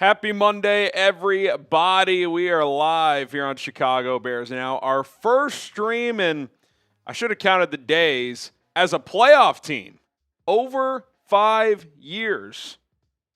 Happy Monday, everybody. We are live here on Chicago Bears Now. Our first stream in, I should have counted the days, as a playoff team. Over 5 years.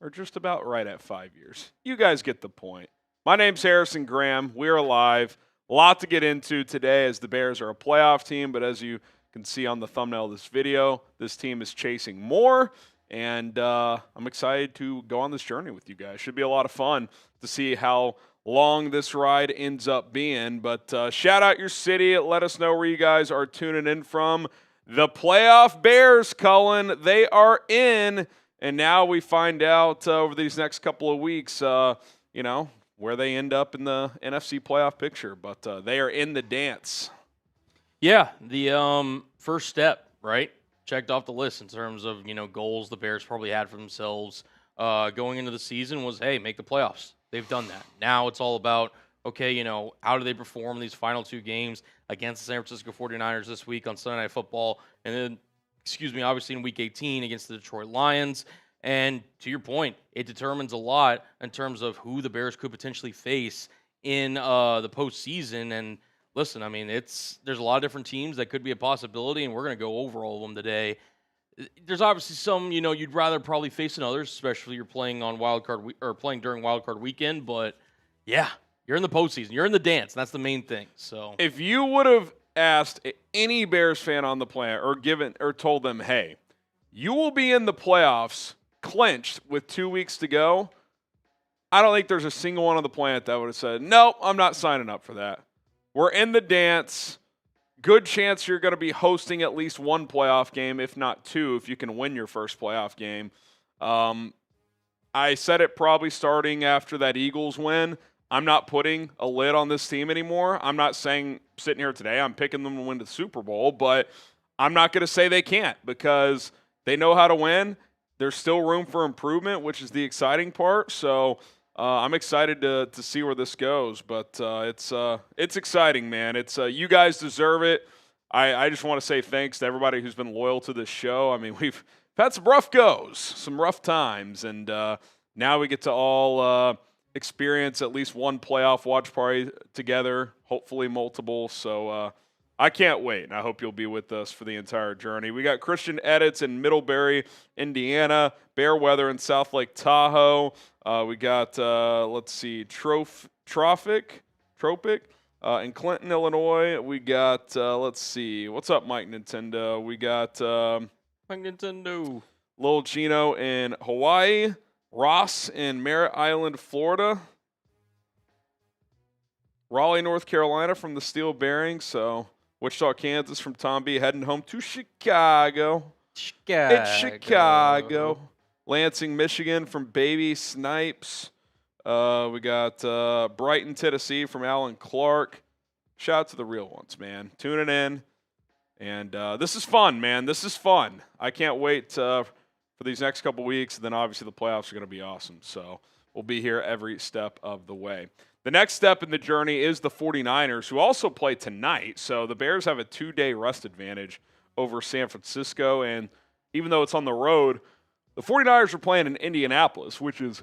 Or just about right at 5 years. You guys get the point. My name's Harrison Graham. We are live. A lot to get into today as the Bears are a playoff team, but as you can see on the thumbnail of this video, this team is chasing more. And I'm excited to go on this journey with you guys. Should be a lot of fun to see how long this ride ends up being. But shout out your city. Let us know where you guys are tuning in from. The playoff Bears, Cullen, they are in. And now we find out over these next couple of weeks, where they end up in the NFC playoff picture. But they are in the dance. Yeah, the first step, right? Checked off the list in terms of, goals the Bears probably had for themselves going into the season was, hey, make the playoffs. They've done that. Now it's all about, okay, how do they perform in these final two games against the San Francisco 49ers this week on Sunday Night Football, and then, obviously in Week 18 against the Detroit Lions. And to your point, it determines a lot in terms of who the Bears could potentially face in the postseason. And listen, there's a lot of different teams that could be a possibility, and we're going to go over all of them today. There's obviously some, you'd rather probably face than others, especially you're playing on playing during Wild Card Weekend. But yeah, you're in the postseason, you're in the dance. And that's the main thing. So if you would have asked any Bears fan on the planet or told them, hey, you will be in the playoffs clinched with 2 weeks to go, I don't think there's a single one on the planet that would have said, nope, I'm not signing up for that. We're in the dance. Good chance you're going to be hosting at least one playoff game, if not two, if you can win your first playoff game. I said it probably starting after that Eagles win. I'm not putting a lid on this team anymore. I'm not saying sitting here today I'm picking them to win the Super Bowl, but I'm not going to say they can't because they know how to win. There's still room for improvement, which is the exciting part. So I'm excited to see where this goes, but it's exciting, man. It's you guys deserve it. I just want to say thanks to everybody who's been loyal to this show. We've had some rough goes, some rough times, and now we get to all experience at least one playoff watch party together, hopefully multiple. So I can't wait, and I hope you'll be with us for the entire journey. We got Christian Edits in Middlebury, Indiana, Bear Weather in South Lake Tahoe. We got, Tropic in Clinton, Illinois. We got, what's up, Mike Nintendo? We got Mike Nintendo. Lil Gino in Hawaii, Ross in Merritt Island, Florida, Raleigh, North Carolina from the Steel Bearing. So Wichita, Kansas from Tom B, heading home to Chicago. It's Chicago. Lansing, Michigan from Baby Snipes. We got Brighton, Tennessee from Alan Clark. Shout out to the real ones, man. Tuning in. And this is fun, man. This is fun. I can't wait for these next couple weeks. And then obviously the playoffs are going to be awesome. So we'll be here every step of the way. The next step in the journey is the 49ers, who also play tonight. So the Bears have a 2-day rest advantage over San Francisco. And even though it's on the road, the 49ers are playing in Indianapolis, which is,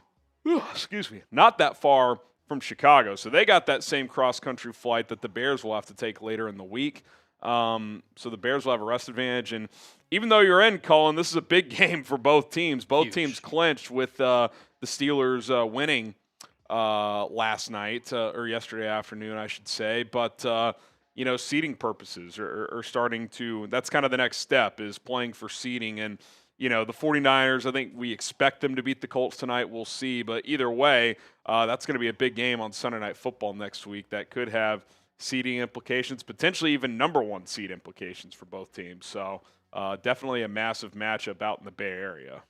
not that far from Chicago. So they got that same cross-country flight that the Bears will have to take later in the week. So the Bears will have a rest advantage. And even though you're in, Colin, this is a big game for both teams. Both Huge. teams clinched with the Steelers winning last night, or yesterday afternoon, I should say. But, seeding purposes are starting to – that's kind of the next step is playing for seeding. And, the 49ers, I think we expect them to beat the Colts tonight. We'll see. But either way, that's going to be a big game on Sunday Night Football next week that could have seeding implications, potentially even number one seed implications for both teams. So definitely a massive matchup out in the Bay Area.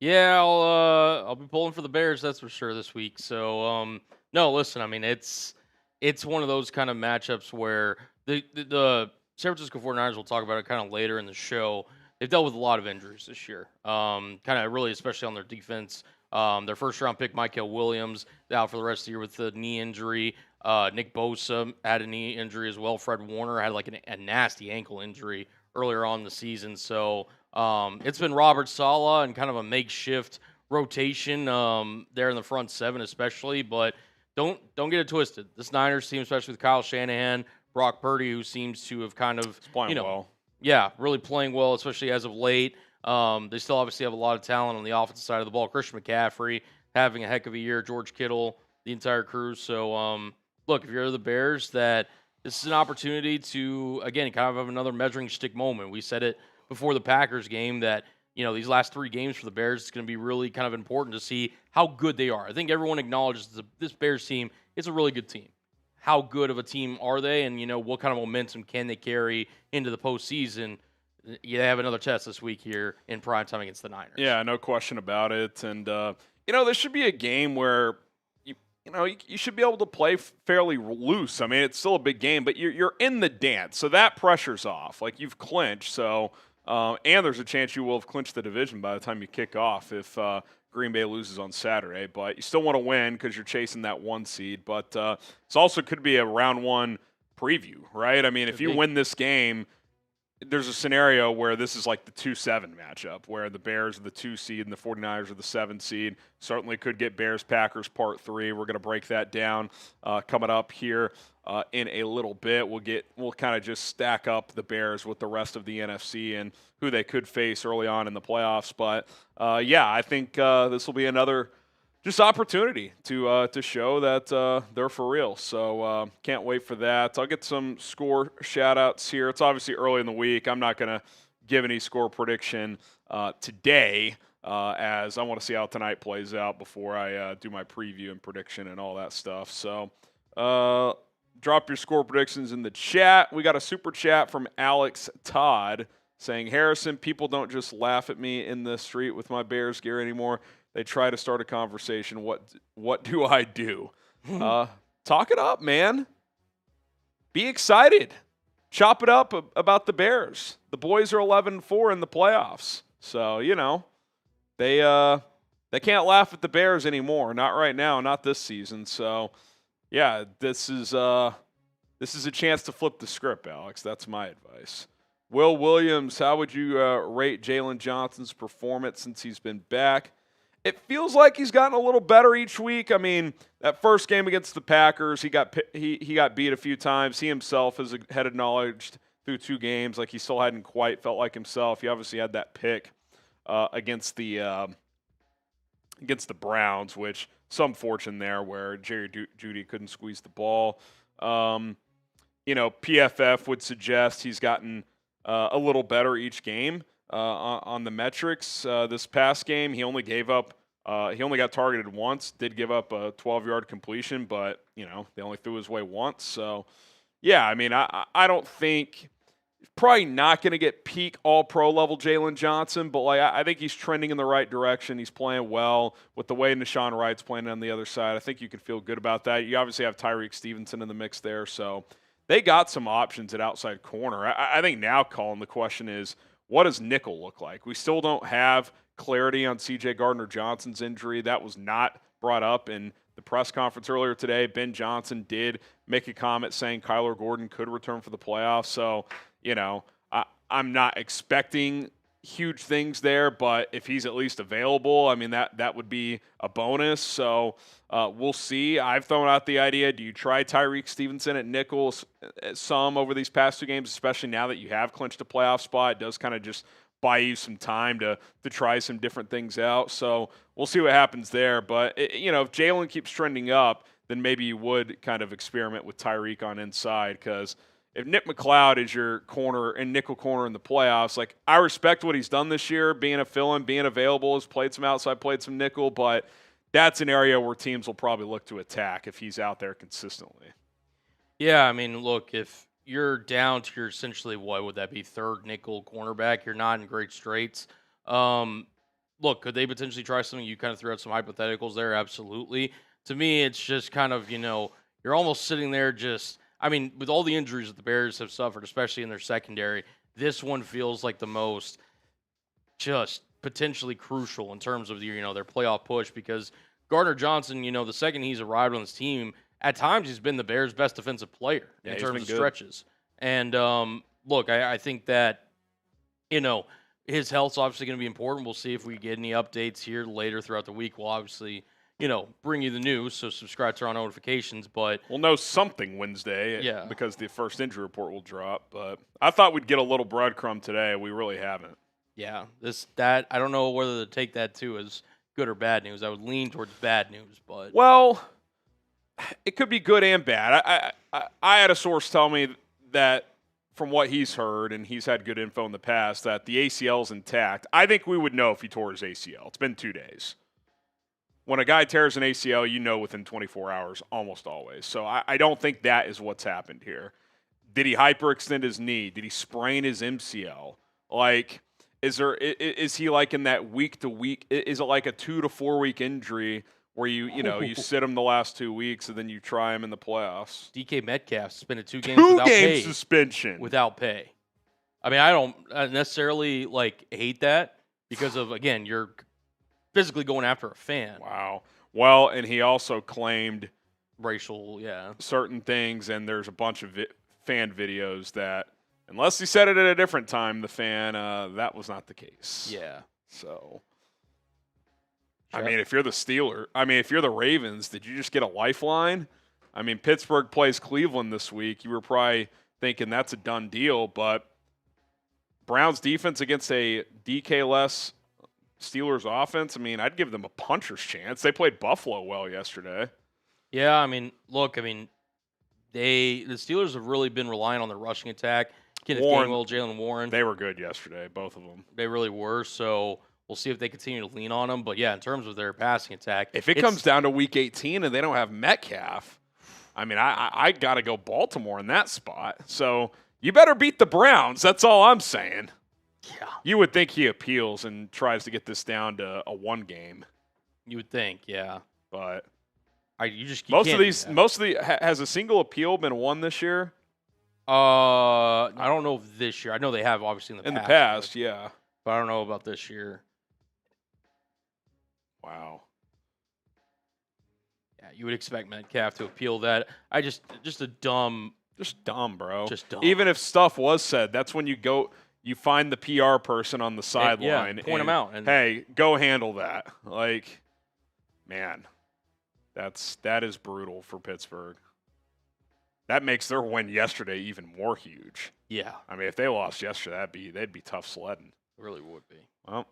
Yeah, I'll be pulling for the Bears, that's for sure, this week. So, no, listen, it's one of those kind of matchups where the San Francisco 49ers, we'll talk about it kind of later in the show. They've dealt with a lot of injuries this year, kind of really, especially on their defense. Their first-round pick, Michael Williams, out for the rest of the year with a knee injury. Nick Bosa had a knee injury as well. Fred Warner had a nasty ankle injury earlier on in the season. So it's been Robert Saleh and kind of a makeshift rotation there in the front seven, especially. But don't get it twisted. This Niners team, especially with Kyle Shanahan, Brock Purdy, who seems to have kind of well. Yeah, really playing well, especially as of late. They still obviously have a lot of talent on the offensive side of the ball. Christian McCaffrey having a heck of a year. George Kittle, the entire crew. So, look, if you're the Bears, that this is an opportunity to, again, kind of have another measuring stick moment. We said it before the Packers game that, these last 3 games for the Bears, it's going to be really kind of important to see how good they are. I think everyone acknowledges this Bears team is a really good team. How good of a team are they, and, what kind of momentum can they carry into the postseason? You have another test this week here in primetime against the Niners. Yeah, no question about it. And, this should be a game where you should be able to play fairly loose. I mean, it's still a big game, but you're in the dance, so that pressure's off. Like, you've clinched, so and there's a chance you will have clinched the division by the time you kick off if Green Bay loses on Saturday. But you still want to win because you're chasing that 1 seed. But this also could be a round 1 preview, right? I mean, if you win this game, there's a scenario where this is like the 2-7 matchup where the Bears are the 2 seed and the 49ers are the 7 seed. Certainly could get Bears-Packers Part 3. We're going to break that down coming up here in a little bit. We'll kind of just stack up the Bears with the rest of the NFC and who they could face early on in the playoffs. But, I think this will be another just opportunity to show that they're for real. So can't wait for that. I'll get some score shout-outs here. It's obviously early in the week. I'm not going to give any score prediction today as I want to see how tonight plays out before I do my preview and prediction and all that stuff. So drop your score predictions in the chat. We got a super chat from Alex Todd saying, Harrison, people don't just laugh at me in the street with my Bears gear anymore. They try to start a conversation. What do I do? Talk it up, man. Be excited. Chop it up about the Bears. The boys are 11-4 in the playoffs. So, they can't laugh at the Bears anymore. Not right now, not this season. So, yeah, this is a chance to flip the script, Alex. That's my advice. Will Williams, how would you rate Jalen Johnson's performance since he's been back? It feels like he's gotten a little better each week. I mean, that first game against the Packers, he got beat a few times. He himself had acknowledged through 2 games like he still hadn't quite felt like himself. He obviously had that pick against the Browns, which some fortune there where Jerry Jeudy couldn't squeeze the ball. PFF would suggest he's gotten a little better each game. On the metrics, this past game, he only got targeted once, did give up a 12-yard completion, but, they only threw his way once. So, yeah, I mean, I don't think – probably not going to get peak all-pro level Jalen Johnson, but, I think he's trending in the right direction. He's playing well with the way Nashawn Wright's playing on the other side. I think you can feel good about that. You obviously have Tyreek Stevenson in the mix there, so they got some options at outside corner. I think now, Colin, the question is – what does nickel look like? We still don't have clarity on C.J. Gardner-Johnson's injury. That was not brought up in the press conference earlier today. Ben Johnson did make a comment saying Kyler Gordon could return for the playoffs. So, I'm not expecting huge things there, but if he's at least available, I mean, that would be a bonus. So we'll see. I've thrown out the idea, do you try Tyreek Stevenson at nickel some over these past 2 games, especially now that you have clinched a playoff spot? It does kind of just buy you some time to try some different things out. So we'll see what happens there. But, if Jalen keeps trending up, then maybe you would kind of experiment with Tyreek on inside, because if Nick McLeod is your corner and nickel corner in the playoffs, I respect what he's done this year, being a fill-in, being available, has played some outside, played some nickel, but that's an area where teams will probably look to attack if he's out there consistently. Yeah, I mean, look, if you're down to your essentially, what would that be, 3rd nickel cornerback, you're not in great straits. Look, could they potentially try something? You kind of threw out some hypotheticals there, absolutely. To me, it's just kind of, you're almost sitting there just – I mean, with all the injuries that the Bears have suffered, especially in their secondary, this one feels like the most just potentially crucial in terms of their playoff push, because Gardner-Johnson, the second he's arrived on this team, at times he's been the Bears' best defensive player in terms of stretches. And look, I think that his health's obviously going to be important. We'll see if we get any updates here later throughout the week. We'll obviously, bring you the news, so subscribe to our notifications. But we'll know something Wednesday Yeah. because the first injury report will drop. But I thought we'd get a little breadcrumb today. We really haven't. yeah, that I don't know whether to take that too as good or bad news. I would lean towards bad news, but Well, it could be good and bad. I had a source tell me that from what he's heard, and he's had good info in the past, that the ACL's intact. I think we would know if he tore his ACL. It's been 2 days. When a guy tears an ACL, you know within 24 hours, almost always. So I don't think that is what's happened here. Did he hyperextend his knee? Did he sprain his MCL? Like, is he like in that week to week? Is it like a 2 to 4 week injury where you sit him the last 2 weeks and then you try him in the playoffs? DK Metcalf suspended 2 games 2 without game pay. suspension Without pay. I mean, I don't necessarily hate that because of, again, you're physically going after a fan. Wow. Well, and he also claimed Racial, certain things, and there's a bunch of fan videos that, unless he said it at a different time, the fan, that was not the case. Yeah. So, Sure. I mean, if you're the Ravens, did you just get a lifeline? I mean, Pittsburgh plays Cleveland this week. You were probably thinking that's a done deal, but Browns defense against a DK-less Steelers offense, I mean, I'd give them a puncher's chance. They played Buffalo well yesterday. Yeah, I mean, look, the Steelers have really been relying on their rushing attack. Kenneth Gainwell, Jalen Warren. They were good yesterday, both of them. They really were, so we'll see if they continue to lean on them. But, yeah, in terms of their passing attack. If it comes down to Week 18 and they don't have Metcalf, I mean, I got to go Baltimore in that spot. So you better beat the Browns. That's all I'm saying. Yeah. You would think he appeals and tries to get this down to a 1 game. You would think, yeah. But has a single appeal been won this year? I don't know if this year. I know they have obviously in the past. Yeah. But I don't know about this year. Wow. Yeah, you would expect Metcalf to appeal that. Just dumb, bro. Just dumb. Even if stuff was said, that's when you find the PR person on the sideline. Point them out. And, hey, go handle that. Like, man, that is brutal for Pittsburgh. That makes their win yesterday even more huge. Yeah. I mean, if they lost yesterday, they'd be tough sledding. It really would be. Well,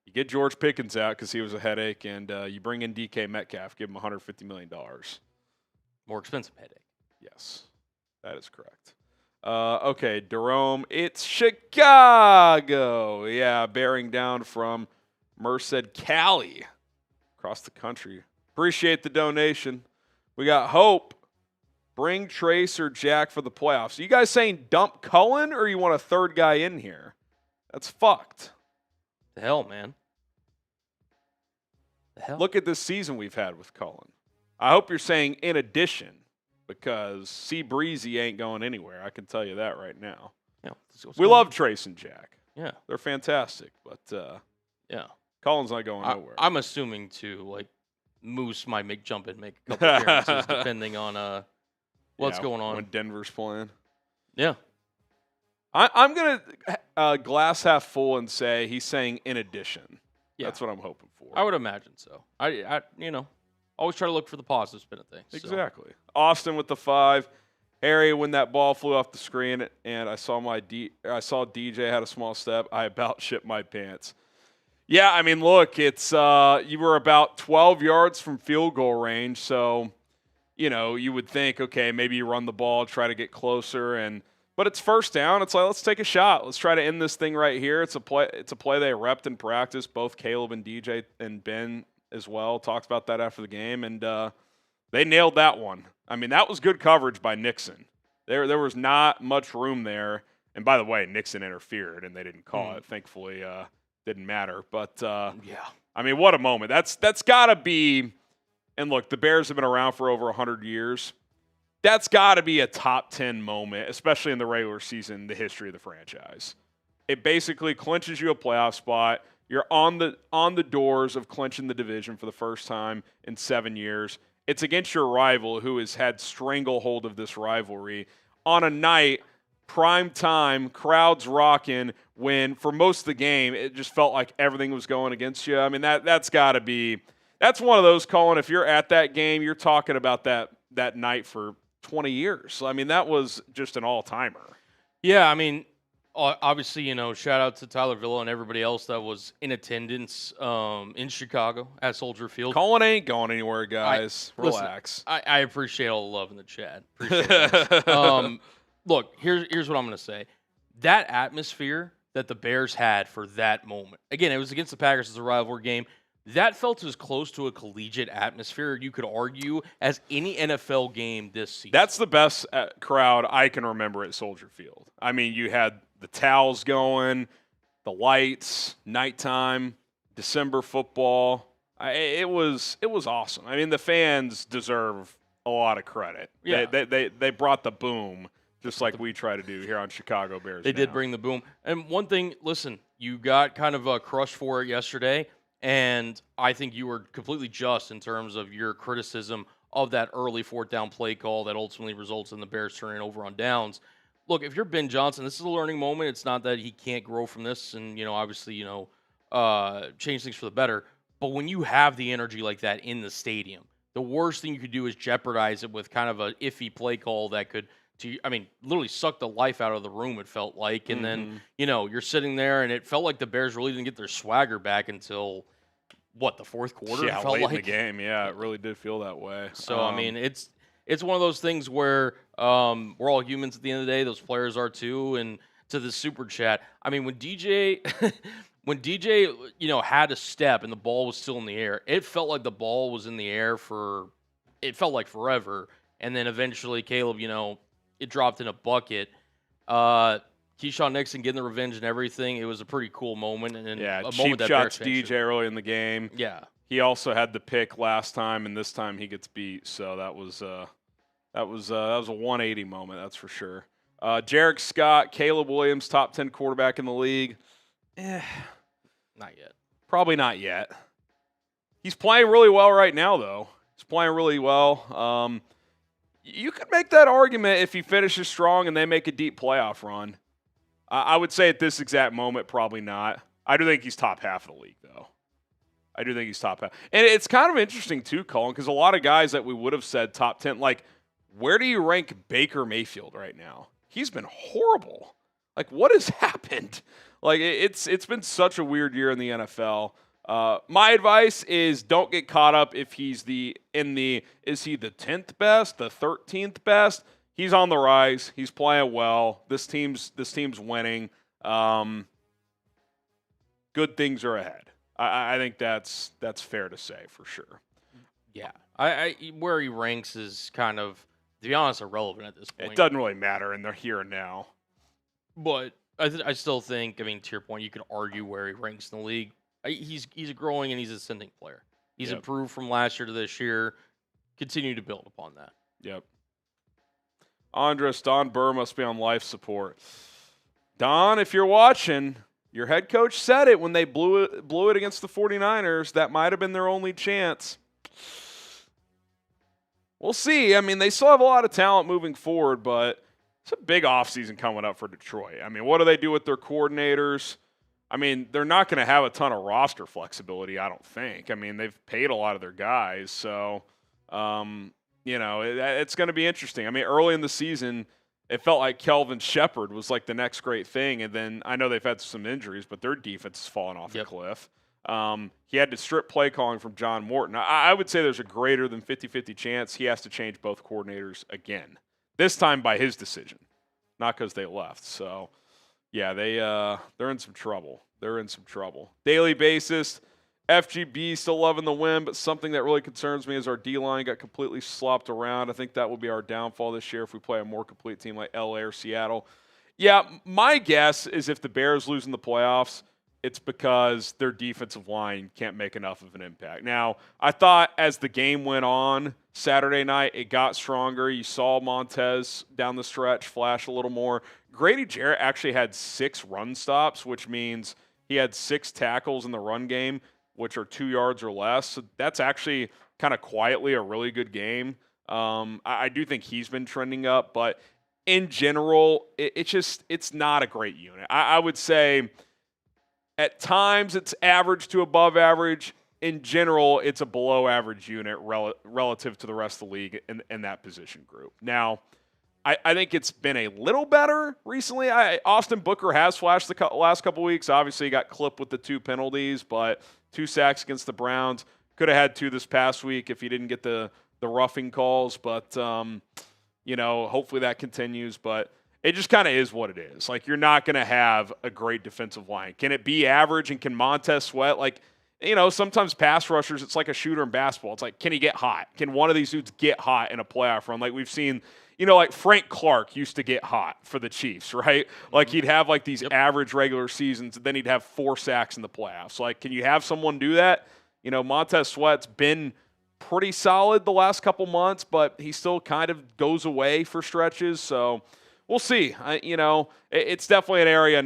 you get George Pickens out because he was a headache, and you bring in DK Metcalf, give him $150 million. More expensive headache. Yes, that is correct. Okay, Jerome, it's Chicago. Yeah, bearing down from Merced, Cali, across the country. Appreciate the donation. We got Hope. Bring Trace or Jack for the playoffs. Are you guys saying dump Cullen or you want a third guy in here? That's fucked. The hell, man. The hell? Look at this season we've had with Cullen. I hope you're saying in addition, because C Breezy ain't going anywhere. I can tell you that right now. Yeah, we love Trace and Jack. Yeah. They're fantastic, but yeah, Cullen's not going nowhere. I'm assuming Moose might make a couple appearances depending on what's going on when Denver's playing. Yeah. I'm going to glass half full and say he's saying in addition. Yeah. That's what I'm hoping for. I would imagine so. I always try to look for the positive spin of things. Exactly. So. Austin with the 5. Harry, when that ball flew off the screen and I saw DJ had a small step, I about shit my pants. Yeah, I mean, look, it's you were about 12 yards from field goal range, so you would think, okay, maybe you run the ball, try to get closer, but it's first down. It's like, let's take a shot. Let's try to end this thing right here. It's a play they repped in practice. Both Caleb and DJ and Ben as well talked about that after the game, and they nailed that one. I mean, that was good coverage by Nixon. There was not much room there. And by the way, Nixon interfered, and they didn't call it. Thankfully, didn't matter. But yeah, I mean, what a moment. That's got to be. And look, the Bears have been around for over 100 years. That's got to be a top 10 moment, especially in the regular season, in the history of the franchise. It basically clinches you a playoff spot. You're on the doors of clinching the division for the first time in 7 years. It's against your rival who has had stranglehold of this rivalry on a night prime time, crowds rocking, when for most of the game it just felt like everything was going against you. I mean, that's got to be – that's one of those, Colin, if you're at that game, you're talking about that night for 20 years. I mean, that was just an all-timer. Yeah, I mean, obviously, shout out to Tyler Villa and everybody else that was in attendance in Chicago at Soldier Field. Colin ain't going anywhere, guys. Relax. Listen, I appreciate all the love in the chat. Appreciate it. Look, here's what I'm going to say. That atmosphere that the Bears had for that moment, again, it was against the Packers as a rivalry game. That felt as close to a collegiate atmosphere, you could argue, as any NFL game this season. That's the best crowd I can remember at Soldier Field. I mean, you had the towels going, the lights, nighttime, December football. It was awesome. I mean, the fans deserve a lot of credit. Yeah. They brought the boom, just like we try to do here on Chicago Bears. They did bring the boom. And one thing, listen, you got kind of crushed for it yesterday. And I think you were completely just in terms of your criticism of that early fourth down play call that ultimately results in the Bears turning over on downs. Look, if you're Ben Johnson, this is a learning moment. It's not that he can't grow from this and, obviously, change things for the better. But when you have the energy like that in the stadium, the worst thing you could do is jeopardize it with kind of a iffy play call that could, literally suck the life out of the room, it felt like. And then, you're sitting there, and it felt like the Bears really didn't get their swagger back until, the fourth quarter? Yeah, it felt late like in the game. Yeah, it really did feel that way. So, it's one of those things where we're all humans at the end of the day. Those players are too. And to the super chat, I mean, when DJ had a step and the ball was still in the air, it felt like the ball was in the air it felt like forever. And then eventually Caleb, it dropped in a bucket. Keyshawn Nixon getting the revenge and everything. It was a pretty cool moment. And a moment cheap that shots DJ early in the game. Yeah. He also had the pick last time, and this time he gets beat. So that was a 180 moment, that's for sure. Jarek Scott, Caleb Williams, top 10 quarterback in the league. Not yet. Probably not yet. He's playing really well right now, though. He's playing really well. You could make that argument if he finishes strong and they make a deep playoff run. I would say at this exact moment, probably not. I do think he's top half of the league, though. I do think he's top half. And it's kind of interesting, too, Colin, because a lot of guys that we would have said top 10, like, where do you rank Baker Mayfield right now? He's been horrible. Like, what has happened? Like, it's been such a weird year in the NFL. My advice is don't get caught up if he's is he the 10th best, the 13th best? He's on the rise. He's playing well. This team's winning. Good things are ahead. I think that's fair to say for sure. Yeah. I where he ranks is kind of, to be honest, irrelevant at this point. It doesn't really matter in the here and now. But I still think, to your point, you could argue where he ranks in the league. He's a growing and he's ascending player. He's improved from last year to this year. Continue to build upon that. Yep. Andres, Don Burr must be on life support. Don, if you're watching, your head coach said it when they blew it against the 49ers. That might have been their only chance. We'll see. They still have a lot of talent moving forward, but it's a big offseason coming up for Detroit. What do they do with their coordinators? They're not going to have a ton of roster flexibility, I don't think. They've paid a lot of their guys, so it's going to be interesting. Early in the season, it felt like Kelvin Shepard was like the next great thing, and then I know they've had some injuries, but their defense has fallen off a cliff. He had to strip play calling from John Morton. I would say there's a greater than 50-50 chance he has to change both coordinators again, this time by his decision, not because they left. So, yeah, they're in some trouble. Daily basis, FGB still loving the win, but something that really concerns me is our D-line got completely slopped around. I think that will be our downfall this year if we play a more complete team like LA or Seattle. Yeah, my guess is if the Bears lose in the playoffs, it's because their defensive line can't make enough of an impact. Now, I thought as the game went on Saturday night, it got stronger. You saw Montez down the stretch flash a little more. Grady Jarrett actually had 6 run stops, which means he had 6 tackles in the run game, which are 2 yards or less. So that's actually kind of quietly a really good game. I do think he's been trending up, but in general, it's not a great unit. I would say at times it's average to above average. In general, it's a below average unit relative to the rest of the league in that position group. Now, I think it's been a little better recently. Austin Booker has flashed the last couple weeks. Obviously, he got clipped with the 2 penalties, but 2 sacks against the Browns. Could have had 2 this past week if he didn't get the roughing calls. But, hopefully that continues. But it just kind of is what it is. Like, you're not going to have a great defensive line. Can it be average, and can Montez Sweat, sometimes pass rushers, it's like a shooter in basketball. It's like, can he get hot? Can one of these dudes get hot in a playoff run? Like we've seen, like Frank Clark used to get hot for the Chiefs, right? Like he'd have like these average regular seasons, and then he'd have 4 sacks in the playoffs. Like, can you have someone do that? Montez Sweat's been pretty solid the last couple months, but he still kind of goes away for stretches. So we'll see. It's definitely an area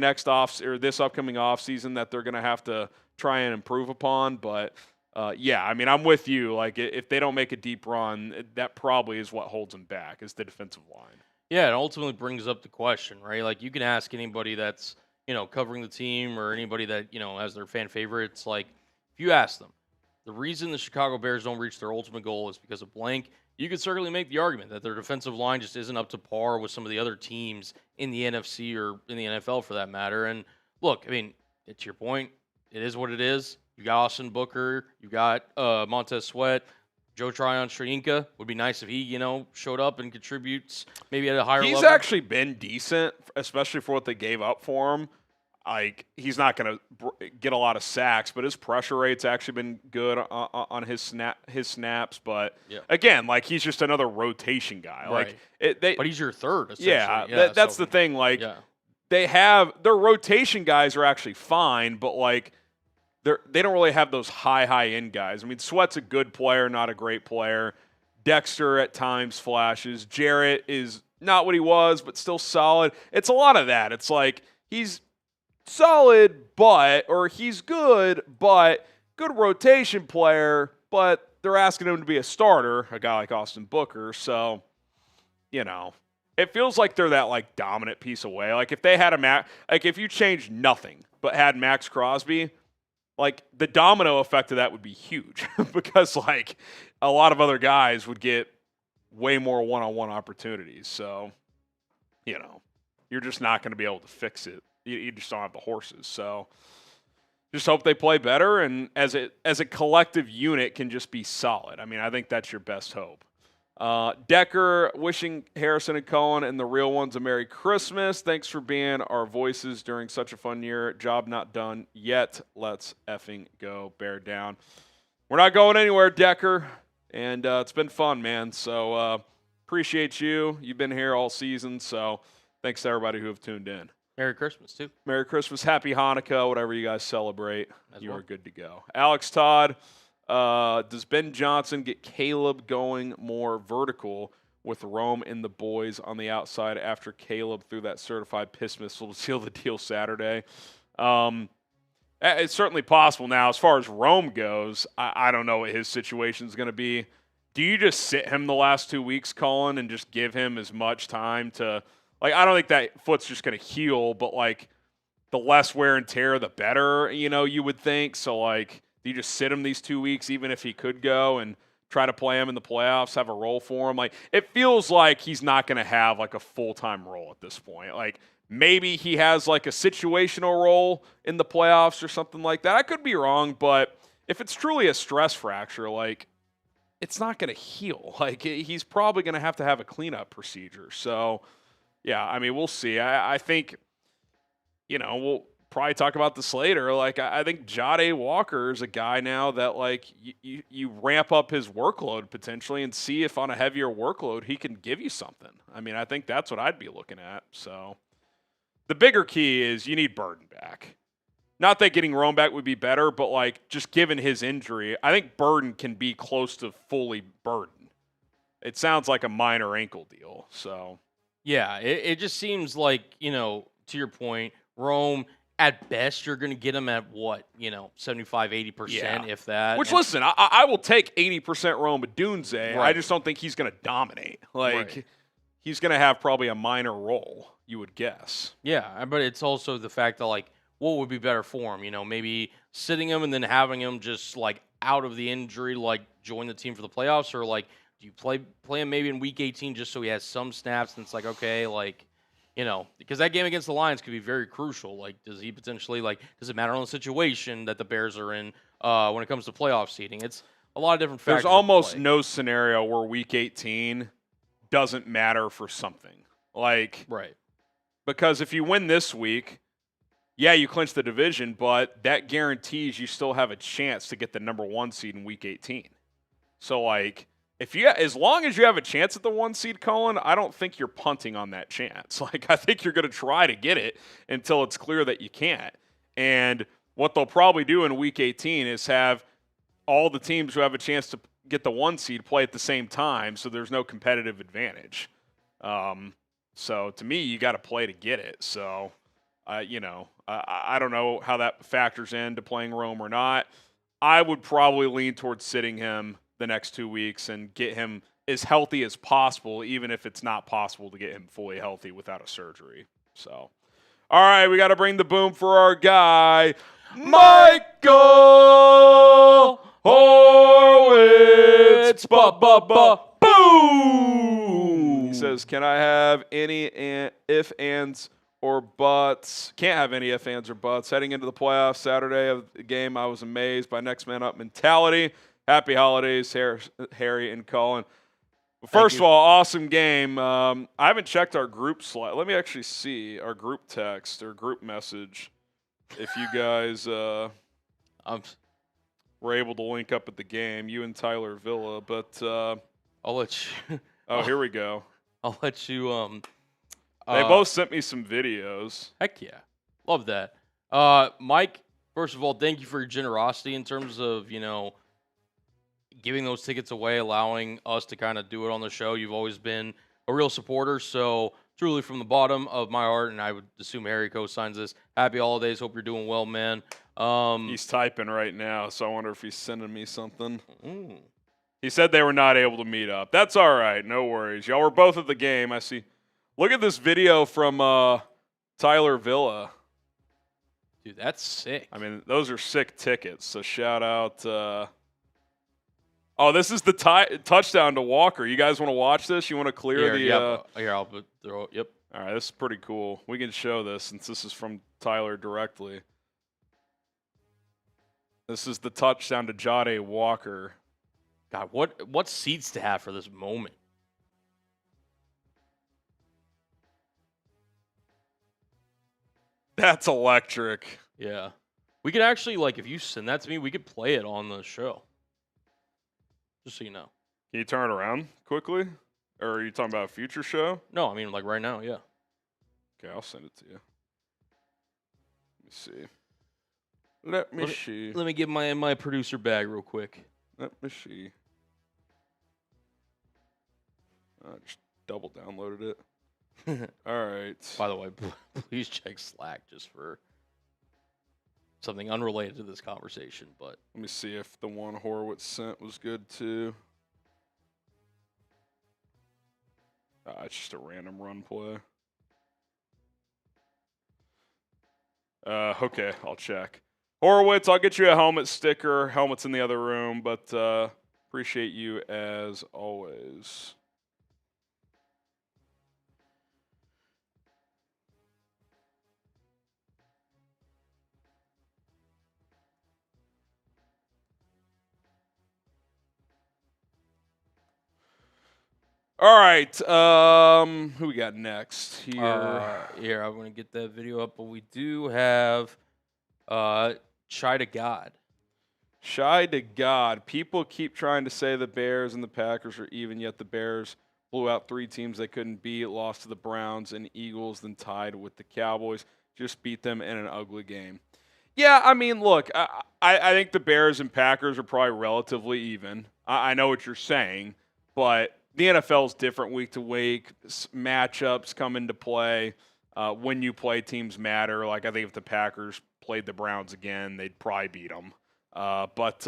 this upcoming offseason that they're going to have to try and improve upon. But, I'm with you. Like, if they don't make a deep run, that probably is what holds them back, is the defensive line. Yeah, it ultimately brings up the question, right? Like, you can ask anybody that's, covering the team, or anybody that, has their fan favorites. Like, if you ask them, the reason the Chicago Bears don't reach their ultimate goal is because of blank. You could certainly make the argument that their defensive line just isn't up to par with some of the other teams in the NFC or in the NFL for that matter. And look, to your point, it is what it is. You got Austin Booker. You got Montez Sweat. Joe Tryon-Shoyinka. Would be nice if he, showed up and contributes maybe at a higher level. He's actually been decent, especially for what they gave up for him. Like, he's not going to get a lot of sacks, but his pressure rate's actually been good on his snaps. But again, like, he's just another rotation guy. Right. But he's your third, essentially. Yeah, that's the thing. Like, they have their rotation guys are actually fine, but like they don't really have those high end guys. Sweat's a good player, not a great player. Dexter at times flashes. Jarrett is not what he was, but still solid. It's a lot of that. It's like he's solid, or he's good, but good rotation player, but they're asking him to be a starter, a guy like Austin Booker. So, it feels like they're that like dominant piece away. Like if they had if you changed nothing but had Max Crosby, like the domino effect of that would be huge because like a lot of other guys would get way more one-on-one opportunities. So, you're just not going to be able to fix it. You just don't have the horses. So just hope they play better, and as a collective unit can just be solid. I think that's your best hope. Decker wishing Harrison and Cohen and the real ones a Merry Christmas. Thanks for being our voices during such a fun year. Job not done yet. Let's effing go. Bear down. We're not going anywhere, Decker, and it's been fun, man. So appreciate you. You've been here all season, so thanks to everybody who have tuned in. Merry Christmas, too. Merry Christmas. Happy Hanukkah, whatever you guys celebrate. You are good to go. Alex Todd, does Ben Johnson get Caleb going more vertical with Rome and the boys on the outside after Caleb threw that certified piss missile to seal the deal Saturday? It's certainly possible. Now, as far as Rome goes, I don't know what his situation is going to be. Do you just sit him the last 2 weeks, Colin, and just give him as much time to – like, I don't think that foot's just going to heal, but, like, the less wear and tear, the better, you would think. So, like, do you just sit him these 2 weeks, even if he could go, and try to play him in the playoffs, have a role for him? Like, it feels like he's not going to have, like, a full-time role at this point. Like, maybe he has, like, a situational role in the playoffs or something like that. I could be wrong, but if it's truly a stress fracture, like, it's not going to heal. Like, he's probably going to have a cleanup procedure. So, yeah, we'll see. I think, we'll probably talk about this later. Like, I think Jahdae Walker is a guy now that, like, you ramp up his workload potentially and see if on a heavier workload he can give you something. I think that's what I'd be looking at. So the bigger key is you need Burden back. Not that getting Rome back would be better, but, like, just given his injury, I think Burden can be close to fully Burden. It sounds like a minor ankle deal, so. Yeah, it just seems like, to your point, Rome, at best, you're going to get him at what, 75, 80%, if that. Which, listen, I will take 80% Rome Odunze. Right. I just don't think he's going to dominate. Like, he's going to have probably a minor role, you would guess. Yeah, but it's also the fact that, like, what would be better for him? You know, maybe sitting him and then having him just, like, out of the injury, like, join the team for the playoffs? Or, like, do you play him maybe in Week 18 just so he has some snaps and it's like, okay, like, you know, because that game against the Lions could be very crucial. Like, does he potentially, like, does it matter on the situation that the Bears are in when it comes to playoff seeding? It's a lot of different factors. There's almost no scenario where Week 18 doesn't matter for something. Like, right. Because if you win this week, yeah, you clinch the division, but that guarantees you still have a chance to get the number 1 seed in Week 18. So, like, as long as you have a chance at the 1 seed, Colin, I don't think you're punting on that chance. Like, I think you're going to try to get it until it's clear that you can't. And what they'll probably do in Week 18 is have all the teams who have a chance to get the 1 seed play at the same time, so there's no competitive advantage. So to me, you got to play to get it. So, I don't know how that factors into playing Rome or not. I would probably lean towards sitting him the next 2 weeks and get him as healthy as possible, even if it's not possible to get him fully healthy without a surgery. So, all right, we got to bring the boom for our guy, Michael Horwitz. Boom! He says, can I have any if, ands, or buts? Can't have any if, ands, or buts. Heading into the playoffs Saturday of the game, I was amazed by next man up mentality. Happy holidays, Harry and Colin. First of all, awesome game. I haven't checked our group slide. Let me actually see our group text or group message. If you guys were able to link up at the game, you and Tyler Villa, but I'll let you. Oh, here we go. I'll let you. They both sent me some videos. Heck yeah, love that. Mike, first of all, thank you for your generosity in terms of giving those tickets away, allowing us to kind of do it on the show. You've always been a real supporter, so truly from the bottom of my heart, and I would assume Harry co-signs this. Happy holidays. Hope you're doing well, man. He's typing right now, so I wonder if he's sending me something. Ooh. He said they were not able to meet up. That's all right. No worries. Y'all were both at the game. I see. Look at this video from Tyler Villa. Dude, that's sick. I mean, those are sick tickets, so shout out. Oh, this is the touchdown to Walker. You guys want to watch this? You want to clear Here, I'll throw it. Yep. All right, this is pretty cool. We can show this since this is from Tyler directly. This is the touchdown to Jahdae Walker. God, what seats to have for this moment? That's electric. Yeah. We could actually, like, if you send that to me, we could play it on the show. Just so you know. Can you turn it around quickly? Or are you talking about a future show? No, I mean, like, right now, yeah. Okay, I'll send it to you. Let me see. Let me get my producer bag real quick. Let me see. I just double downloaded it. All right. By the way, please check Slack just for something unrelated to this conversation. But let me see if the one Horowitz sent was good too. It's just a random run play. Okay, I'll check. Horowitz, I'll get you a helmet sticker. Helmet's in the other room, but appreciate you as always. All right, who we got next here? Here, I'm going to get that video up, but we do have Shy to God. Shy to God. People keep trying to say the Bears and the Packers are even, yet the Bears blew out 3 teams they couldn't beat, lost to the Browns and Eagles, then tied with the Cowboys. Just beat them in an ugly game. Yeah, I mean, look, I think the Bears and Packers are probably relatively even. I know what you're saying, but the NFL is different week to week. Matchups come into play. When you play, teams matter. Like, I think if the Packers played the Browns again, they'd probably beat them. But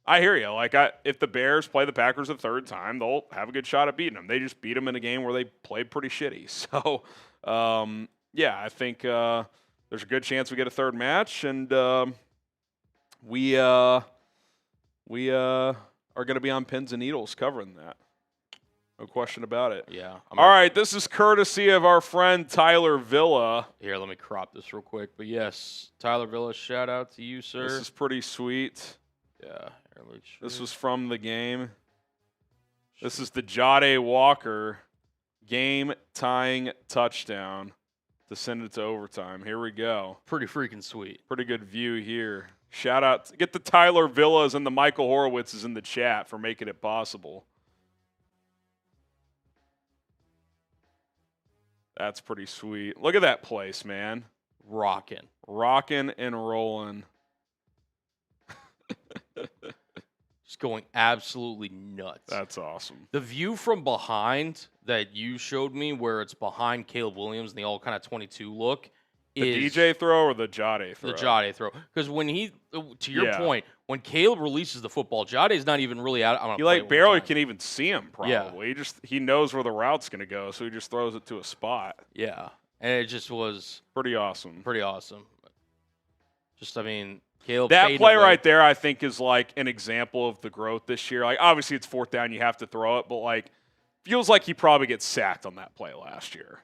I hear you. Like, if the Bears play the Packers a third time, they'll have a good shot at beating them. They just beat them in a game where they played pretty shitty. So, yeah, I think there's a good chance we get a third match, and we are going to be on pins and needles covering that. No question about it. Yeah. All right, this is courtesy of our friend Tyler Villa. Here, let me crop this real quick. But yes, Tyler Villa, shout out to you, sir. This is pretty sweet. Yeah. This was from the game. This is the Jahdae Walker game-tying touchdown to send it to overtime. Here we go. Pretty freaking sweet. Pretty good view here. Shout out. Get the Tyler Villas and the Michael Horowitzes in the chat for making it possible. That's pretty sweet. Look at that place, man. Rocking And rolling. Just going absolutely nuts. That's awesome. The view from behind that you showed me, where it's behind Caleb Williams and the all kind of 22 look, The is DJ throw or the Jahdae throw? the Jahdae throw. Because when he, to your point, when Caleb releases the football, Jahdae's not even really out on a He like barely can even see him. Probably. Yeah. He knows where the route's going to go, so he just throws it to a spot. Yeah, and it just was pretty awesome. Pretty awesome. Just, I mean, Caleb. That play right there, I think, is like an example of the growth this year. Like, obviously, it's fourth down, you have to throw it, but like, feels like he probably gets sacked on that play last year.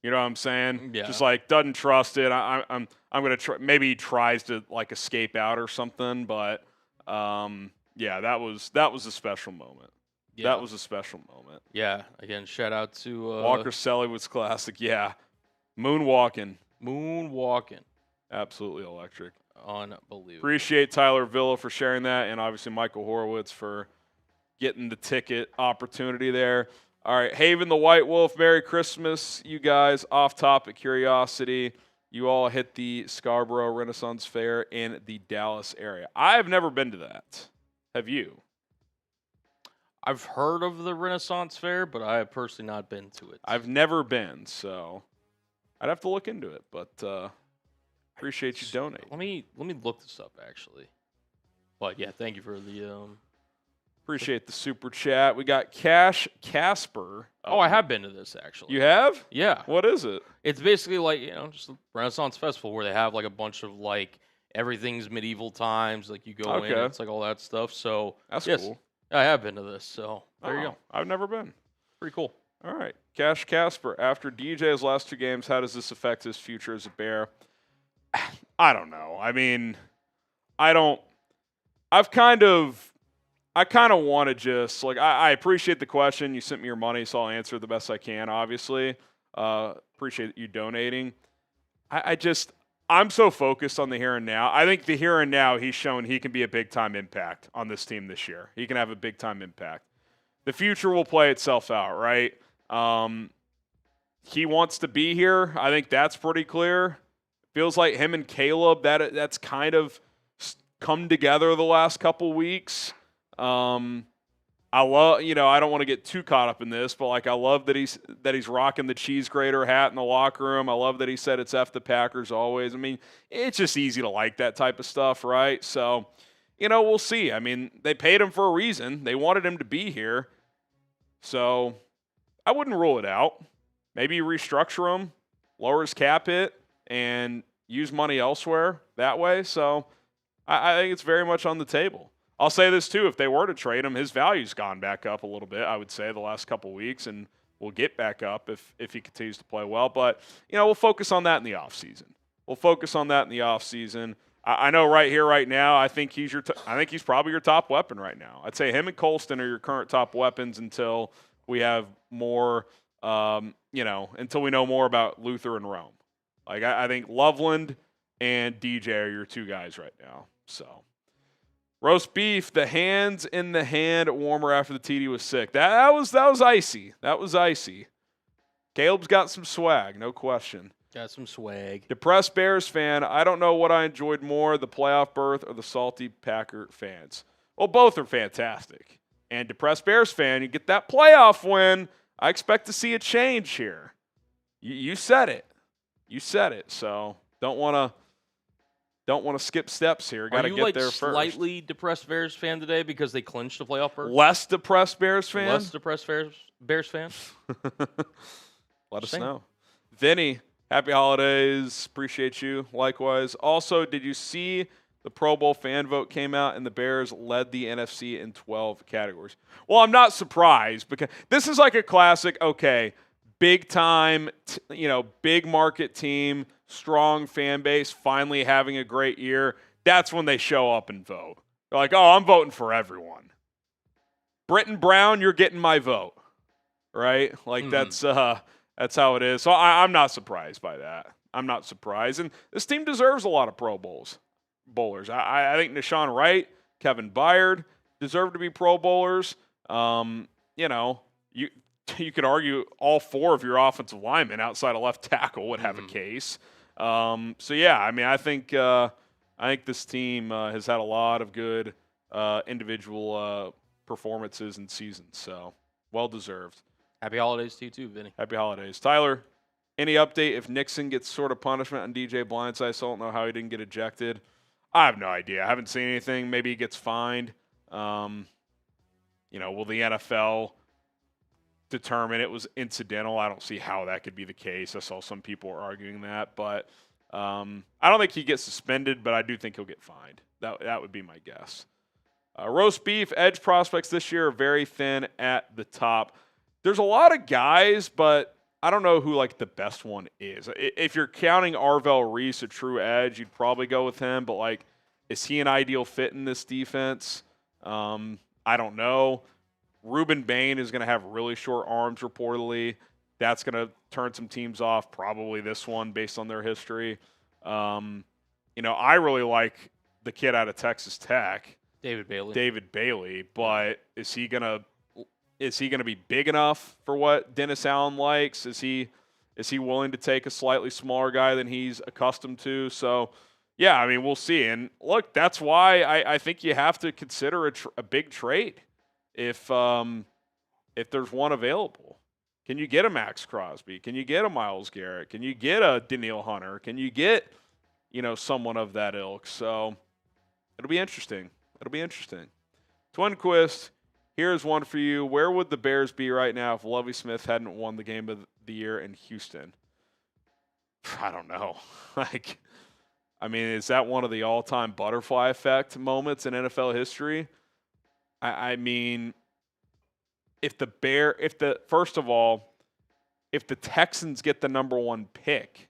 You know what I'm saying? Yeah. Just like doesn't trust it. I'm gonna try. Maybe he tries to like escape out or something, but yeah, that was a special moment. Yeah. That was a special moment. Yeah. Again, shout out to Walker Selly was classic. Yeah, moonwalking. Absolutely electric. Unbelievable. Appreciate Tyler Villa for sharing that, and obviously Michael Horowitz for getting the ticket opportunity there. All right, Haven the White Wolf, Merry Christmas, you guys. Off topic curiosity, you all hit the Scarborough Renaissance Fair in the Dallas area. I have never been to that. Have you? I've heard of the Renaissance Fair, but I have personally not been to it. I've never been, so I'd have to look into it, but appreciate you donating. Let me look this up, actually. But, yeah, thank you for the appreciate the super chat. We got Cash Casper. Oh, I have been to this, actually. You have? Yeah. What is it? It's basically like, just a Renaissance Festival where they have like a bunch of like everything's medieval times. Like you go in, it's like all that stuff. So that's cool. I have been to this. So there you go. I've never been. Pretty cool. All right. Cash Casper, after DJ's last 2 games, how does this affect his future as a Bear? I don't know. I mean, I kind of want to just, like, I appreciate the question. You sent me your money, so I'll answer the best I can, obviously. Appreciate you donating. I'm so focused on the here and now. I think the here and now, he's shown he can be a big-time impact on this team this year. He can have a big-time impact. The future will play itself out, right? He wants to be here. I think that's pretty clear. Feels like him and Caleb, that's kind of come together the last couple weeks. I love, I don't want to get too caught up in this, but like I love that he's rocking the cheese grater hat in the locker room. I love that he said it's F the Packers always. I mean, it's just easy to like that type of stuff, right? So, we'll see. I mean, they paid him for a reason. They wanted him to be here. So, I wouldn't rule it out. Maybe restructure him, lower his cap hit, and use money elsewhere that way. So, I think it's very much on the table. I'll say this, too. If they were to trade him, his value's gone back up a little bit, I would say, the last couple weeks, and will get back up if he continues to play well. But, we'll focus on that in the offseason. I know right here, right now, I think he's probably your top weapon right now. I'd say him and Colston are your current top weapons until we have more, until we know more about Luther and Rome. Like, I think Loveland and DJ are your 2 guys right now. So. Roast beef, the hands in the hand warmer after the TD was sick. That was icy. That was icy. Caleb's got some swag, no question. Got some swag. Depressed Bears fan, I don't know what I enjoyed more, the playoff berth or the salty Packer fans. Well, both are fantastic. And depressed Bears fan, you get that playoff win, I expect to see a change here. You said it. So don't want to Don't want to skip steps here. Got to get there first. Are you slightly depressed Bears fan today because they clinched the playoff berth? Less depressed Bears fan? Less depressed Bears fan? Let us know. Vinny, happy holidays. Appreciate you. Likewise. Also, did you see the Pro Bowl fan vote came out and the Bears led the NFC in 12 categories? Well, I'm not surprised because this is like a classic, okay, big time, big market team, strong fan base, finally having a great year. That's when they show up and vote. They're like, oh, I'm voting for everyone. Britton Brown, you're getting my vote, right? Like that's how it is. So I'm not surprised by that. I'm not surprised. And this team deserves a lot of Pro Bowlers. I think Nashawn Wright, Kevin Byard deserve to be Pro Bowlers. You could argue all 4 of your offensive linemen outside of left tackle would have a case. I think this team has had a lot of good individual performances and seasons. So well deserved. Happy holidays to you too, Vinny. Happy holidays, Tyler. Any update if Nixon gets sort of punishment on DJ Blindside? I still don't know how he didn't get ejected. I have no idea. I haven't seen anything. Maybe he gets fined. Will the NFL determine it was incidental? I don't see how that could be the case. I saw some people arguing that, but I don't think he gets suspended, but I do think he'll get fined. That would be my guess. Roast beef, edge prospects this year are very thin at the top. There's a lot of guys, but I don't know who like the best one is. If you're counting Arvell Reese a true edge, you'd probably go with him, but like, is he an ideal fit in this defense? I don't know. Ruben Bain is going to have really short arms reportedly. That's going to turn some teams off, probably this one based on their history. I really like the kid out of Texas Tech, David Bailey, but is he going to be big enough for what Dennis Allen likes? Is he willing to take a slightly smaller guy than he's accustomed to? So, yeah, I mean, we'll see. And look, that's why I think you have to consider a big trade if there's one available. Can you get a Max Crosby? Can you get a Myles Garrett? Can you get a Danielle Hunter? Can you get, someone of that ilk? So it'll be interesting. Twinquist, here's one for you. Where would the Bears be right now if Lovie Smith hadn't won the game of the year in Houston? I don't know. Is that one of the all-time butterfly effect moments in NFL history? If the Texans get the number 1 pick,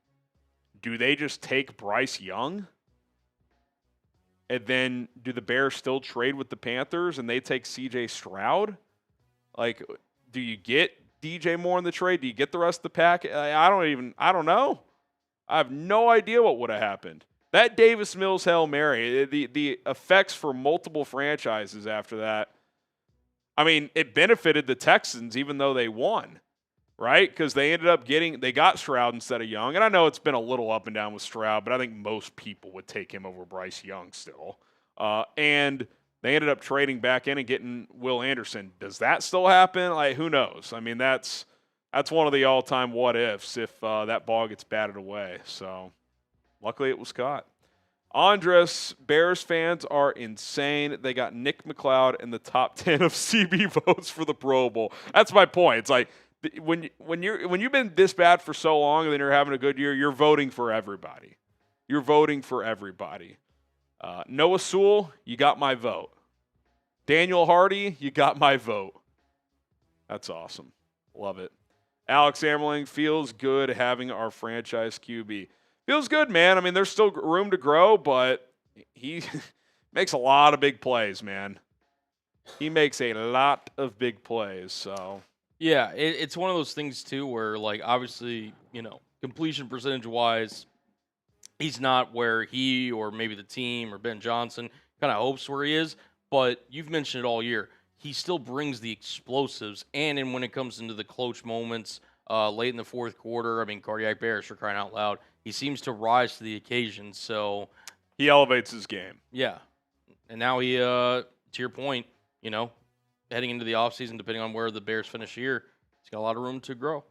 do they just take Bryce Young? And then do the Bears still trade with the Panthers and they take CJ Stroud? Like, do you get DJ Moore in the trade? Do you get the rest of the pack? I don't know. I have no idea what would have happened. That Davis Mills Hail Mary, the effects for multiple franchises after that, it benefited the Texans even though they won, right? Because they ended up they got Stroud instead of Young. And I know it's been a little up and down with Stroud, but I think most people would take him over Bryce Young still. And they ended up trading back in and getting Will Anderson. Does that still happen? Who knows? That's one of the all-time what-ifs if that ball gets batted away. So luckily it was caught. Andres, Bears fans are insane. They got Nick McLeod in the top 10 of CB votes for the Pro Bowl. That's my point. It's like when you've been this bad for so long and then you're having a good year, you're voting for everybody. Noah Sewell, you got my vote. Daniel Hardy, you got my vote. That's awesome. Love it. Alex Amerling, feels good having our franchise QB. Feels good, man. There's still room to grow, but he makes a lot of big plays, man. He makes a lot of big plays. So yeah, it's one of those things too where, obviously, completion percentage-wise, he's not where he or maybe the team or Ben Johnson kind of hopes where he is. But you've mentioned it all year. He still brings the explosives, and when it comes into the clutch moments late in the fourth quarter, cardiac Bears for crying out loud. He seems to rise to the occasion, so he elevates his game. Yeah, and now he, to your point, heading into the offseason, depending on where the Bears finish here, he's got a lot of room to grow.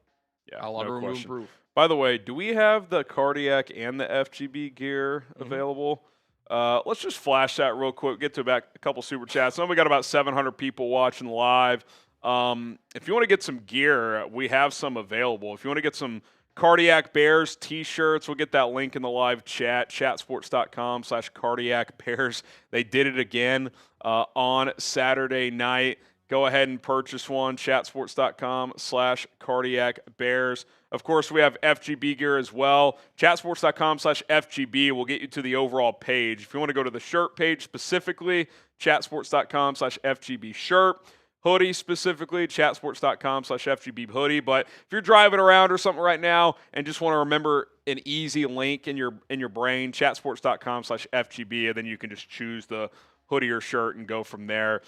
Yeah, a lot of room to improve. By the way, do we have the cardiac and the FGB gear available? Let's just flash that real quick. Get to about a couple super chats. Now we got about 700 people watching live. If you want to get some gear, we have some available. If you want to get some Cardiac Bears t-shirts, we'll get that link in the live chat, chatsports.com/Cardiac Bears. They did it again on Saturday night. Go ahead and purchase one, chatsports.com/Cardiac Bears. Of course, we have FGB gear as well. Chatsports.com/FGB will get you to the overall page. If you want to go to the shirt page specifically, chatsports.com/FGB shirt. Hoodie specifically, chatsports.com/FGB hoodie. But if you're driving around or something right now and just want to remember an easy link in your brain, chatsports.com/FGB, and then you can just choose the hoodie or shirt and go from there.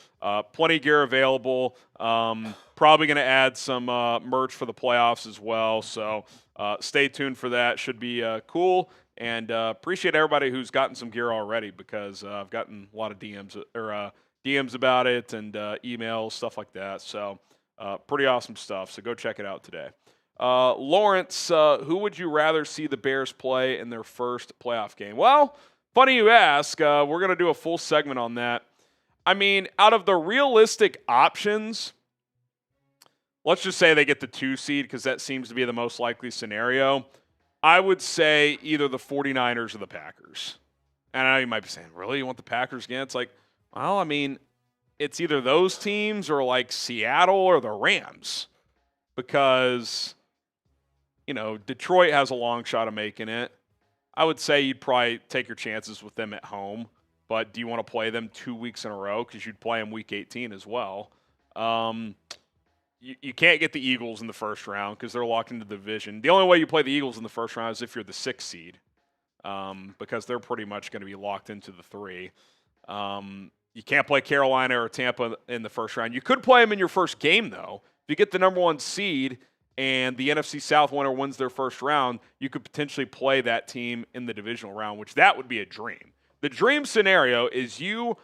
Plenty of gear available. Probably going to add some merch for the playoffs as well. So stay tuned for that. Should be cool. And appreciate everybody who's gotten some gear already, because I've gotten a lot of DMs about it and emails, stuff like that. So pretty awesome stuff. So go check it out today. Lawrence, who would you rather see the Bears play in their first playoff game? Well, funny you ask. We're going to do a full segment on that. I mean, out of the realistic options, let's just say they get the 2 seed, because that seems to be the most likely scenario. I would say either the 49ers or the Packers. And I know you might be saying, really? You want the Packers again? It's like, well, I mean, it's either those teams or like Seattle or the Rams, because, you know, Detroit has a long shot of making it. I would say you'd probably take your chances with them at home, but do you want to play them 2 weeks in a row? Because you'd play them week 18 as well. You can't get the Eagles in the first round because they're locked into the division. The only way you play the Eagles in the first round is if you're the 6th seed, because they're pretty much going to be locked into the 3. You can't play Carolina or Tampa in the first round. You could play them in your first game, though. If you get the number 1 seed and the NFC South winner wins their first round, you could potentially play that team in the divisional round, which that would be a dream. The dream scenario is you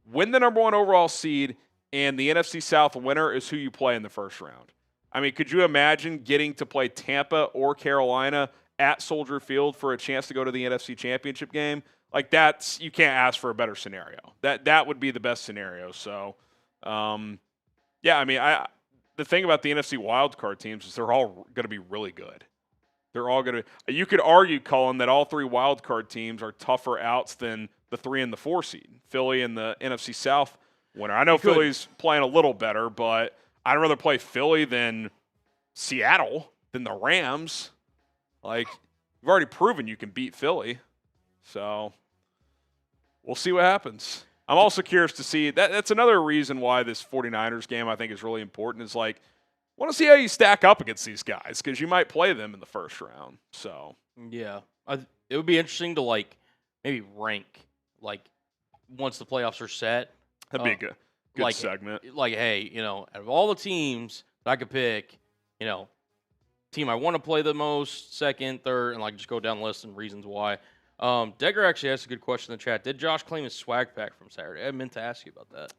win the number 1 overall seed, and the NFC South winner is who you play in the first round. I mean, could you imagine getting to play Tampa or Carolina at Soldier Field for a chance to go to the NFC Championship game? Like, that's, you can't ask for a better scenario. That would be the best scenario. So, yeah, I mean, the thing about the NFC wildcard teams is they're all going to be really good. They're all going to. You could argue, Colin, that all 3 wildcard teams are tougher outs than the 3 and the 4 seed, Philly and the NFC South winner. I know Philly's playing a little better, but I'd rather play Philly than Seattle, than the Rams. Like, you've already proven you can beat Philly. So we'll see what happens. I'm also curious to see, that's another reason why this 49ers game I think is really important, is like, I want to see how you stack up against these guys, because you might play them in the first round. So yeah, it would be interesting to like maybe rank, like, once the playoffs are set. That'd be a good like, segment. Like, hey, you know, out of all the teams that I could pick, you know, team I want to play the most, second, third, and like just go down the list and reasons why. Degger actually asked a good question in the chat. Did Josh claim his swag pack from Saturday? I meant to ask you about that.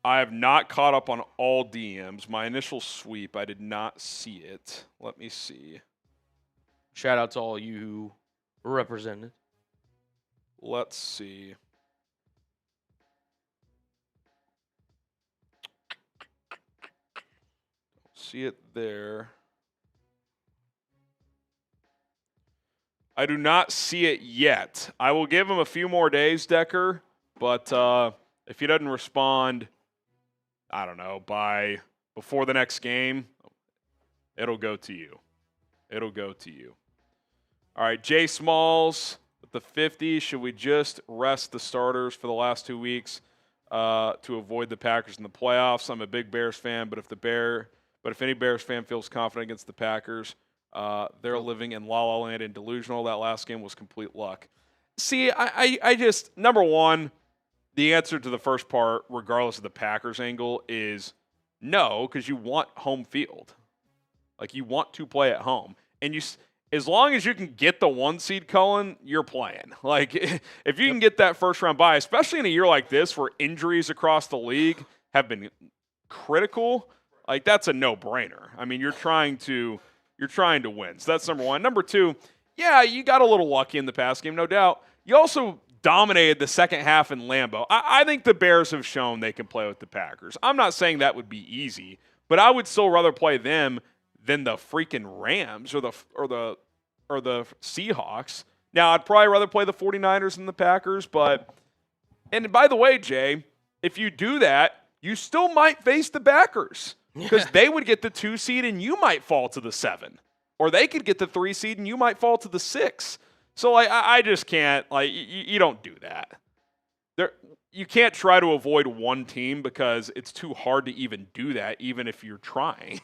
I have not caught up on all DMs. My initial sweep, I did not see it. Let me see. Shout out to all you who represented. Let's see. Don't see it there. I do not see it yet. I will give him a few more days, Decker, but if he doesn't respond, I don't know, before the next game, it'll go to you. It'll go to you. All right, Jay Smalls with the 50. Should we just rest the starters for the last 2 weeks to avoid the Packers in the playoffs? I'm a big Bears fan, but if any Bears fan feels confident against the Packers, they're living in La La Land and delusional. That last game was complete luck. See, I just, number one, the answer to the first part, regardless of the Packers angle, is no, because you want home field. Like, you want to play at home. And as long as you can get the 1 seed, Cullen, you're playing. Like, if you can get that first round bye, especially in a year like this where injuries across the league have been critical, like, that's a no-brainer. I mean, you're trying to win. So that's number one. Number two, yeah, you got a little lucky in the past game, no doubt. you also dominated the second half in Lambeau. I think the Bears have shown they can play with the Packers. I'm not saying that would be easy, but I would still rather play them than the freaking Rams or the Seahawks. Now, I'd probably rather play the 49ers than the Packers, and by the way, Jay, if you do that, you still might face the Packers because they would get the 2 seed and you might fall to the 7. Or they could get the 3 seed and you might fall to the 6. So, I just can't, you don't do that. You can't try to avoid one team because it's too hard to even do that, even if you're trying.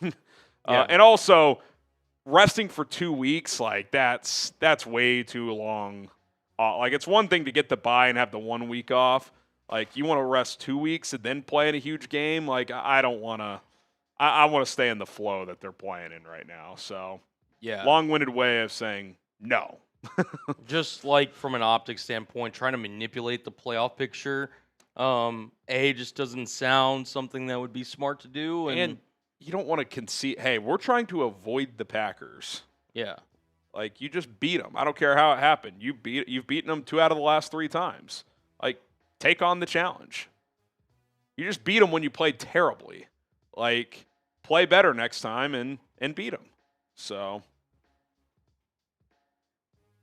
And also, resting for 2 weeks, that's way too long. It's one thing to get the bye and have the 1 week off. You want to rest 2 weeks and then play in a huge game? I don't want to. I want to stay in the flow that they're playing in right now. So, long-winded way of saying no. Just from an optics standpoint, trying to manipulate the playoff picture, just doesn't sound something that would be smart to do. And you don't want to concede. Hey, we're trying to avoid the Packers. Yeah. You just beat them. I don't care how it happened. You've beaten them 2 out of the last 3 times. Take on the challenge. You just beat them when you played terribly. Play better next time and beat them. So,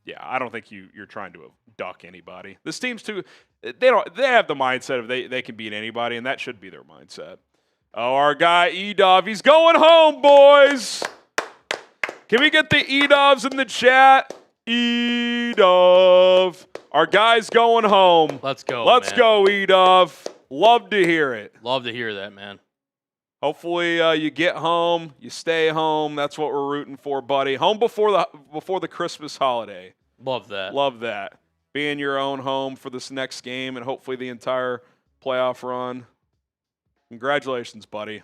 yeah, I don't think you're trying to duck anybody. This team's too. They have the mindset of they can beat anybody, and that should be their mindset. Oh, our guy Edov, he's going home, boys. Can we get the Edovs in the chat? Edov. Our guy's going home. Let's go, Let's go, Edov. Love to hear it. Love to hear that, man. Hopefully you get home, you stay home. That's what we're rooting for, buddy. Home before the Christmas holiday. Love that. Love that. Be in your own home for this next game and hopefully the entire playoff run. Congratulations, buddy.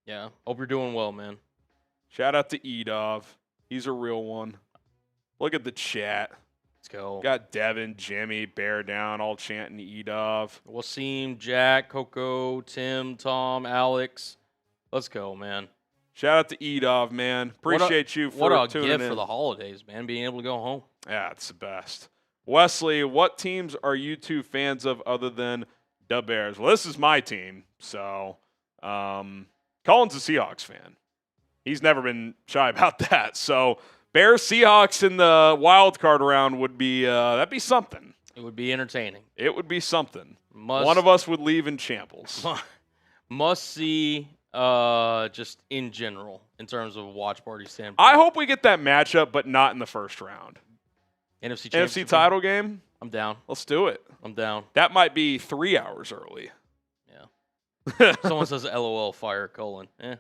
Yeah. Hope you're doing well, man. Shout out to Edov. He's a real one. Look at the chat. Let's go. Got Devin, Jimmy, Bear Down, all chanting Edov. Wasim, Jack, Coco, Tim, Tom, Alex. Let's go, man. Shout out to Edov, man. Appreciate you for tuning in. What a gift for the holidays, man, being able to go home. Yeah, it's the best. Wesley, what teams are you two fans of other than the Bears? Well, this is my team, so Colin's a Seahawks fan. He's never been shy about that. So Bears, Seahawks in the wild card round would be that'd be something. It would be entertaining. It would be something. One of us would leave in shambles. Must see, just in general, in terms of watch party standpoint. I hope we get that matchup, but not in the first round. NFC title game? I'm down. Let's do it. I'm down. That might be 3 hours early. Yeah. Someone says LOL, fire Colin. No.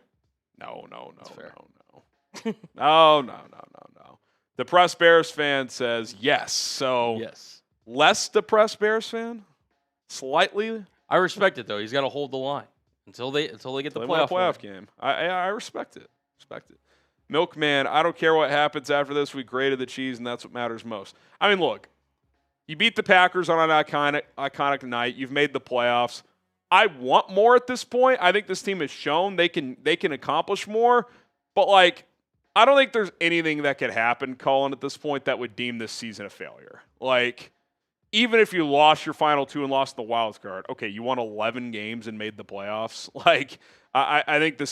No. Depressed Bears fan says yes. So yes. Less depressed Bears fan? Slightly? I respect it, though. He's got to hold the line until they get the playoff game. I respect it. Milkman, I don't care what happens after this. We graded the cheese, and that's what matters most. I mean, look, you beat the Packers on an iconic night. You've made the playoffs. I want more at this point. I think this team has shown they can accomplish more. But, I don't think there's anything that could happen, Colin, at this point that would deem this season a failure. Even if you lost your final 2 and lost the wild card, okay, you won 11 games and made the playoffs. I think this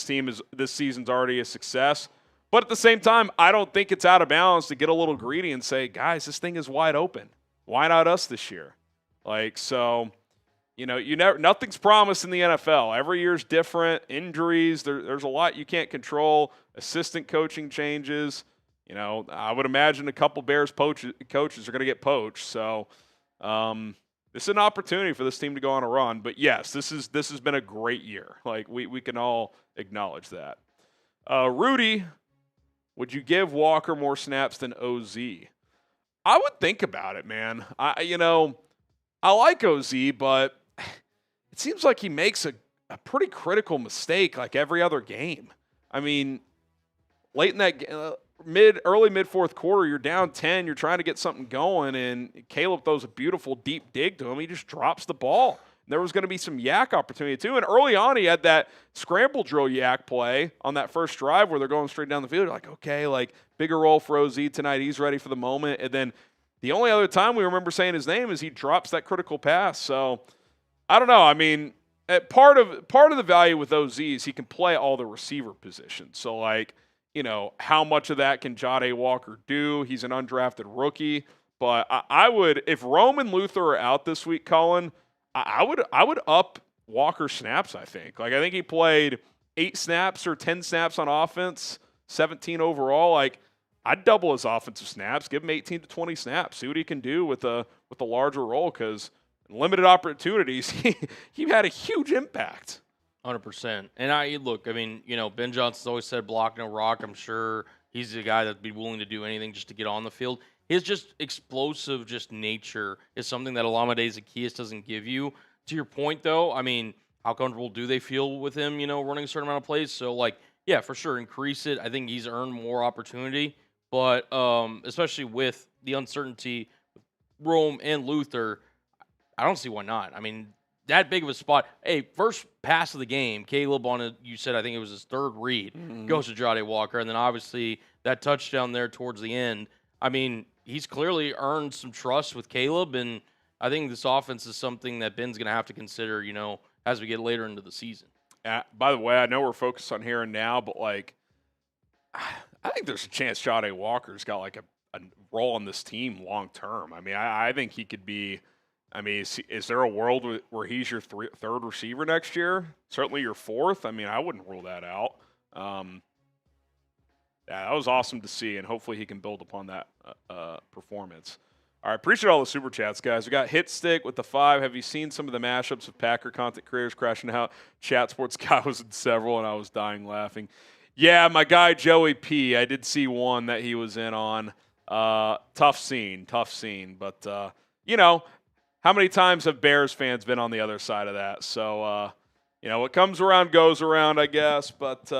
season's already a success. But at the same time, I don't think it's out of bounds to get a little greedy and say, guys, this thing is wide open. Why not us this year? Nothing's promised in the NFL. Every year's different. Injuries, there's a lot you can't control. Assistant coaching changes. I would imagine a couple Bears coaches are going to get poached. So this is an opportunity for this team to go on a run. But yes, this has been a great year. We can all acknowledge that. Rudy, would you give Walker more snaps than OZ? I would think about it, man. I like OZ, but it seems like he makes a pretty critical mistake every other game. I mean, late in that early mid fourth quarter, you're down 10, you're trying to get something going, and Caleb throws a beautiful deep dig to him. He just drops the ball. There was going to be some yak opportunity too, and early on he had that scramble drill yak play on that first drive where they're going straight down the field. You're like, okay, bigger role for OZ tonight. He's ready for the moment, and then the only other time we remember saying his name is he drops that critical pass. So I don't know. I mean, part of the value with OZ is he can play all the receiver positions. So like, how much of that can Jahdae Walker do? He's an undrafted rookie, but I would, if Rome and Luther are out this week, Colin, I would up Walker snaps. I think he played 8 snaps or 10 snaps on offense, 17 overall. Like, I'd double his offensive snaps, give him 18 to 20 snaps, see what he can do with a larger role, because limited opportunities, he had a huge impact. 100%. And Ben Johnson's always said block no rock. I'm sure he's the guy that'd be willing to do anything just to get on the field. His just explosive nature is something that Olamide Zaccheaus doesn't give you. To your point, though, how comfortable do they feel with him, running a certain amount of plays? So, yeah, for sure, increase it. I think he's earned more opportunity. But especially with the uncertainty with Rome and Luther, I don't see why not. That big of a spot. Hey, first pass of the game, Caleb you said I think it was his third read, goes to Jahdae Walker. And then obviously that touchdown there towards the end. He's clearly earned some trust with Caleb. And I think this offense is something that Ben's going to have to consider, as we get later into the season. By the way, I know we're focused on here and now, but I think there's a chance Jahdae Walker's got a role on this team long term. I think he could be. Is there a world where he's your third receiver next year? Certainly your fourth. I wouldn't rule that out. That was awesome to see, and hopefully he can build upon that performance. All right, appreciate all the super chats, guys. We got Hit Stick with the 5. Have you seen some of the mashups of Packer content creators crashing out? Chat Sports guy was in several, and I was dying laughing. Yeah, my guy Joey P. I did see one that he was in on. Tough scene. But, how many times have Bears fans been on the other side of that? So, what comes around goes around, I guess. But,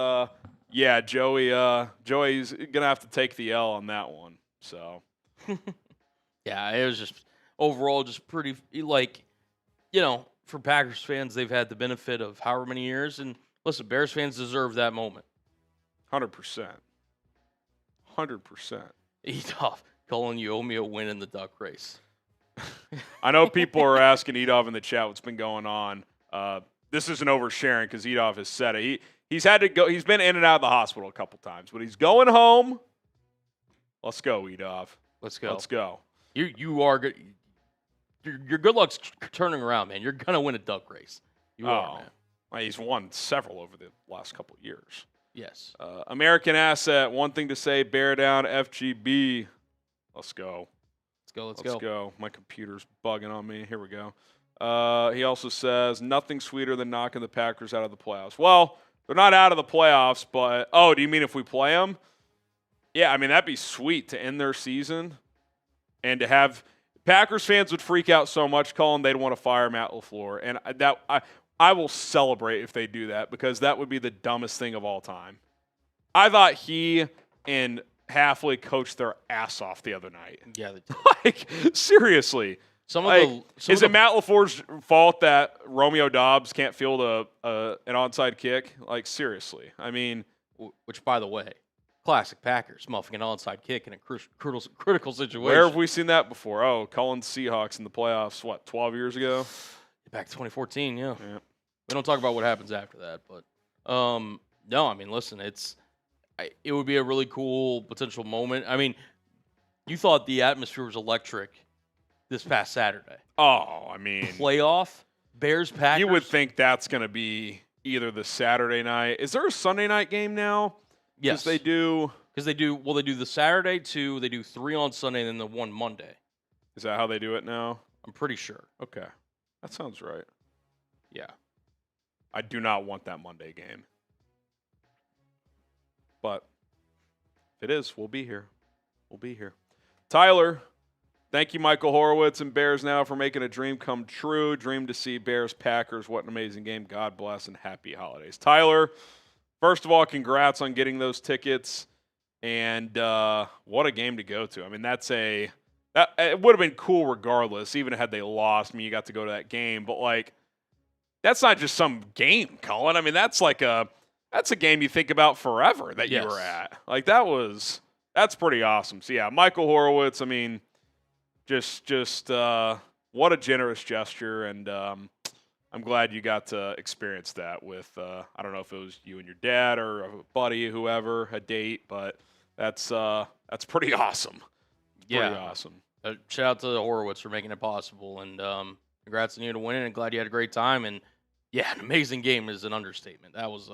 yeah, Joey's going to have to take the L on that one. So. Yeah, it was just overall just pretty, for Packers fans, they've had the benefit of however many years. And, listen, Bears fans deserve that moment. 100%. 100%. Edov, Colin, you owe me a win in the duck race. I know people are asking Edov in the chat what's been going on. This isn't oversharing because Edov has said it. He's had to go. He's been in and out of the hospital a couple times, but he's going home. Let's go, Edov. Let's go. Let's go. You are good. Your good luck's turning around, man. You're gonna win a duck race. You are, man. Well, he's won several over the last couple of years. Yes. American Asset. One thing to say: bear down, FGB. Let's go. Let's go. My computer's bugging on me. Here we go. He also says, nothing sweeter than knocking the Packers out of the playoffs. Well, they're not out of the playoffs, but, do you mean if we play them? Yeah, that'd be sweet to end their season and to have Packers fans would freak out so much, Colin, they'd want to fire Matt LaFleur. And I will celebrate if they do that because that would be the dumbest thing of all time. I thought he and Halfley coached their ass off the other night. Yeah, they did. Seriously. Is it Matt LaFleur's fault that Romeo Doubs can't field an onside kick? Seriously. Which, by the way, classic Packers, muffing an onside kick in a critical situation. Where have we seen that before? Oh, Cullen Seahawks in the playoffs, 12 years ago? Back to 2014, yeah. We don't talk about what happens after that. But, no, listen, it would be a really cool potential moment. You thought the atmosphere was electric this past Saturday. Oh, playoff, Bears, Packers. You would think that's going to be either the Saturday night. Is there a Sunday night game now? Yes. They do. Because they do the Saturday 2, they do 3 on Sunday, and then the 1 Monday. Is that how they do it now? I'm pretty sure. Okay. That sounds right. Yeah. I do not want that Monday game. But if it is, we'll be here. Tyler, thank you, Michael Horowitz and Bears Now, for making a dream come true. Dream to see Bears-Packers. What an amazing game. God bless and happy holidays. Tyler, first of all, congrats on getting those tickets. And what a game to go to. It would have been cool regardless, even had they lost. You got to go to that game. But, that's not just some game, Colin. That's that's a game you think about forever that you were at. That's pretty awesome. So, yeah, Michael Horowitz, Just what a generous gesture, and I'm glad you got to experience that with, I don't know if it was you and your dad or a buddy, whoever, a date, but that's pretty awesome. Pretty awesome. Shout out to the Horowitz for making it possible, and congrats on you to winning, and glad you had a great time. And yeah, an amazing game is an understatement. That was,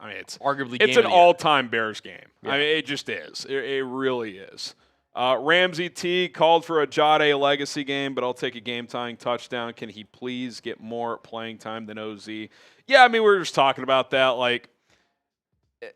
it's arguably it's an all-time Bears game. Yeah. I mean, it just is. It really is. Ramsey T called for a Jahdae legacy game, but I'll take a game-tying touchdown. Can he please get more playing time than OZ? Yeah, I mean, we were just talking about that. Like,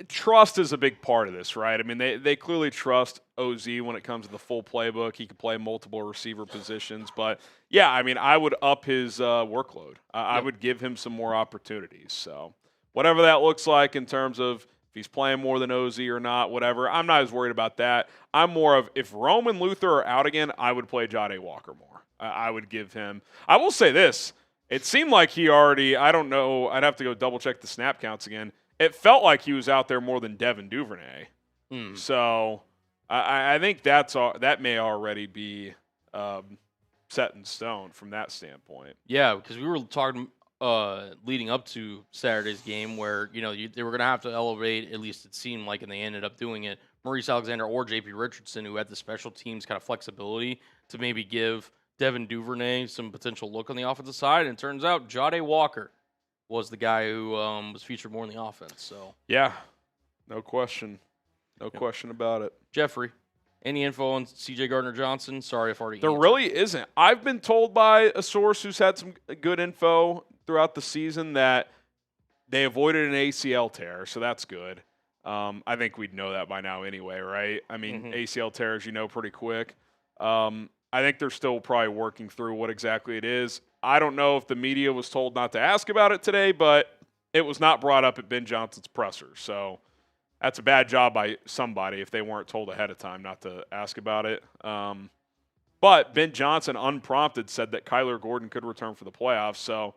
trust is a big part of this, right? I mean, they clearly trust OZ when it comes to the full playbook. He can play multiple receiver positions. But, yeah, I mean, I would up his workload. I would give him some more opportunities. So, whatever that looks like in terms of if he's playing more than OZ or not, whatever, I'm not as worried about that. I'm more of, if Rome and Luther are out again, I would play Jahdae Walker more. I would give him – I will say this. It seemed like he already – I don't know. I'd have to go double-check the snap counts again. It felt like he was out there more than Devin Duvernay. So I think that may already be set in stone from that standpoint. Yeah, because we were talking leading up to Saturday's game where, they were going to have to elevate, at least it seemed like, and they ended up doing it, Maurice Alexander or J.P. Richardson, who had the special teams kind of flexibility to maybe give Devin Duvernay some potential look on the offensive side. And it turns out Jahdae Walker was the guy who was featured more in the offense. So yeah, no question. No question about it. Jeffrey, any info on C.J. Gardner-Johnson? Sorry if I already There answered. really isn't. I've been told by a source who's had some good info throughout the season that they avoided an ACL tear, so that's good. I think we'd know that by now anyway, right? I mean, ACL tears, pretty quick. I think they're still probably working through what exactly it is. I don't know if the media was told not to ask about it today, but it was not brought up at Ben Johnson's presser. So that's a bad job by somebody if they weren't told ahead of time not to ask about it. But Ben Johnson, unprompted, said that Kyler Gordon could return for the playoffs. So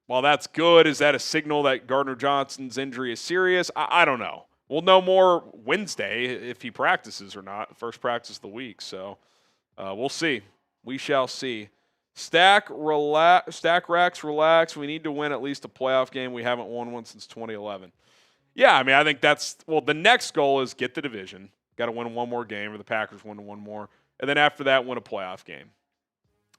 while that's good, is that a signal that Gardner-Johnson's injury is serious? I don't know. We'll know more Wednesday if he practices or not. First practice of the week. So we'll see. We shall see. Stack racks, relax. We need to win at least a playoff game. We haven't won one since 2011. Yeah, I mean, I think the next goal is get the division. Got to win one more game, or the Packers win one more. And then after that, win a playoff game.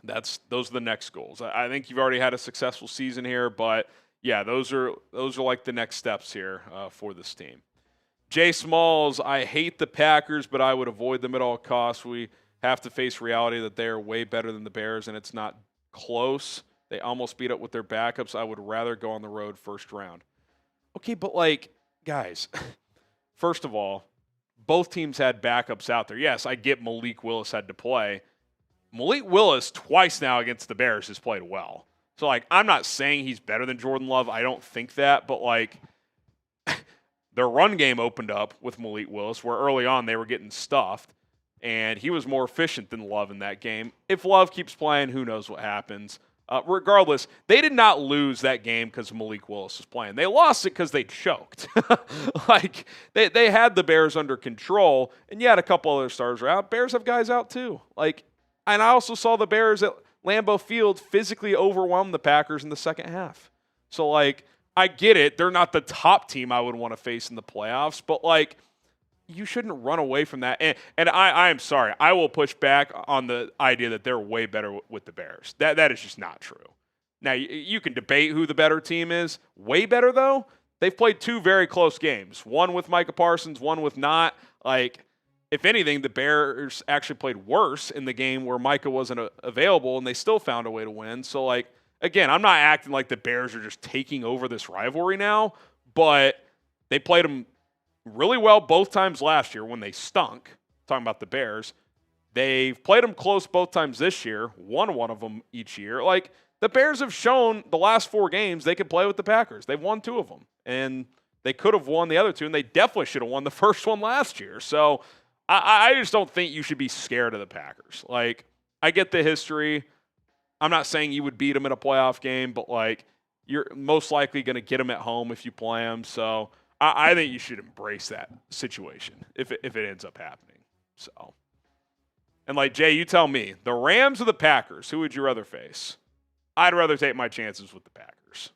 Those are the next goals. I think you've already had a successful season here, but yeah, those are like the next steps here for this team. Jay Smalls, I hate the Packers, but I would avoid them at all costs. We have to face reality that they are way better than the Bears, and it's not close. They almost beat up with their backups. I would rather go on the road first round. Okay, but guys, first of all, both teams had backups out there. Yes, I get Malik Willis had to play. Malik Willis twice now against the Bears has played well. So, I'm not saying he's better than Jordan Love. I don't think that. But, their run game opened up with Malik Willis, where early on they were getting stuffed. And he was more efficient than Love in that game. If Love keeps playing, who knows what happens. Regardless, they did not lose that game because Malik Willis was playing. They lost it because they choked. They had the Bears under control, and you had a couple other stars are out. Bears have guys out too. And I also saw the Bears at Lambeau Field physically overwhelm the Packers in the second half. So, I get it. They're not the top team I would want to face in the playoffs, but, you shouldn't run away from that. And I am sorry. I will push back on the idea that they're way better with the Bears. That is just not true. Now, you can debate who the better team is. Way better, though, they've played two very close games. One with Micah Parsons, one with not. If anything, the Bears actually played worse in the game where Micah wasn't available, and they still found a way to win. So, again, I'm not acting like the Bears are just taking over this rivalry now, but they played them really well both times last year when they stunk. Talking about the Bears. They've played them close both times this year, won one of them each year. The Bears have shown the last 4 games they could play with the Packers. They've won 2 of them, and they could have won the other 2, and they definitely should have won the first one last year. So I just don't think you should be scared of the Packers. I get the history. I'm not saying you would beat them in a playoff game, but, you're most likely going to get them at home if you play them. So I think you should embrace that situation if it ends up happening. So And like, Jay, you tell me, the Rams or the Packers, who would you rather face? I'd rather take my chances with the Packers.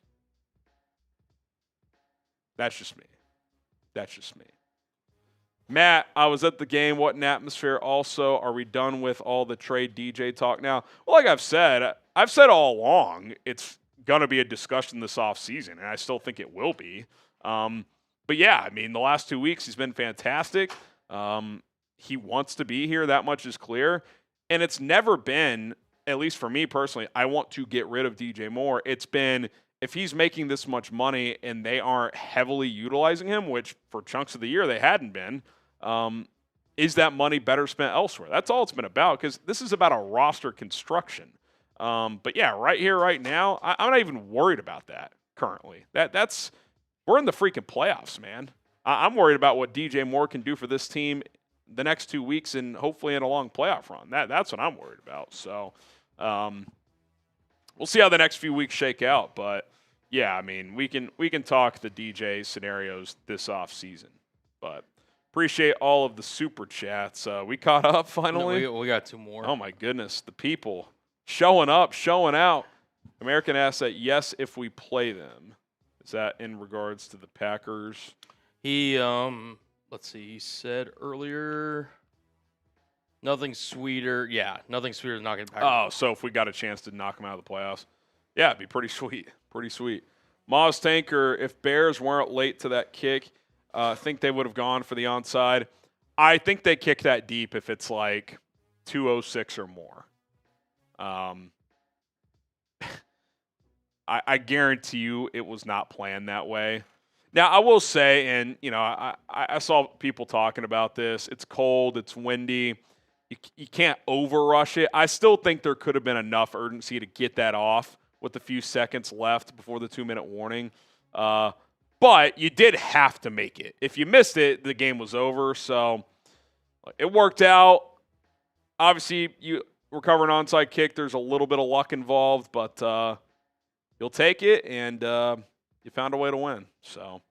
That's just me. Matt, I was at the game. What an atmosphere. Also, are we done with all the trade DJ talk now? Well, like I've said all along, it's going to be a discussion this offseason, and I still think it will be. But yeah, I mean, the last 2 weeks he's been fantastic. He wants to be here. That much is clear. And it's never been, at least for me personally, I want to get rid of DJ Moore. It's been, if he's making this much money and they aren't heavily utilizing him, which for chunks of the year they hadn't been, is that money better spent elsewhere? That's all it's been about, because this is about a roster construction. But yeah, right here, right now, I'm not even worried about that currently. We're in the freaking playoffs, man. I'm worried about what DJ Moore can do for this team the next 2 weeks and hopefully in a long playoff run. That's what I'm worried about. So we'll see how the next few weeks shake out. But yeah, I mean, we can talk the DJ scenarios this off season. But appreciate all of the super chats. We caught up finally. No, we got 2 more. Oh my goodness, the people showing up, showing out. American Asset, yes, if we play them. Is that in regards to the Packers? He let's see, he said earlier nothing sweeter. Yeah, nothing sweeter than knocking Packers. Oh, so if we got a chance to knock them out of the playoffs. Yeah, it'd be pretty sweet. Pretty sweet. Moz Tanker, if Bears weren't late to that kick, I think they would have gone for the onside. I think they kick that deep if it's like 2:06 or more. I guarantee you it was not planned that way. Now, I will say, and, you know, I saw people talking about this. It's cold. It's windy. You can't overrush it. I still think there could have been enough urgency to get that off with a few seconds left before the 2-minute warning. But you did have to make it. If you missed it, the game was over. So it worked out. Obviously, you recover an onside kick. There's a little bit of luck involved, but you'll take it, and you found a way to win. So,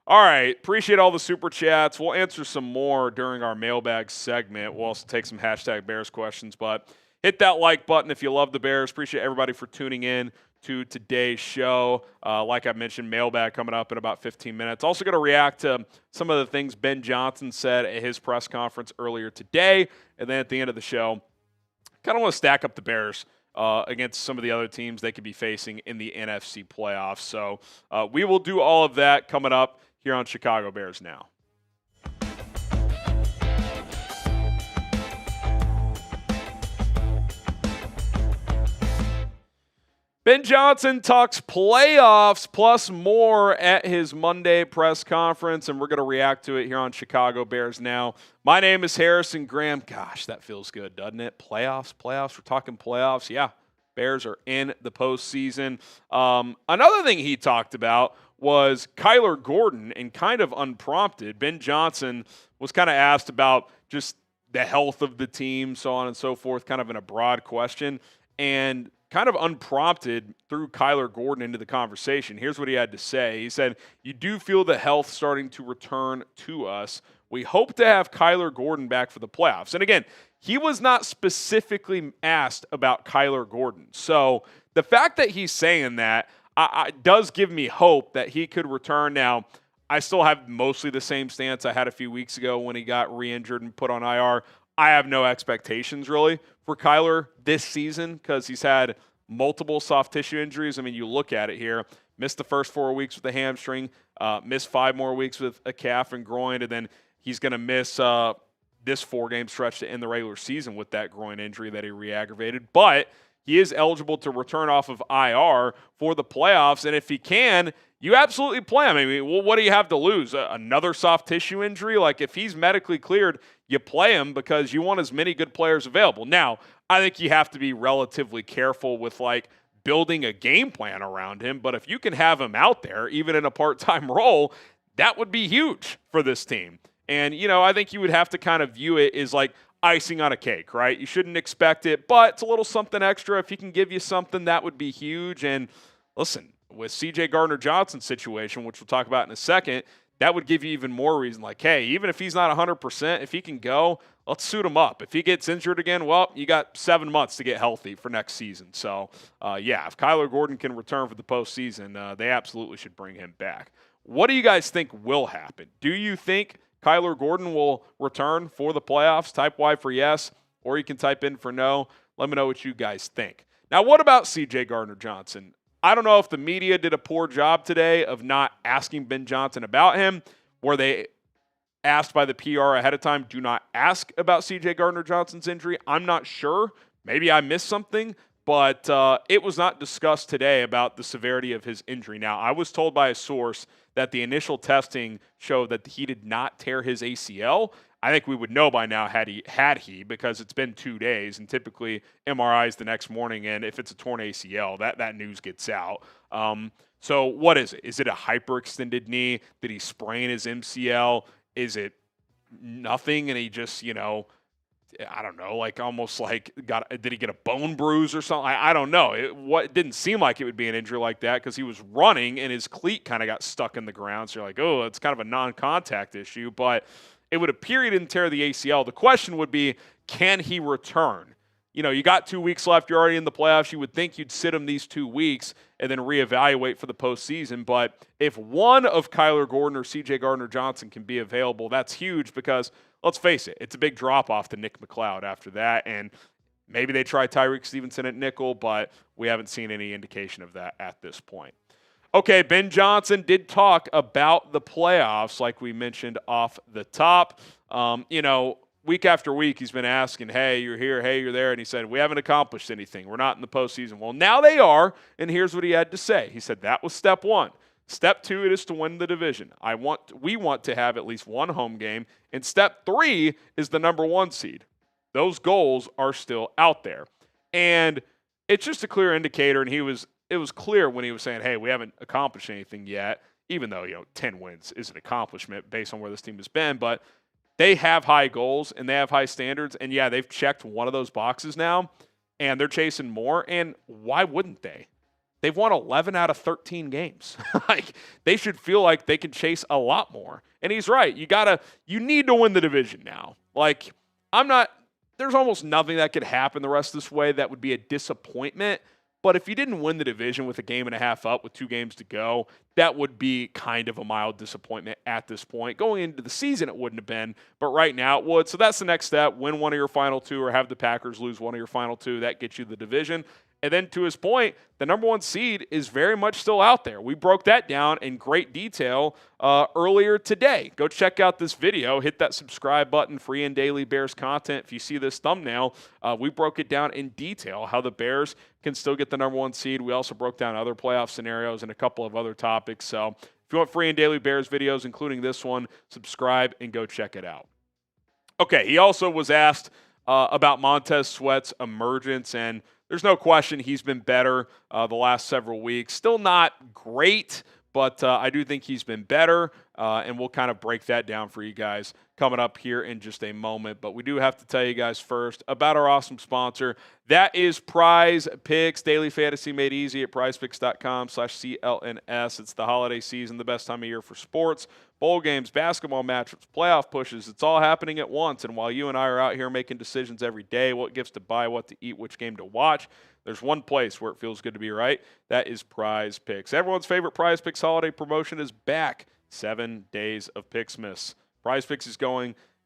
all right. Appreciate all the super chats. We'll answer some more during our mailbag segment. We'll also take some hashtag Bears questions, but hit that like button if you love the Bears. Appreciate everybody for tuning in to today's show. Like I mentioned, mailbag coming up in about 15 minutes. Also going to react to some of the things Ben Johnson said at his press conference earlier today. And then at the end of the show, kind of want to stack up the Bears against some of the other teams they could be facing in the NFC playoffs. So we will do all of that coming up here on Chicago Bears Now. Ben Johnson talks playoffs plus more at his Monday press conference, and we're going to react to it here on Chicago Bears Now. My name is Harrison Graham. Gosh, that feels good, doesn't it? Playoffs. We're talking playoffs. Yeah, Bears are in the postseason. Another thing he talked about was Kyler Gordon, and kind of unprompted, Ben Johnson was kind of asked about just the health of the team, so on and so forth, kind of in a broad question, and kind of unprompted threw Kyler Gordon into the conversation. Here's what he had to say. He said, "You do feel the health starting to return to us. We hope to have Kyler Gordon back for the playoffs." And again, he was not specifically asked about Kyler Gordon. So the fact that he's saying that does give me hope that he could return. Now, I still have mostly the same stance I had a few weeks ago when he got re-injured and put on IR. I have no expectations really for Kyler this season because he's had multiple soft tissue injuries. I mean, you look at it here, missed the first 4 weeks with a hamstring, missed 5 more weeks with a calf and groin, and then he's going to miss this 4-game stretch to end the regular season with that groin injury that he re-aggravated. But he is eligible to return off of IR for the playoffs, and if he can, you absolutely play him. I mean, well, what do you have to lose? Another soft tissue injury? Like, if he's medically cleared, you play him because you want as many good players available. Now, I think you have to be relatively careful with, like, building a game plan around him, but if you can have him out there, even in a part-time role, that would be huge for this team. And, you know, I think you would have to kind of view it as, like, icing on a cake, right? You shouldn't expect it, but it's a little something extra. If he can give you something, that would be huge. And listen, with CJ Gardner-Johnson's situation, which we'll talk about in a second, that would give you even more reason. Like, hey, even if he's not 100%, if he can go, let's suit him up. If he gets injured again, well, you got 7 months to get healthy for next season. So, if Kyler Gordon can return for the postseason, they absolutely should bring him back. What do you guys think will happen? Do you think Kyler Gordon will return for the playoffs? Type Y for yes, or you can type in for no. Let me know what you guys think. Now, what about CJ Gardner-Johnson? I don't know if the media did a poor job today of not asking Ben Johnson about him. Were they asked by the PR ahead of time, do not ask about CJ Gardner-Johnson's injury? I'm not sure. Maybe I missed something, but it was not discussed today about the severity of his injury. Now, I was told by a source that the initial testing showed that he did not tear his ACL. I think we would know by now had he because it's been 2 days, and typically MRIs the next morning, and if it's a torn ACL, that news gets out. So what is it? Is it a hyperextended knee? Did he sprain his MCL? Is it nothing and he just, I don't know, like almost like did he get a bone bruise or something? I don't know. It didn't seem like it would be an injury like that because he was running and his cleat kind of got stuck in the ground. So you're like, oh, it's kind of a non-contact issue, but it would appear he didn't tear the ACL. The question would be, can he return? You got 2 weeks left. You're already in the playoffs. You would think you'd sit him these 2 weeks and then reevaluate for the postseason. But if one of Kyler Gordon or CJ Gardner-Johnson can be available, that's huge because, let's face it, it's a big drop-off to Nick McLeod after that. And maybe they try Tyreek Stevenson at nickel, but we haven't seen any indication of that at this point. Okay, Ben Johnson did talk about the playoffs like we mentioned off the top. Week after week, he's been asking, hey, you're here, hey, you're there. And he said, we haven't accomplished anything. We're not in the postseason. Well, now they are, and here's what he had to say. He said, that was step one. Step two, it is to win the division. We want to have at least one home game. And step three is the number 1 seed. Those goals are still out there. And it's just a clear indicator, and it was clear when he was saying, hey, we haven't accomplished anything yet, even though, 10 wins is an accomplishment based on where this team has been. But they have high goals and they have high standards. And, yeah, they've checked one of those boxes now, and they're chasing more. And why wouldn't they? They've won 11 out of 13 games. They should feel like they can chase a lot more. And he's right. You need to win the division now. There's almost nothing that could happen the rest of this way that would be a disappointment. But if you didn't win the division with a game and a half up with 2 games to go, that would be kind of a mild disappointment at this point. Going into the season, it wouldn't have been, but right now it would. So that's the next step. Win one of your final 2 or have the Packers lose one of your final 2. That gets you the division. And then to his point, the number 1 seed is very much still out there. We broke that down in great detail earlier today. Go check out this video. Hit that subscribe button, free and daily Bears content. If you see this thumbnail, we broke it down in detail, how the Bears can still get the number 1 seed. We also broke down other playoff scenarios and a couple of other topics. So if you want free and daily Bears videos, including this one, subscribe and go check it out. Okay, he also was asked about Montez Sweat's emergence, and there's no question he's been better the last several weeks. Still not great, but I do think he's been better, and we'll kind of break that down for you guys coming up here in just a moment. But we do have to tell you guys first about our awesome sponsor. That is Prize Picks, daily fantasy made easy at prizepicks.com/CLNS. It's the holiday season, the best time of year for sports. Bowl games, basketball matchups, playoff pushes, it's all happening at once. And while you and I are out here making decisions every day, what gifts to buy, what to eat, which game to watch, there's one place where it feels good to be right. That is Prize Picks. Everyone's favorite Prize Picks holiday promotion is back. 7 days of Pixmas. Prize Picks is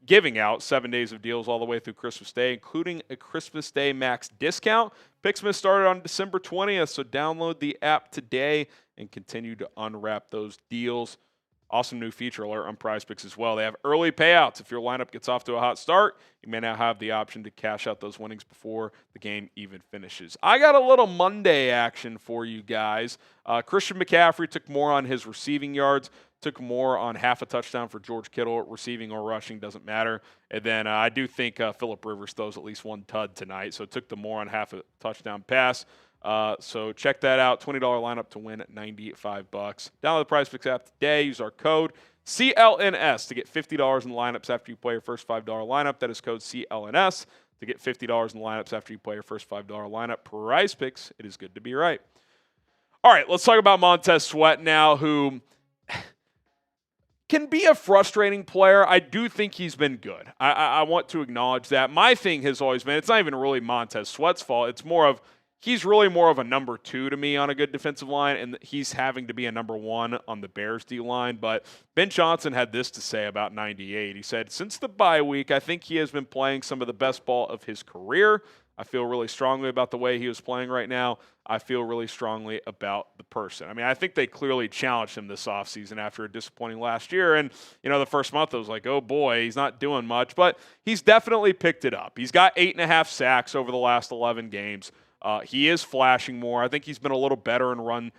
giving out 7 days of deals all the way through Christmas Day, including a Christmas Day max discount. Pixmas started on December 20th, so download the app today and continue to unwrap those deals. Awesome new feature alert on Prize Picks as well. They have early payouts. If your lineup gets off to a hot start, you may now have the option to cash out those winnings before the game even finishes. I got a little Monday action for you guys. Christian McCaffrey took more on his receiving yards, took more on half a touchdown for George Kittle, receiving or rushing, doesn't matter. And then I do think Phillip Rivers throws at least one tud tonight, so took the more on half a touchdown pass. So check that out. $20 lineup to win $95. Download the Prize Picks app today. Use our code CLNS to get $50 in the lineups after you play your first $5 lineup. That is code CLNS to get $50 in the lineups after you play your first $5 lineup. Prize Picks, it is good to be right. All right, let's talk about Montez Sweat now, who can be a frustrating player. I do think he's been good. I want to acknowledge that. My thing has always been, it's not even really Montez Sweat's fault. It's more of, he's really more of a number 2 to me on a good defensive line, and he's having to be a number 1 on the Bears D line. But Ben Johnson had this to say about 98. He said, since the bye week, I think he has been playing some of the best ball of his career. I feel really strongly about the way he was playing right now. I feel really strongly about the person. I mean, I think they clearly challenged him this offseason after a disappointing last year. And, the first month I was like, oh boy, he's not doing much. But he's definitely picked it up. He's got 8.5 sacks over the last 11 games. He is flashing more. I think he's been a little better in run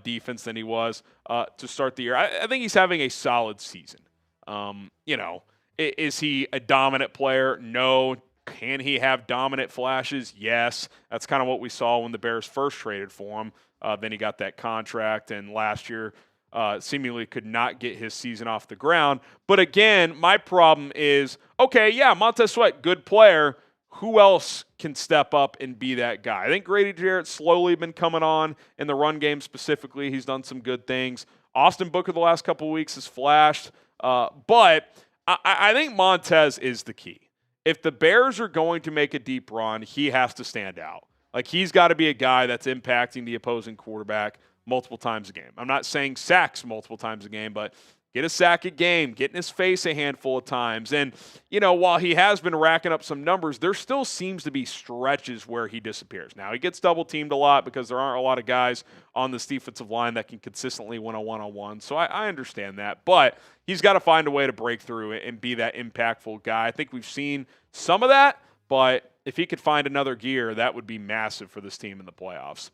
defense than he was to start the year. I think he's having a solid season. Is he a dominant player? No. Can he have dominant flashes? Yes. That's kind of what we saw when the Bears first traded for him. Then he got that contract, and last year seemingly could not get his season off the ground. But again, my problem is, okay, yeah, Montez Sweat, good player. Who else can step up and be that guy? I think Grady Jarrett's slowly been coming on in the run game specifically. He's done some good things. Austin Booker the last couple of weeks has flashed. But I think Montez is the key. If the Bears are going to make a deep run, he has to stand out. Like, he's got to be a guy that's impacting the opposing quarterback multiple times a game. I'm not saying sacks multiple times a game, but get a sack a game, get in his face a handful of times. And, while he has been racking up some numbers, there still seems to be stretches where he disappears. Now, he gets double-teamed a lot because there aren't a lot of guys on this defensive line that can consistently win a one-on-one. So I understand that. But he's got to find a way to break through and be that impactful guy. I think we've seen some of that, but if he could find another gear, that would be massive for this team in the playoffs.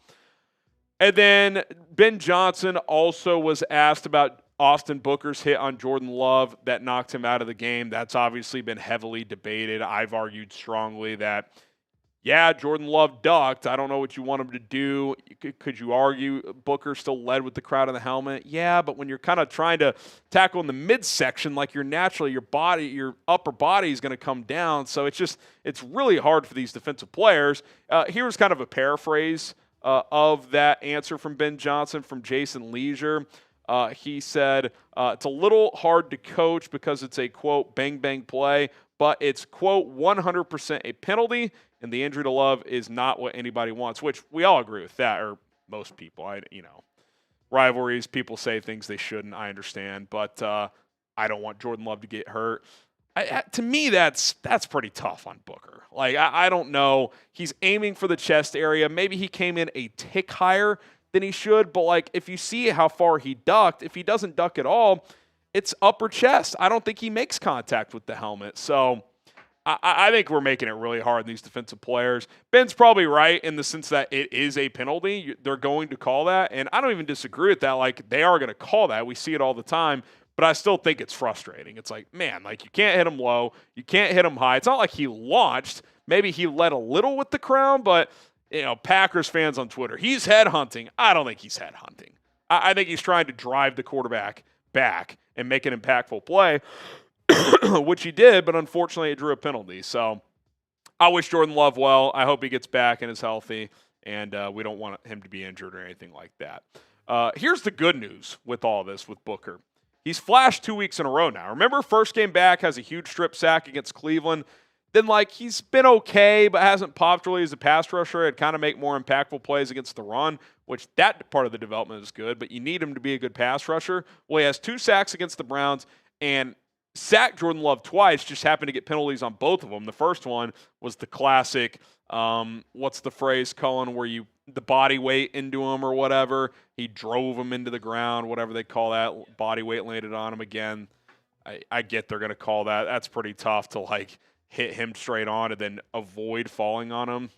And then Ben Johnson also was asked about Austin Booker's hit on Jordan Love that knocked him out of the game. That's obviously been heavily debated. I've argued strongly that, yeah, Jordan Love ducked. I don't know what you want him to do. Could you argue Booker still led with the crowd in the helmet? Yeah, but when you're kind of trying to tackle in the midsection, like you're naturally, your upper body is going to come down. So it's really hard for these defensive players. Here's kind of a paraphrase of that answer from Ben Johnson from Jason Leisure. He said, it's a little hard to coach because it's a, quote, bang-bang play, but it's, quote, 100% a penalty, and the injury to Love is not what anybody wants, which we all agree with that, or most people. Rivalries, people say things they shouldn't, I understand, but I don't want Jordan Love to get hurt. To me, that's pretty tough on Booker. Like, I don't know. He's aiming for the chest area. Maybe he came in a tick higher than he should, but like, if you see how far he ducked, if he doesn't duck at all, it's upper chest. I don't think he makes contact with the helmet. So I think we're making it really hard on these defensive players. Ben's probably right in the sense that it is a penalty. They're going to call that, and I don't even disagree with that. Like, they are going to call that. We see it all the time, but I still think it's frustrating. It's like, man, like, you can't hit him low. You can't hit him high. It's not like he launched. Maybe he led a little with the crown, but Packers fans on Twitter, he's headhunting. I don't think he's headhunting. I think he's trying to drive the quarterback back and make an impactful play, which he did, but unfortunately it drew a penalty. So I wish Jordan Love well. I hope he gets back and is healthy, and we don't want him to be injured or anything like that. Here's the good news with all this with Booker. He's flashed 2 weeks in a row now. Remember, first game back, has a huge strip sack against Cleveland. Then, he's been okay, but hasn't popped really as a pass rusher. He'd kind of make more impactful plays against the run, which that part of the development is good, but you need him to be a good pass rusher. Well, he has 2 sacks against the Browns and sacked Jordan Love twice, just happened to get penalties on both of them. The first one was the classic, what's the phrase, Cullen, where the body weight into him or whatever. He drove him into the ground, whatever they call that. Body weight landed on him again. I get they're going to call that. That's pretty tough to, hit him straight on and then avoid falling on him.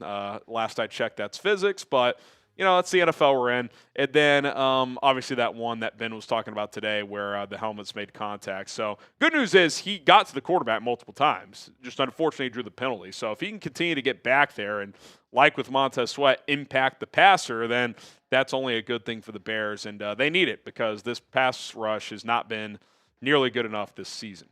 Last I checked, that's physics, but, that's the NFL we're in. And then, obviously, that one that Ben was talking about today where the helmets made contact. So, good news is he got to the quarterback multiple times. Just unfortunately drew the penalty. So, if he can continue to get back there and, like with Montez Sweat, impact the passer, then that's only a good thing for the Bears. And they need it because this pass rush has not been nearly good enough this season.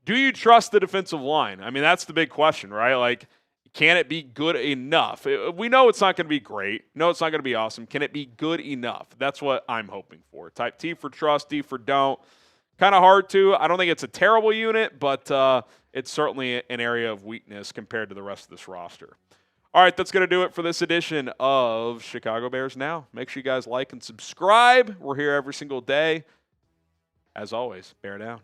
Do you trust the defensive line? I mean, that's the big question, right? Can it be good enough? We know it's not going to be great. No, it's not going to be awesome. Can it be good enough? That's what I'm hoping for. Type T for trust, D for don't. kind of hard to. I don't think it's a terrible unit, but it's certainly an area of weakness compared to the rest of this roster. All right, that's going to do it for this edition of Chicago Bears Now. Make sure you guys like and subscribe. We're here every single day. As always, bear down.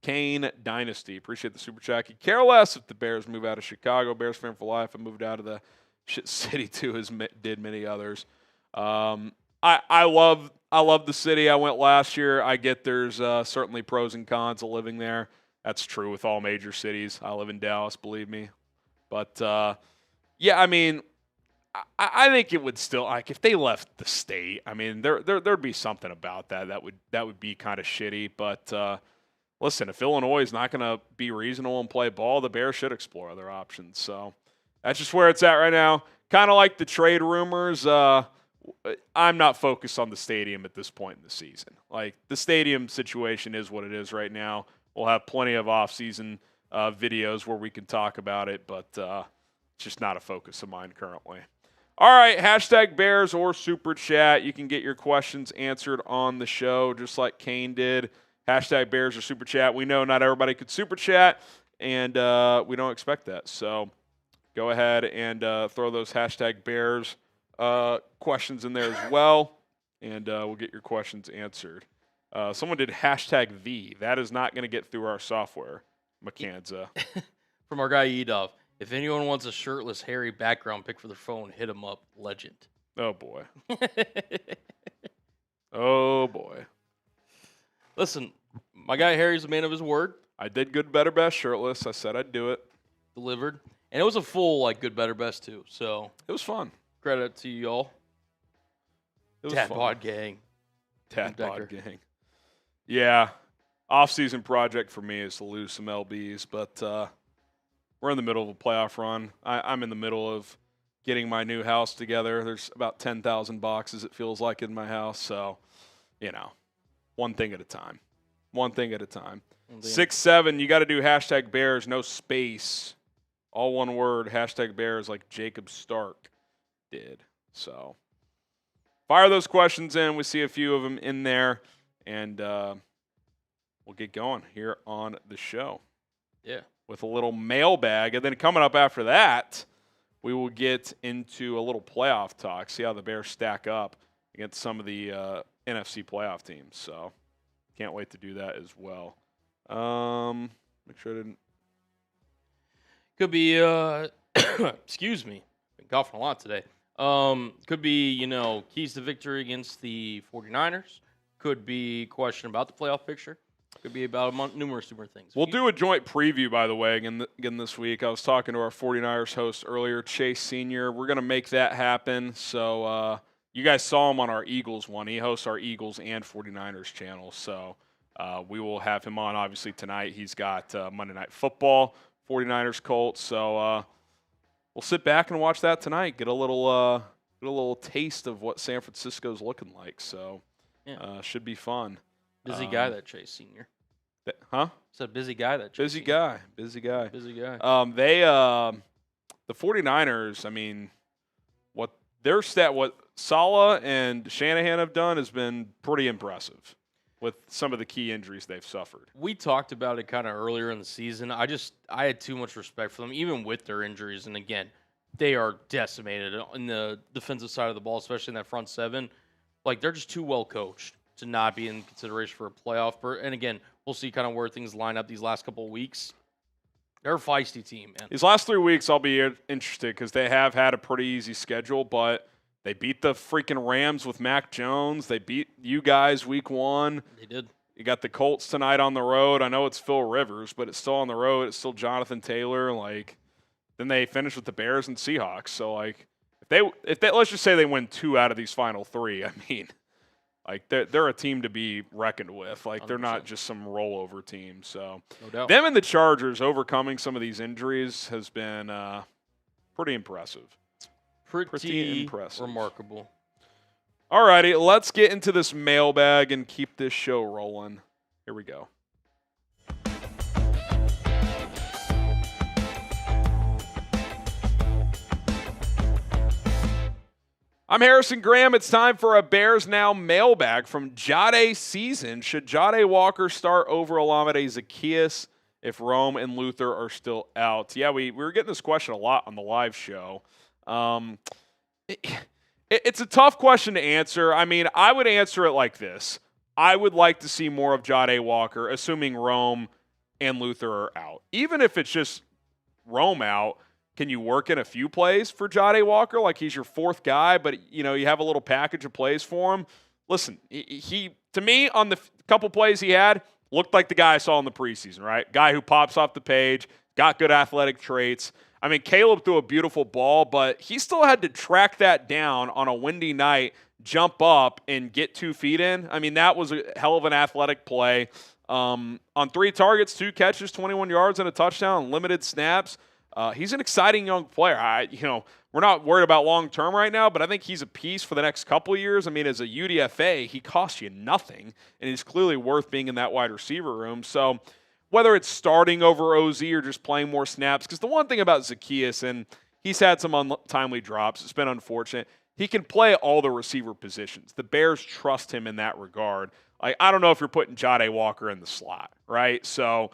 Kane Dynasty. Appreciate the super chat. Could care less if the Bears move out of Chicago. Bears fan for life. I moved out of the shit city too, as did many others. I love the city. I went last year. I get there's certainly pros and cons of living there. That's true with all major cities. I live in Dallas, believe me. But yeah, I mean, I think it would still, like, if they left the state, I mean, there'd be something about that would be kind of shitty. But listen, if Illinois is not going to be reasonable and play ball, the Bears should explore other options. So that's just where it's at right now. Kind of like the trade rumors. I'm not focused on the stadium at this point in the season. Like, the stadium situation is what it is right now. We'll have plenty of off-season videos where we can talk about it, but it's just not a focus of mine currently. All right, hashtag Bears or Super Chat. You can get your questions answered on the show just like Kane did. Hashtag Bears or Super Chat. We know not everybody could Super Chat, and we don't expect that. So go ahead and throw those hashtag Bears questions in there as well, and we'll get your questions answered. Someone did hashtag V. That is not going to get through our software, McKenza. From our guy Edov. If anyone wants a shirtless, hairy background pic for their phone, hit him up. Legend. Oh, boy. Oh, boy. Listen, my guy Harry's a man of his word. I did good, better, best shirtless. I said I'd do it. Delivered. And it was a full, like, good, better, best, too. So it was fun. Credit to y'all. It was Tad fun. Bod Gang. Tad Bod Gang. Yeah. Off-season project for me is to lose some LBs, but we're in the middle of a playoff run. I'm in the middle of getting my new house together. There's about 10,000 boxes, it feels like, in my house. So, you know, one thing at a time. One thing at a time. 6-7, you got to do hashtag Bears, no space. All one word, hashtag Bears, like Jacob Stark did. So fire those questions in. We see a few of them in there, and we'll get going here on the show. Yeah. With a little mailbag. And then coming up after that, we will get into a little playoff talk, see how the Bears stack up against some of the NFC playoff teams. So can't wait to do that as well. Make sure I didn't. Could be, excuse me, been coughing a lot today. Could be, you know, keys to victory against the 49ers. Could be question about the playoff picture. Could be about numerous things. We'll do a joint preview, by the way, again this week. I was talking to our 49ers host earlier, Chase Sr. We're going to make that happen. So you guys saw him on our Eagles one. He hosts our Eagles and 49ers channel. So we will have him on, obviously, tonight. He's got Monday Night Football, 49ers Colts. So we'll sit back and watch that tonight. Get a little taste of what San Francisco's looking like. So should be fun. Busy guy, that Chase Sr. Huh? It's a busy guy, that Chase Busy Sr. guy. Busy guy. The 49ers, I mean, what Saleh and Shanahan have done has been pretty impressive with some of the key injuries they've suffered. We talked about it kind of earlier in the season. I had too much respect for them, even with their injuries. And again, they are decimated in the defensive side of the ball, especially in that front seven. Like, they're just too well coached to not be in consideration for a playoff. And again, we'll see kind of where things line up these last couple of weeks. They're a feisty team, man. These last 3 weeks, I'll be interested because they have had a pretty easy schedule, but they beat the freaking Rams with Mac Jones. They beat you guys week 1. They did. You got the Colts tonight on the road. I know it's Phil Rivers, but it's still on the road. It's still Jonathan Taylor. Like, then they finish with the Bears and Seahawks. So, like, if they let's just say they win 2 out of these final 3, I mean, like, they're a team to be reckoned with. Like, 100%. They're not just some rollover team. So, no doubt. Them and the Chargers overcoming some of these injuries has been pretty impressive. Pretty impressive. Remarkable. All righty, let's get into this mailbag and keep this show rolling. Here we go. I'm Harrison Graham. It's time for a Bears Now mailbag from Jahdae Season. Should Jade Walker start over Olamide Zaccheaus if Rome and Luther are still out? Yeah, we were getting this question a lot on the live show. It's a tough question to answer. I mean, I would answer it like this. I would like to see more of Jahdae Walker, assuming Rome and Luther are out. Even if it's just Rome out, can you work in a few plays for Jahdae Walker? Like he's your fourth guy, but you have a little package of plays for him. Listen, he to me on the couple plays he had looked like the guy I saw in the preseason, right? Guy who pops off the page, got good athletic traits. I mean, Caleb threw a beautiful ball, but he still had to track that down on a windy night, jump up, and get 2 feet in. I mean, that was a hell of an athletic play. On 3 targets, 2 catches, 21 yards, and a touchdown, limited snaps. He's an exciting young player. We're not worried about long-term right now, but I think he's a piece for the next couple of years. I mean, as a UDFA, he costs you nothing, and he's clearly worth being in that wide receiver room. So whether it's starting over OZ or just playing more snaps, because the one thing about Zaccheaus, and he's had some untimely drops, it's been unfortunate, he can play all the receiver positions. The Bears trust him in that regard. I don't know if you're putting Jahdae Walker in the slot, right? So,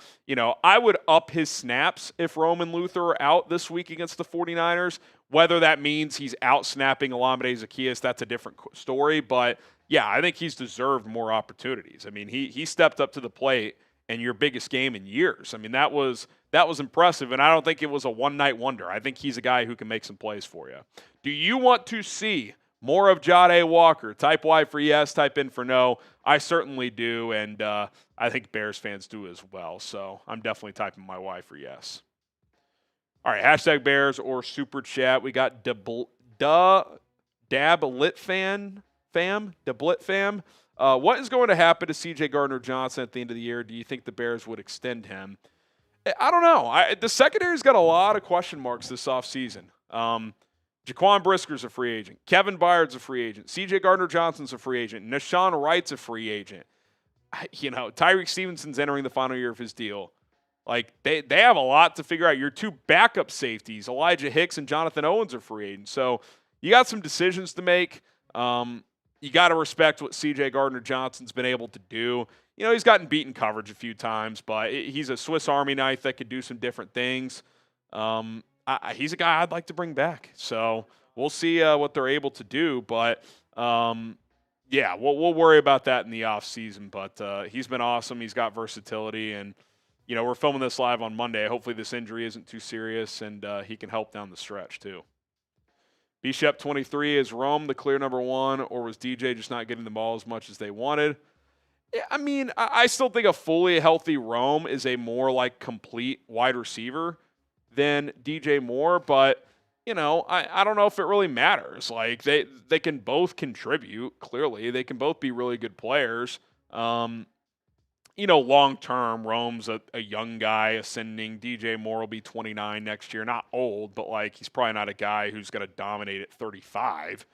I would up his snaps if Roman Luther are out this week against the 49ers. Whether that means he's out snapping Olamide Zaccheaus, that's a different story. But, yeah, I think he's deserved more opportunities. I mean, he stepped up to the plate in your biggest game in years. I mean, that was impressive, and I don't think it was a one-night wonder. I think he's a guy who can make some plays for you. Do you want to see more of Jahdae Walker? Type Y for yes, type in for no. I certainly do, and I think Bears fans do as well. So I'm definitely typing my Y for yes. All right, hashtag Bears or Super Chat. We got Dablit fam. What is going to happen to CJ Gardner-Johnson at the end of the year? Do you think the Bears would extend him? I don't know. The secondary's got a lot of question marks this offseason. Jaquan Brisker's a free agent. Kevin Byard's a free agent. CJ Gardner-Johnson's a free agent. Nashawn Wright's a free agent. Tyreek Stevenson's entering the final year of his deal. Like, they have a lot to figure out. Your 2 backup safeties, Elijah Hicks and Jonathan Owens, are free agents. So you got some decisions to make. You got to respect what CJ Gardner-Johnson's been able to do. He's gotten beaten coverage a few times, but he's a Swiss Army knife that could do some different things. He's a guy I'd like to bring back. So we'll see what they're able to do. But, yeah, we'll worry about that in the offseason. But he's been awesome. He's got versatility. And, we're filming this live on Monday. Hopefully this injury isn't too serious, and he can help down the stretch too. Bishop 23, is Rome the clear number 1, or was DJ just not getting the ball as much as they wanted? Yeah, I mean, I still think a fully healthy Rome is a more complete wide receiver than DJ Moore, but I don't know if it really matters. They can both contribute. Clearly, they can both be really good players. Long term, Rome's a young guy ascending. DJ Moore will be 29 next year. Not old, but he's probably not a guy who's going to dominate at 35.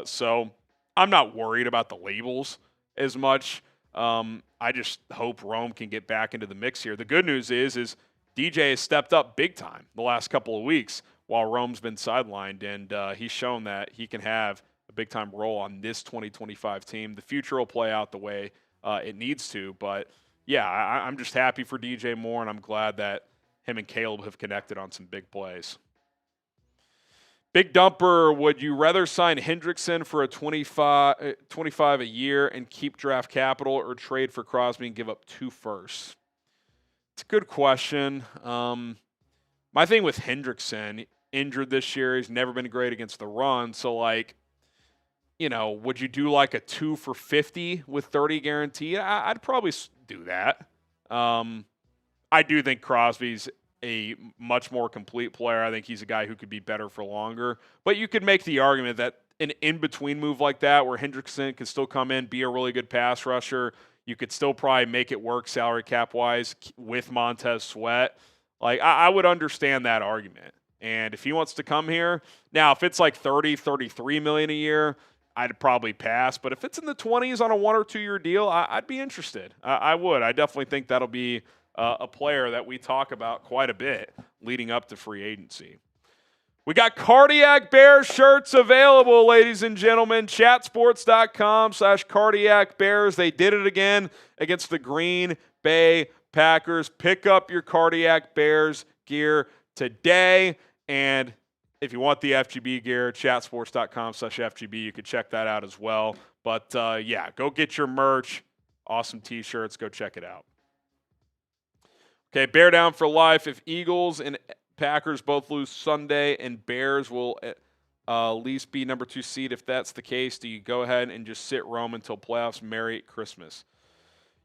So I'm not worried about the labels as much. I just hope Rome can get back into the mix here. The good news is DJ has stepped up big time the last couple of weeks while Rome's been sidelined, and he's shown that he can have a big-time role on this 2025 team. The future will play out the way it needs to, but, yeah, I'm just happy for DJ Moore, and I'm glad that him and Caleb have connected on some big plays. Big Dumper, would you rather sign Hendrickson for a 25 a year and keep draft capital, or trade for Crosby and give up 2 firsts? It's a good question. My thing with Hendrickson, injured this year, he's never been great against the run. So, would you do a 2 for 50 with 30 guaranteed? I'd probably do that. I do think Crosby's a much more complete player. I think he's a guy who could be better for longer. But you could make the argument that an in-between move like that, where Hendrickson could still come in, be a really good pass rusher, you could still probably make it work salary cap-wise with Montez Sweat. I would understand that argument. And if he wants to come here, now if it's 30, 33 million a year, I'd probably pass. But if it's in the 20s on a 1 or 2 year deal, I'd be interested. I would. I definitely think that'll be a player that we talk about quite a bit leading up to free agency. We got Cardiac Bears shirts available, ladies and gentlemen. Chatsports.com/Cardiac Bears. They did it again against the Green Bay Packers. Pick up your Cardiac Bears gear today. And if you want the FGB gear, chatsports.com/FGB. You can check that out as well. But, yeah, go get your merch. Awesome T-shirts. Go check it out. Okay, Bear down for life. If Eagles and Packers both lose Sunday and Bears will at least be number 2 seed. If that's the case, do you go ahead and just sit Rome until playoffs? Merry Christmas.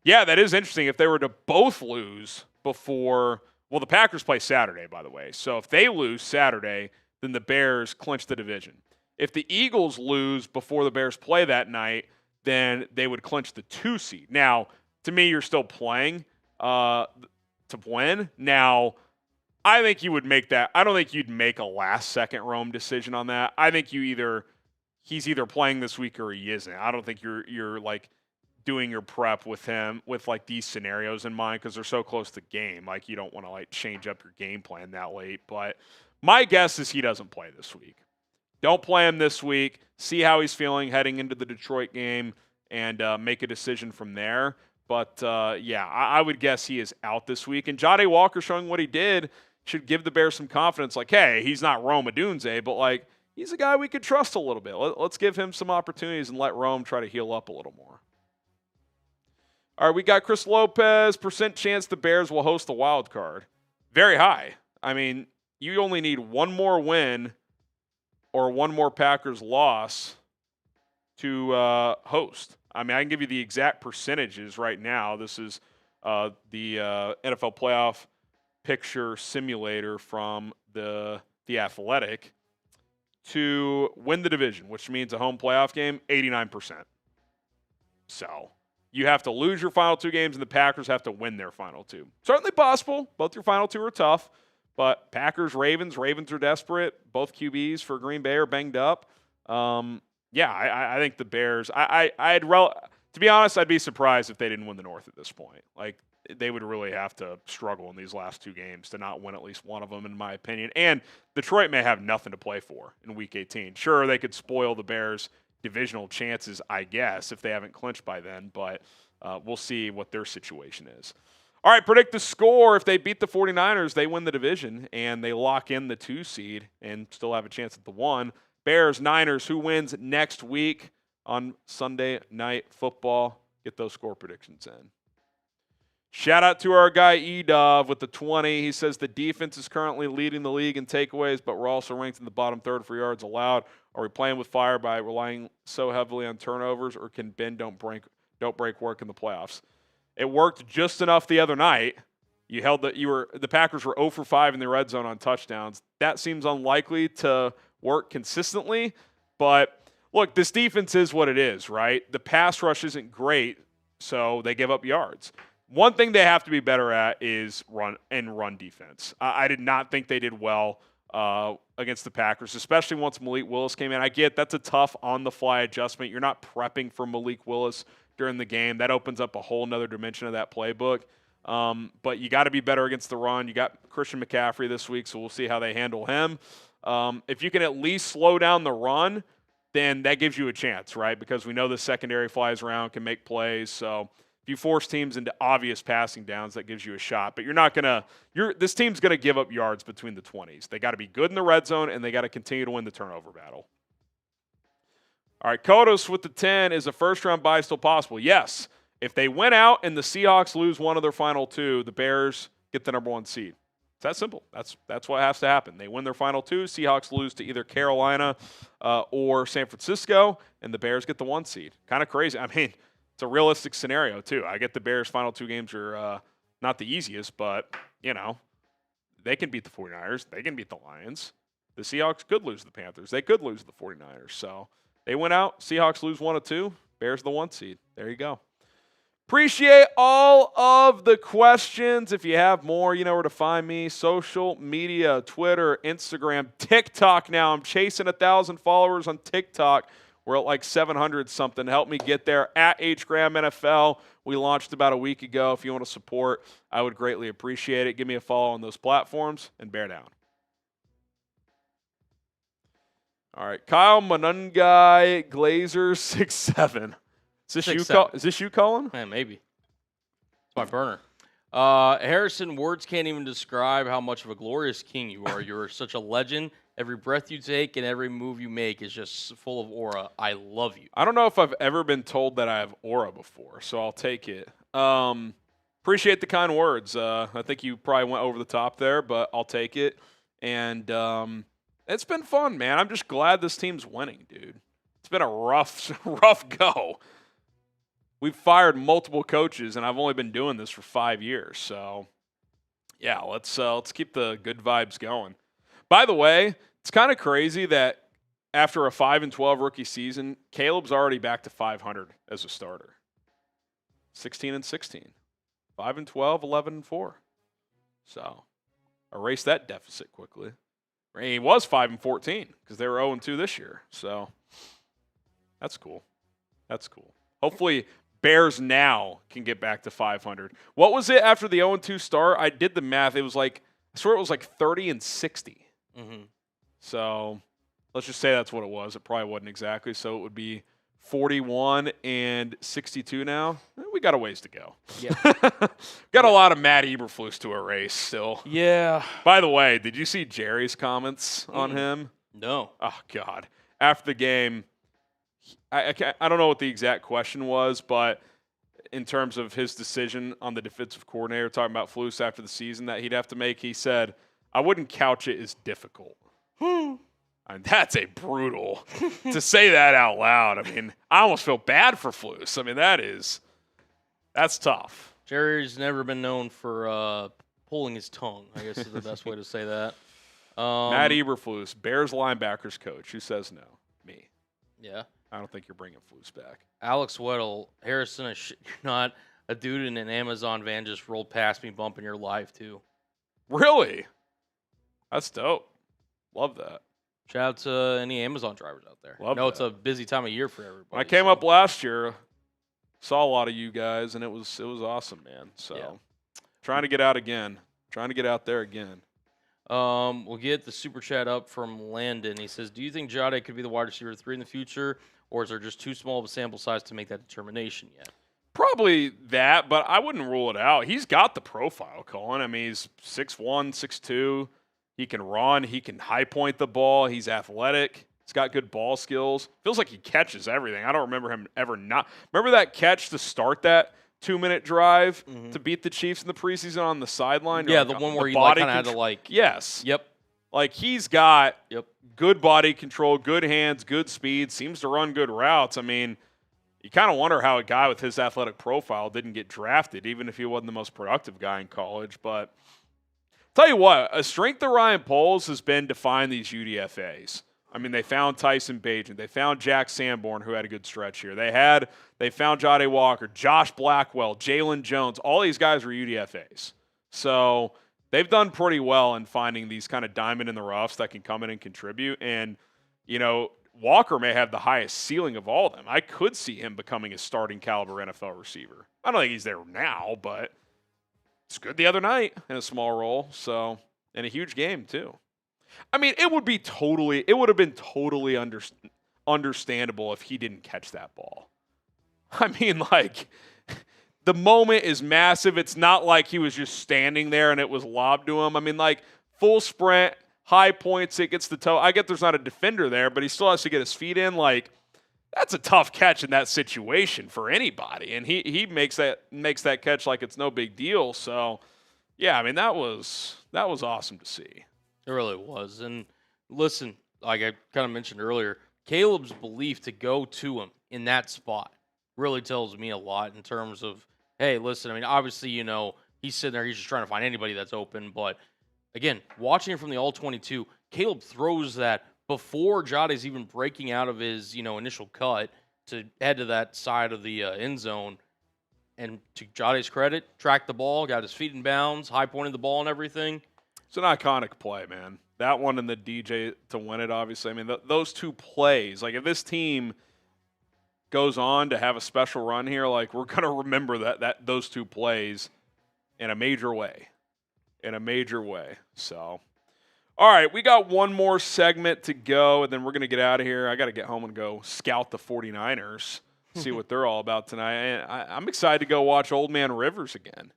Yeah, that is interesting. If they were to both lose before, well, the Packers play Saturday, by the way. So if they lose Saturday, then the Bears clinch the division. If the Eagles lose before the Bears play that night, then they would clinch the 2 seed. Now, to me, you're still playing to win. Now, I think you would make that. I don't think you'd make a last-second Rome decision on that. I think he's either playing this week or he isn't. I don't think you're like doing your prep with him with like these scenarios in mind because they're so close to game. Like you don't want to like change up your game plan that late. But my guess is he doesn't play this week. Don't play him this week. See how he's feeling heading into the Detroit game and make a decision from there. But yeah, I would guess he is out this week. And Jahdae Walker showing what he did should give the Bears some confidence, like, hey, he's not Rome Odunze, but, like, he's a guy we could trust a little bit. Let's give him some opportunities and let Rome try to heal up a little more. All right, we got Chris Lopez. % chance the Bears will host the wild card. Very high. I mean, you only need one more win or one more Packers loss to host. I mean, I can give you the exact percentages right now. This is the NFL playoff picture simulator from the Athletic. To win the division, which means a home playoff game, 89%. So you have to lose your final 2 games, and the Packers have to win their final 2. Certainly possible. Both your final 2 are tough. But Packers, Ravens are desperate. Both QBs for Green Bay are banged up. Yeah, I think the Bears. To be honest, I'd be surprised if they didn't win the North at this point. Like, they would really have to struggle in these last 2 games to not win at least one of them, in my opinion. And Detroit may have nothing to play for in Week 18. Sure, they could spoil the Bears' divisional chances, I guess, if they haven't clinched by then. But we'll see what their situation is. All right, predict the score. If they beat the 49ers, they win the division, and they lock in the 2 seed and still have a chance at the 1. Bears, Niners, who wins next week on Sunday Night Football? Get those score predictions in. Shout out to our guy E-Dove with the 20. He says the defense is currently leading the league in takeaways, but we're also ranked in the bottom third for yards allowed. Are we playing with fire by relying so heavily on turnovers, or can bend don't break work in the playoffs? It worked just enough the other night. The Packers were 0 for 5 in the red zone on touchdowns. That seems unlikely to work consistently, but look, this defense is what it is, right? The pass rush isn't great, so they give up yards. One thing they have to be better at is run defense. I did not think they did well against the Packers, especially once Malik Willis came in. I get that's a tough on-the-fly adjustment. You're not prepping for Malik Willis during the game. That opens up a whole nother dimension of that playbook. But you got to be better against the run. You got Christian McCaffrey this week, so we'll see how they handle him. If you can at least slow down the run, then that gives you a chance, right? Because we know the secondary flies around, can make plays. So if you force teams into obvious passing downs, that gives you a shot. But this team's going to give up yards between the 20s. They got to be good in the red zone, and they got to continue to win the turnover battle. All right, Kodos with the 10. Is a first-round bye still possible? Yes. If they win out and the Seahawks lose one of their final 2, the Bears get the number 1 seed. It's that simple. That's what has to happen. They win their final 2. Seahawks lose to either Carolina or San Francisco, and the Bears get the 1 seed. Kind of crazy. I mean, it's a realistic scenario, too. I get the Bears' final 2 games are not the easiest, but, they can beat the 49ers. They can beat the Lions. The Seahawks could lose the Panthers. They could lose the 49ers. So they went out. Seahawks lose 1 of 2. Bears the 1 seed. There you go. Appreciate all of the questions. If you have more, you know where to find me. Social media, Twitter, Instagram, TikTok now. I'm chasing 1,000 followers on TikTok. We're at like 700 something. Help me get there at HGramNFL. We launched about a week ago. If you want to support, I would greatly appreciate it. Give me a follow on those platforms and bear down. All right. Kyle Manungai Glazer 6'7". Is this you, Colin? Man, maybe. It's my burner. Harrison, words can't even describe how much of a glorious king you are. You're such a legend. Every breath you take and every move you make is just full of aura. I love you. I don't know if I've ever been told that I have aura before, so I'll take it. Appreciate the kind words. I think you probably went over the top there, but I'll take it. And it's been fun, man. I'm just glad this team's winning, dude. It's been a rough go. We've fired multiple coaches, and I've only been doing this for 5 years. So, yeah, let's keep the good vibes going. By the way, it's kind of crazy that after a 5-12 rookie season, Caleb's already back to 500 as a starter. 16-16, 5-12, 11-4. So, erase that deficit quickly. I mean, he was 5-14 because they were 0-2 this year. So, that's cool. That's cool. Hopefully, Bears now can get back to 500. What was it after the 0-2 start? I did the math. It was like, I swear it was like 30-60. Mm-hmm. So let's just say that's what it was. It probably wasn't exactly. So it would be 41-62 now. We got a ways to go. Yeah. Got a lot of Matt Eberflus to erase still. Yeah. By the way, did you see Jerry's comments on him? No. Oh, God. After the game, I don't know what the exact question was, but in terms of his decision on the defensive coordinator, talking about Flus after the season that he'd have to make, he said, I wouldn't couch it as difficult. I mean, that's a brutal to say that out loud. I mean, I almost feel bad for Flus. I mean, that's tough. Jerry's never been known for pulling his tongue, I guess is the best way to say that. Matt Eberflus, Bears linebackers coach. Who says no? Me. Yeah. I don't think you're bringing Flus back. Alex Weddle, Harrison, you're not a dude in an Amazon van just rolled past me bumping your live, too. Really? That's dope. Love that. Shout out to any Amazon drivers out there. Love It's that. a busy time of year for everybody. When I came up last year, saw a lot of you guys, and it was awesome, man. So, Yeah. Trying to get out again. Trying to get out there again. We'll get the super chat up from Landon. He says, do you think Jahdae could be the wide receiver 3 in the future, or is there just too small of a sample size to make that determination yet? Probably that, but I wouldn't rule it out. He's got the profile, Colin. I mean, he's 6'1", 6'2". He can run. He can high point the ball. He's athletic. He's got good ball skills. Feels like he catches everything. I don't remember him ever not. Remember that catch to start that 2-minute drive to beat the Chiefs in the preseason on the sideline? Yeah, the one where he kind of had to Yes. Yep. Like he's got good body control, good hands, good speed, seems to run good routes. I mean, you kind of wonder how a guy with his athletic profile didn't get drafted, even if he wasn't the most productive guy in college. But tell you what, a strength of Ryan Poles has been to find these UDFAs. I mean, they found Tyson Bagent. They found Jack Sanborn, who had a good stretch here. They found Jahdae Walker, Josh Blackwell, Jalen Jones. All these guys were UDFAs. So they've done pretty well in finding these kind of diamond in the roughs that can come in and contribute. And, you know, Walker may have the highest ceiling of all of them. I could see him becoming a starting caliber NFL receiver. I don't think he's there now, but it's good the other night in a small role. So, in a huge game too. I mean, it would have been totally understandable if he didn't catch that ball. I mean, like, the moment is massive. It's not like he was just standing there and it was lobbed to him. I mean, like, full sprint, high points, it gets the toe. I get there's not a defender there, but he still has to get his feet in. Like, that's a tough catch in that situation for anybody. And he makes that catch like it's no big deal. So, yeah, I mean, that was awesome to see. It really was. And listen, like I kind of mentioned earlier, Caleb's belief to go to him in that spot really tells me a lot in terms of, hey, listen, I mean, obviously, you know, he's sitting there, he's just trying to find anybody that's open. But again, watching it from the All-22, Caleb throws that before Jahdae's even breaking out of his, you know, initial cut to head to that side of the end zone. And to Jahdae's credit, tracked the ball, got his feet in bounds, high-pointed the ball and everything. It's an iconic play, man. That one and the DJ to win it, obviously. I mean, those two plays, like if this team goes on to have a special run here, like we're going to remember that those two plays in a major way. So, All right, we got one more segment to go, and then we're going to get out of here. I got to get home and go scout the 49ers, see what they're all about tonight. And I'm excited to go watch Old Man Rivers again.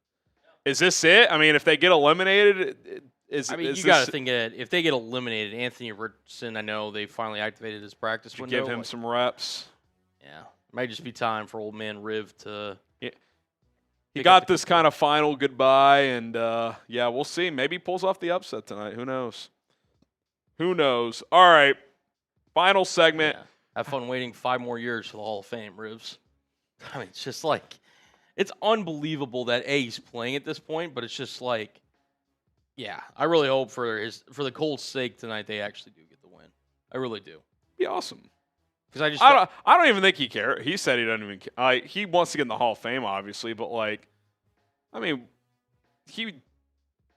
Is this it? I mean, if they get eliminated, you got to think that if they get eliminated, Anthony Richardson, I know they finally activated his practice window. Give him some reps. Yeah, it might just be time for Old Man Riv to. Yeah. He got this kind of final goodbye, and we'll see. Maybe he pulls off the upset tonight. Who knows? Who knows? All right, final segment. Yeah. Have fun waiting 5 more years for the Hall of Fame, Rivs. I mean, it's just like, it's unbelievable that he's playing at this point, but it's just like, yeah, I really hope for the Colts' sake tonight they actually do get the win. I really do. Be awesome. Because I don't even think he cares. He said he doesn't even care. He wants to get in the Hall of Fame, obviously, but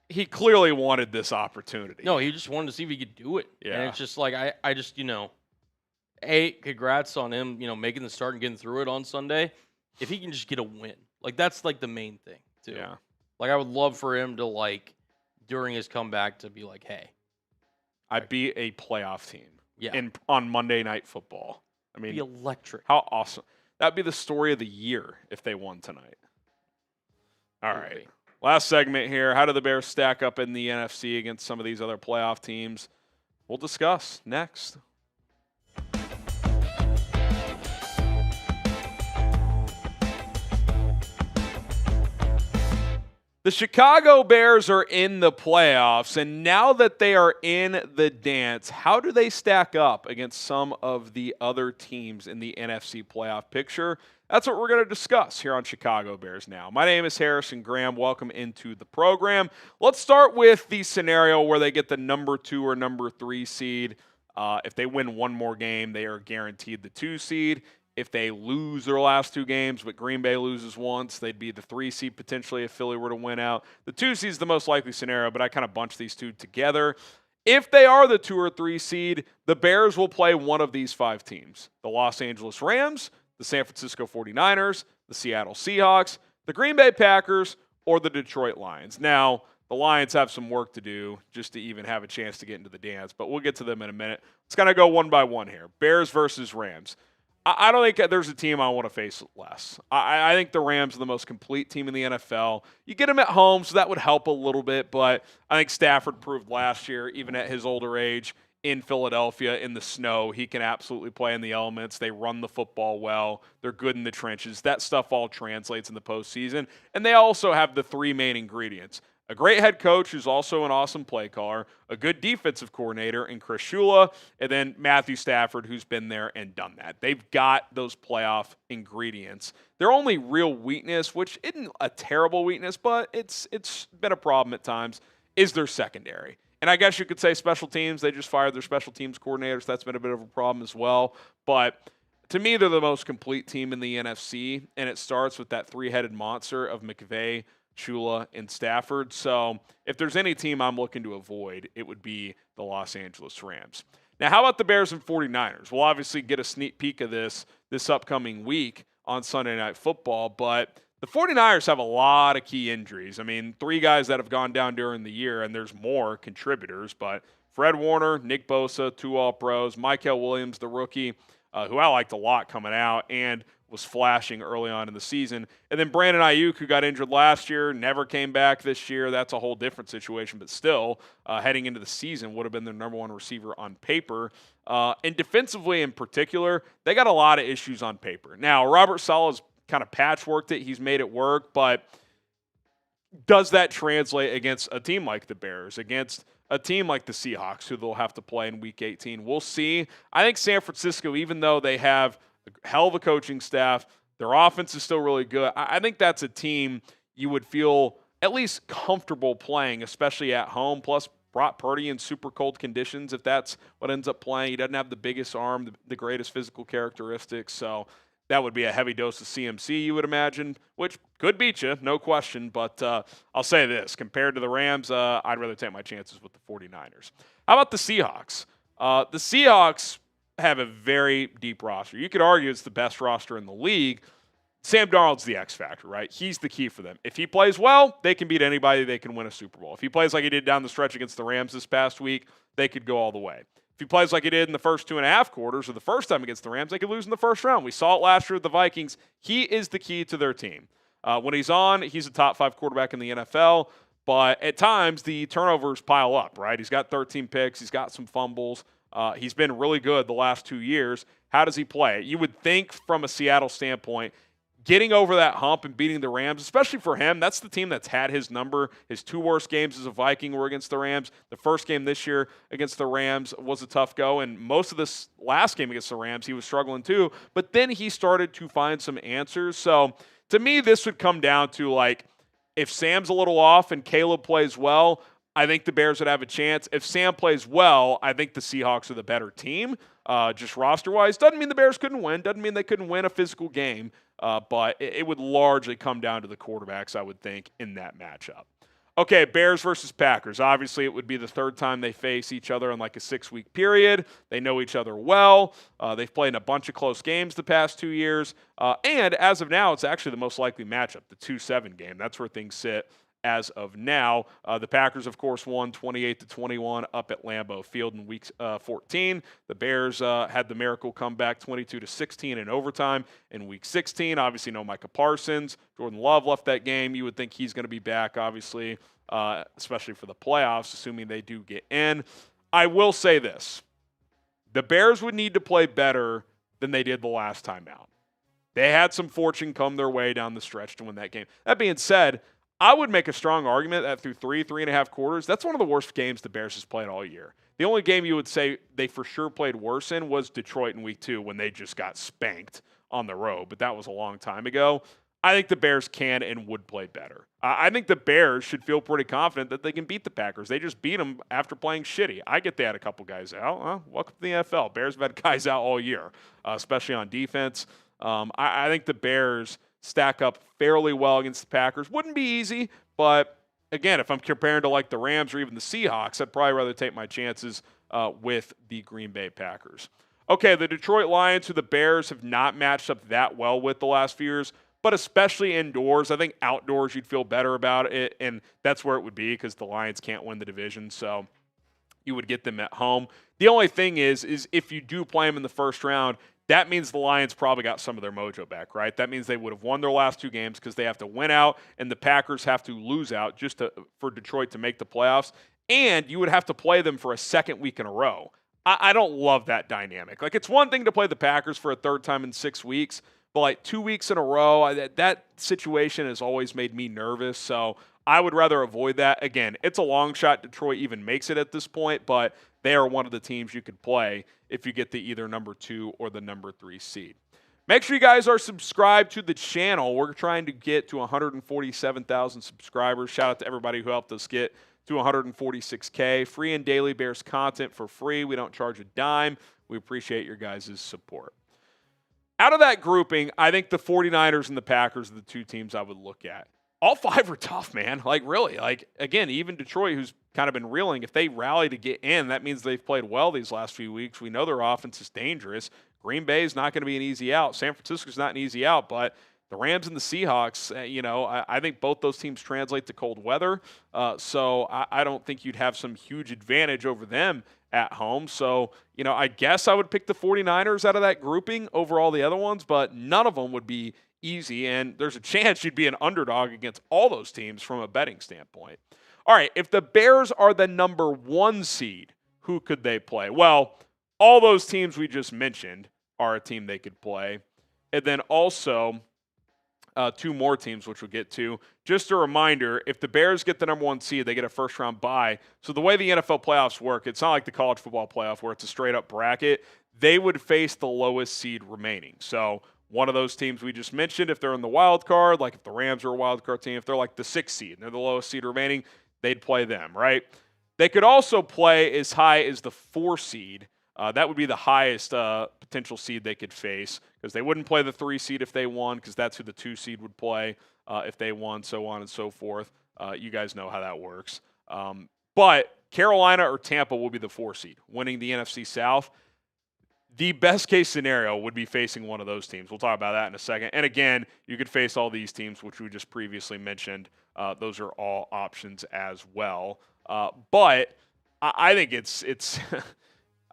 he clearly wanted this opportunity. No, he just wanted to see if he could do it. Yeah. And it's just like I just congrats on him, making the start and getting through it on Sunday. If he can just get a win, that's like the main thing too. Yeah. I would love for him to during his comeback to be like, hey, I beat a playoff team. Yeah. On Monday Night Football. I mean, be electric. How awesome. That'd be the story of the year if they won tonight. All right. Last segment here. How do the Bears stack up in the NFC against some of these other playoff teams? We'll discuss next. The Chicago Bears are in the playoffs, and now that they are in the dance, how do they stack up against some of the other teams in the NFC playoff picture? That's what we're going to discuss here on Chicago Bears Now. My name is Harrison Graham. Welcome into the program. Let's start with the scenario where they get the number 2 or number 3 seed. If they win one more game, they are guaranteed the 2 seed. If they lose their last 2 games, but Green Bay loses once, they'd be the 3 seed potentially if Philly were to win out. The 2 seed is the most likely scenario, but I kind of bunch these two together. If they are the 2 or 3 seed, the Bears will play one of these 5 teams: the Los Angeles Rams, the San Francisco 49ers, the Seattle Seahawks, the Green Bay Packers, or the Detroit Lions. Now, the Lions have some work to do just to even have a chance to get into the dance, but we'll get to them in a minute. Let's kind of go one by one here. Bears versus Rams. I don't think there's a team I want to face less. I think the Rams are the most complete team in the NFL. You get them at home, so that would help a little bit, but I think Stafford proved last year, even at his older age, in Philadelphia in the snow, he can absolutely play in the elements. They run the football well. They're good in the trenches. That stuff all translates in the postseason. And they also have the 3 main ingredients: a great head coach who's also an awesome play caller, a good defensive coordinator in Chris Shula, and then Matthew Stafford, who's been there and done that. They've got those playoff ingredients. Their only real weakness, which isn't a terrible weakness, but it's been a problem at times, is their secondary. And I guess you could say special teams. They just fired their special teams coordinators. That's been a bit of a problem as well. But to me, they're the most complete team in the NFC, and it starts with that 3-headed monster of McVay, Shula, and Stafford. So if there's any team I'm looking to avoid, it would be the Los Angeles Rams. Now, how about the Bears and 49ers? We'll obviously get a sneak peek of this upcoming week on Sunday Night Football, but the 49ers have a lot of key injuries. I mean, 3 guys that have gone down during the year, and there's more contributors, but Fred Warner, Nick Bosa, 2 All-Pros, Mykel Williams, the rookie, who I liked a lot coming out and was flashing early on in the season. And then Brandon Ayuk, who got injured last year, never came back this year. That's a whole different situation, but still, heading into the season, would have been their number 1 receiver on paper. And defensively in particular, they got a lot of issues on paper. Now, Robert Saleh's kind of patchworked it. He's made it work, but does that translate against a team like the Bears, against a team like the Seahawks, who they'll have to play in Week 18? We'll see. I think San Francisco, even though they have a hell of a coaching staff, their offense is still really good. I think that's a team you would feel at least comfortable playing, especially at home. Plus, Brock Purdy in super cold conditions, if that's what ends up playing. He doesn't have the biggest arm, the greatest physical characteristics, so that would be a heavy dose of CMC, you would imagine, which could beat you, no question. But I'll say this, compared to the Rams, I'd rather take my chances with the 49ers. How about the Seahawks? The Seahawks have a very deep roster. You could argue it's the best roster in the league, Sam Darnold's the X factor, right? He's the key for them. If he plays well, they can beat anybody. They can win a Super Bowl. If he plays like he did down the stretch against the Rams this past week, they could go all the way. If he plays like he did in the first 2.5 quarters or the first time against the Rams, they could lose in the first round. We saw it last year with the Vikings. He is the key to their team. When he's on, he's a top 5 quarterback in the NFL. But at times, the turnovers pile up, right? He's got 13 picks. He's got some fumbles. He's been really good the last 2 years. How does he play? You would think from a Seattle standpoint, getting over that hump and beating the Rams, especially for him, that's the team that's had his number. His 2 worst games as a Viking were against the Rams. The first game this year against the Rams was a tough go, and most of this last game against the Rams, he was struggling too. But then he started to find some answers. So to me, this would come down to, like, if Sam's a little off and Caleb plays well, I think the Bears would have a chance. If Sam plays well, I think the Seahawks are the better team, just roster-wise. Doesn't mean the Bears couldn't win. Doesn't mean they couldn't win a physical game. But it would largely come down to the quarterbacks, I would think, in that matchup. Okay, Bears versus Packers. Obviously, it would be the third time they face each other in like a 6-week period. They know each other well. They've played in a bunch of close games the past 2 years. And as of now, it's actually the most likely matchup, the 2-7 game. That's where things sit as of now. The Packers, of course, won 28-21 up at Lambeau Field in Week 14. The Bears had the miracle comeback 22-16 in overtime in Week 16. Obviously, no Micah Parsons. Jordan Love left that game. You would think he's going to be back, obviously, especially for the playoffs, assuming they do get in. I will say this. The Bears would need to play better than they did the last time out. They had some fortune come their way down the stretch to win that game. That being said, I would make a strong argument that through 3.5 quarters, that's one of the worst games the Bears has played all year. The only game you would say they for sure played worse in was Detroit in Week 2 when they just got spanked on the road, but that was a long time ago. I think the Bears can and would play better. I think the Bears should feel pretty confident that they can beat the Packers. They just beat them after playing shitty. I get they had a couple guys out. Well, welcome to the NFL. Bears have had guys out all year, especially on defense. I think the Bears stack up fairly well against the Packers. Wouldn't be easy, but again, if I'm comparing to like the Rams or even the Seahawks, I'd probably rather take my chances with the Green Bay Packers. Okay, the Detroit Lions, who the Bears have not matched up that well with the last few years, but especially indoors. I think outdoors you'd feel better about it, and that's where it would be because the Lions can't win the division, so you would get them at home. The only thing is if you do play them in the first round, that means the Lions probably got some of their mojo back, right? That means they would have won their last 2 games because they have to win out, and the Packers have to lose out for Detroit to make the playoffs. And you would have to play them for a second week in a row. I don't love that dynamic. Like, it's one thing to play the Packers for a third time in 6 weeks, but like 2 weeks in a row, that situation has always made me nervous. So I would rather avoid that. Again, it's a long shot Detroit even makes it at this point, but they are one of the teams you could play if you get the either number 2 or the number 3 seed. Make sure you guys are subscribed to the channel. We're trying to get to 147,000 subscribers. Shout out to everybody who helped us get to 146K. Free and daily Bears content for free. We don't charge a dime. We appreciate your guys' support. Out of that grouping, I think the 49ers and the Packers are the 2 teams I would look at. All 5 are tough, man. Like, really. Like, again, even Detroit, who's kind of been reeling, if they rally to get in, that means they've played well these last few weeks. We know their offense is dangerous. Green Bay is not going to be an easy out. San Francisco's not an easy out, but the Rams and the Seahawks, I think both those teams translate to cold weather. So I don't think you'd have some huge advantage over them at home. So, I guess I would pick the 49ers out of that grouping over all the other ones, but none of them would be easy, and there's a chance you'd be an underdog against all those teams from a betting standpoint. All right, if the Bears are the number 1 seed, who could they play? Well, all those teams we just mentioned are a team they could play. And then also 2 more teams, which we'll get to. Just a reminder, if the Bears get the number 1 seed, they get a first-round bye. So the way the NFL playoffs work, it's not like the college football playoff where it's a straight-up bracket. They would face the lowest seed remaining. So one of those teams we just mentioned, if they're in the wild card, like if the Rams are a wild card team, if they're like the 6th seed and they're the lowest seed remaining, they'd play them, right? They could also play as high as the 4 seed. That would be the highest potential seed they could face because they wouldn't play the 3 seed if they won because that's who the 2 seed would play if they won, so on and so forth. You guys know how that works. But Carolina or Tampa will be the 4 seed, winning the NFC South. the best case scenario would be facing one of those teams. We'll talk about that in a second. And again, you could face all these teams, which we just previously mentioned. Those are all options as well. But I think it's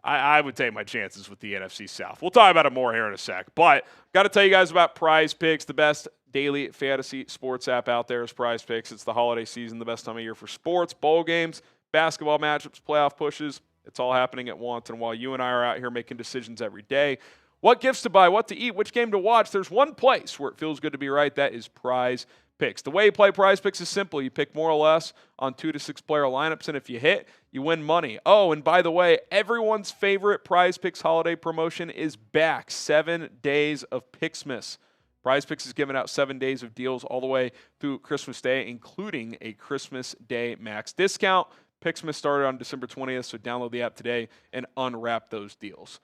I would take my chances with the NFC South. We'll talk about it more here in a sec. But got to tell you guys about Prize Picks, the best daily fantasy sports app out there is Prize Picks. It's the holiday season, the best time of year for sports, bowl games, basketball matchups, playoff pushes. It's all happening at once. And while you and I are out here making decisions every day, what gifts to buy, what to eat, which game to watch, there's one place where it feels good to be right. That is Prize Picks. The way you play Prize Picks is simple. You pick more or less on 2 to 6 player lineups, and if you hit, you win money. Oh, and by the way, everyone's favorite Prize Picks holiday promotion is back. 7 days of Pixmas. Prize Picks is giving out 7 days of deals all the way through Christmas Day, including a Christmas Day max discount. Pixmas started on December 20th, so download the app today and unwrap those deals.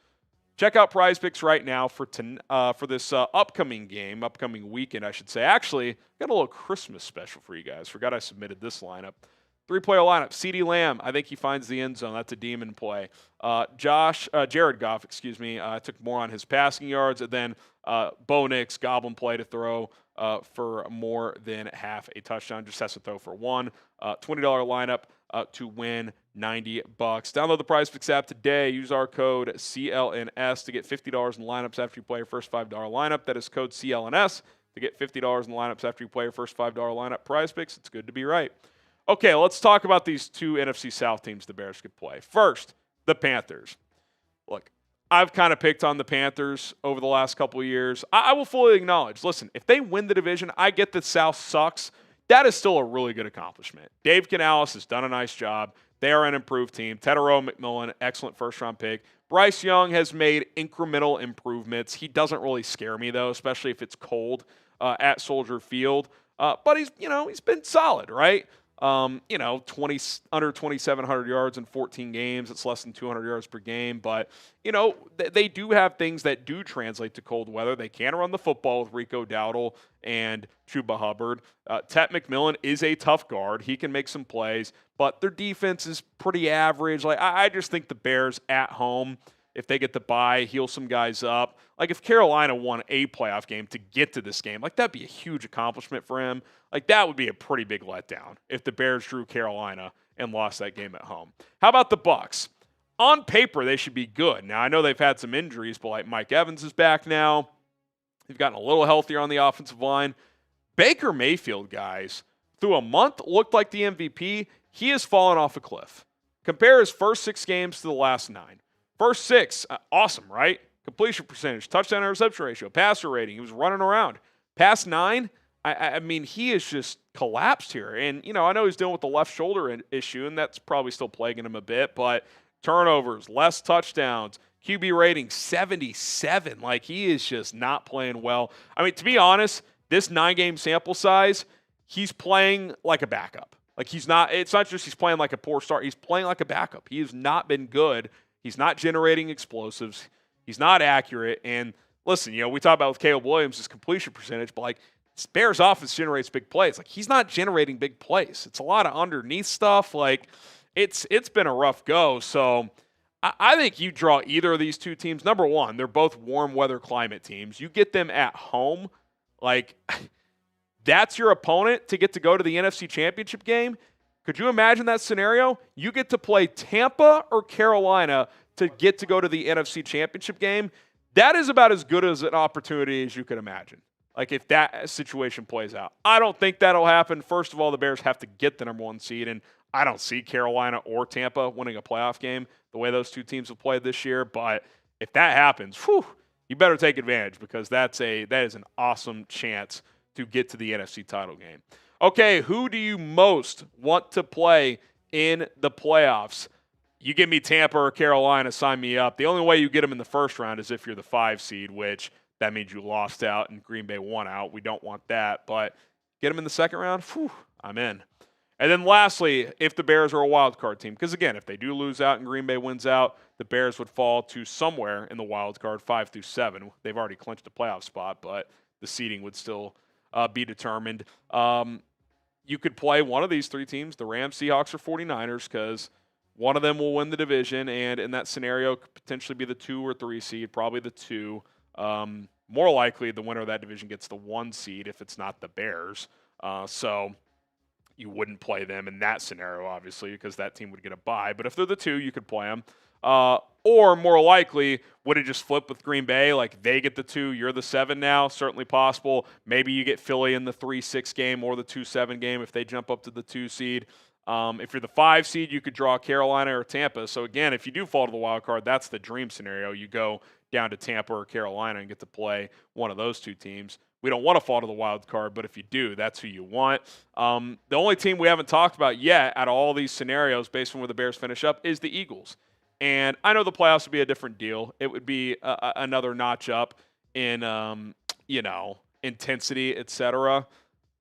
Check out Prize Picks right now for this upcoming weekend, I should say. Actually, got a little Christmas special for you guys. Forgot I submitted this lineup. 3-player lineup. CeeDee Lamb, I think he finds the end zone. That's a demon play. Jared Goff, I took more on his passing yards. And then Bo Nix, goblin play to throw for more than half a touchdown. Just has to throw for one. $20 lineup to win $90. Download the Prize Picks app today. Use our code CLNS to get $50 in lineups after you play your first $5 lineup. That is code CLNS to get $50 in lineups after you play your first $5 lineup. Prize Picks, it's good to be right. Okay, let's talk about these two NFC South teams the Bears could play. First, the Panthers. Look, I've kind of picked on the Panthers over the last couple of years. I will fully acknowledge, listen, if they win the division, I get that South sucks. That is still a really good accomplishment. Dave Canales has done a nice job. They are an improved team. Tetairoa McMillan, excellent first-round pick. Bryce Young has made incremental improvements. He doesn't really scare me, though, especially if it's cold at Soldier Field. But he's been solid, right? Under 2,700 yards in 14 games. It's less than 200 yards per game. But, they do have things that do translate to cold weather. They can run the football with Rico Dowdle and Chuba Hubbard. Tet McMillan is a tough guard. He can make some plays. But their defense is pretty average. I just think the Bears at home, if they get the bye, heal some guys up. If Carolina won a playoff game to get to this game, that'd be a huge accomplishment for him. That would be a pretty big letdown if the Bears drew Carolina and lost that game at home. How about the Bucs? On paper, they should be good. Now, I know they've had some injuries, but Mike Evans is back now. They've gotten a little healthier on the offensive line. Baker Mayfield, guys, through a month, looked like the MVP. He has fallen off a cliff. Compare his first 6 games to the last 9. First 6, awesome, right? Completion percentage, touchdown to reception ratio, passer rating. He was running around. Past 9, I mean, he has just collapsed here. And, I know he's dealing with the left shoulder issue, and that's probably still plaguing him a bit. But turnovers, less touchdowns, QB rating 77. He is just not playing well. I mean, to be honest, this 9-game sample size, he's playing like a backup. It's not just he's playing like a poor start. He's playing like a backup. He has not been good. He's not generating explosives. He's not accurate. And listen, we talk about with Caleb Williams' his completion percentage, but Bears offense generates big plays. He's not generating big plays. It's a lot of underneath stuff. It's been a rough go. So I think you draw either of these two teams. Number one, they're both warm weather climate teams. You get them at home. That's your opponent to get to go to the NFC Championship game. Could you imagine that scenario? You get to play Tampa or Carolina to get to go to the NFC Championship game. That is about as good as an opportunity as you could imagine. If that situation plays out. I don't think that'll happen. First of all, the Bears have to get the number 1 seed, and I don't see Carolina or Tampa winning a playoff game the way those two teams have played this year. But if that happens, you better take advantage because that is an awesome chance to get to the NFC title game. Okay, who do you most want to play in the playoffs? You give me Tampa or Carolina, sign me up. The only way you get them in the first round is if you're the 5 seed, which that means you lost out and Green Bay won out. We don't want that. But get them in the second round, I'm in. And then lastly, if the Bears are a wild card team, because again, if they do lose out and Green Bay wins out, the Bears would fall to somewhere in the wild card, 5 through 7. They've already clinched a playoff spot, but the seeding would still be determined. You could play one of these 3 teams, the Rams, Seahawks, or 49ers, because One of them will win the division, and in that scenario, could potentially be the 2 or 3 seed, probably the 2. More likely, the winner of that division gets the 1 seed if it's not the Bears. So you wouldn't play them in that scenario, obviously, because that team would get a bye. But if they're the 2, you could play them. Or more likely, would it just flip with Green Bay? Like they get the 2, you're the 7 now? Certainly possible. Maybe you get Philly in the 3-6 game or the 2-7 game if they jump up to the 2 seed. If you're the 5 seed, you could draw Carolina or Tampa. So again, if you do fall to the wild card, that's the dream scenario. You go down to Tampa or Carolina and get to play one of those 2 teams. We don't want to fall to the wild card, but if you do, that's who you want. The only team we haven't talked about yet out of all these scenarios based on where the Bears finish up is the Eagles. And I know the playoffs would be a different deal. It would be another notch up in, intensity, etc.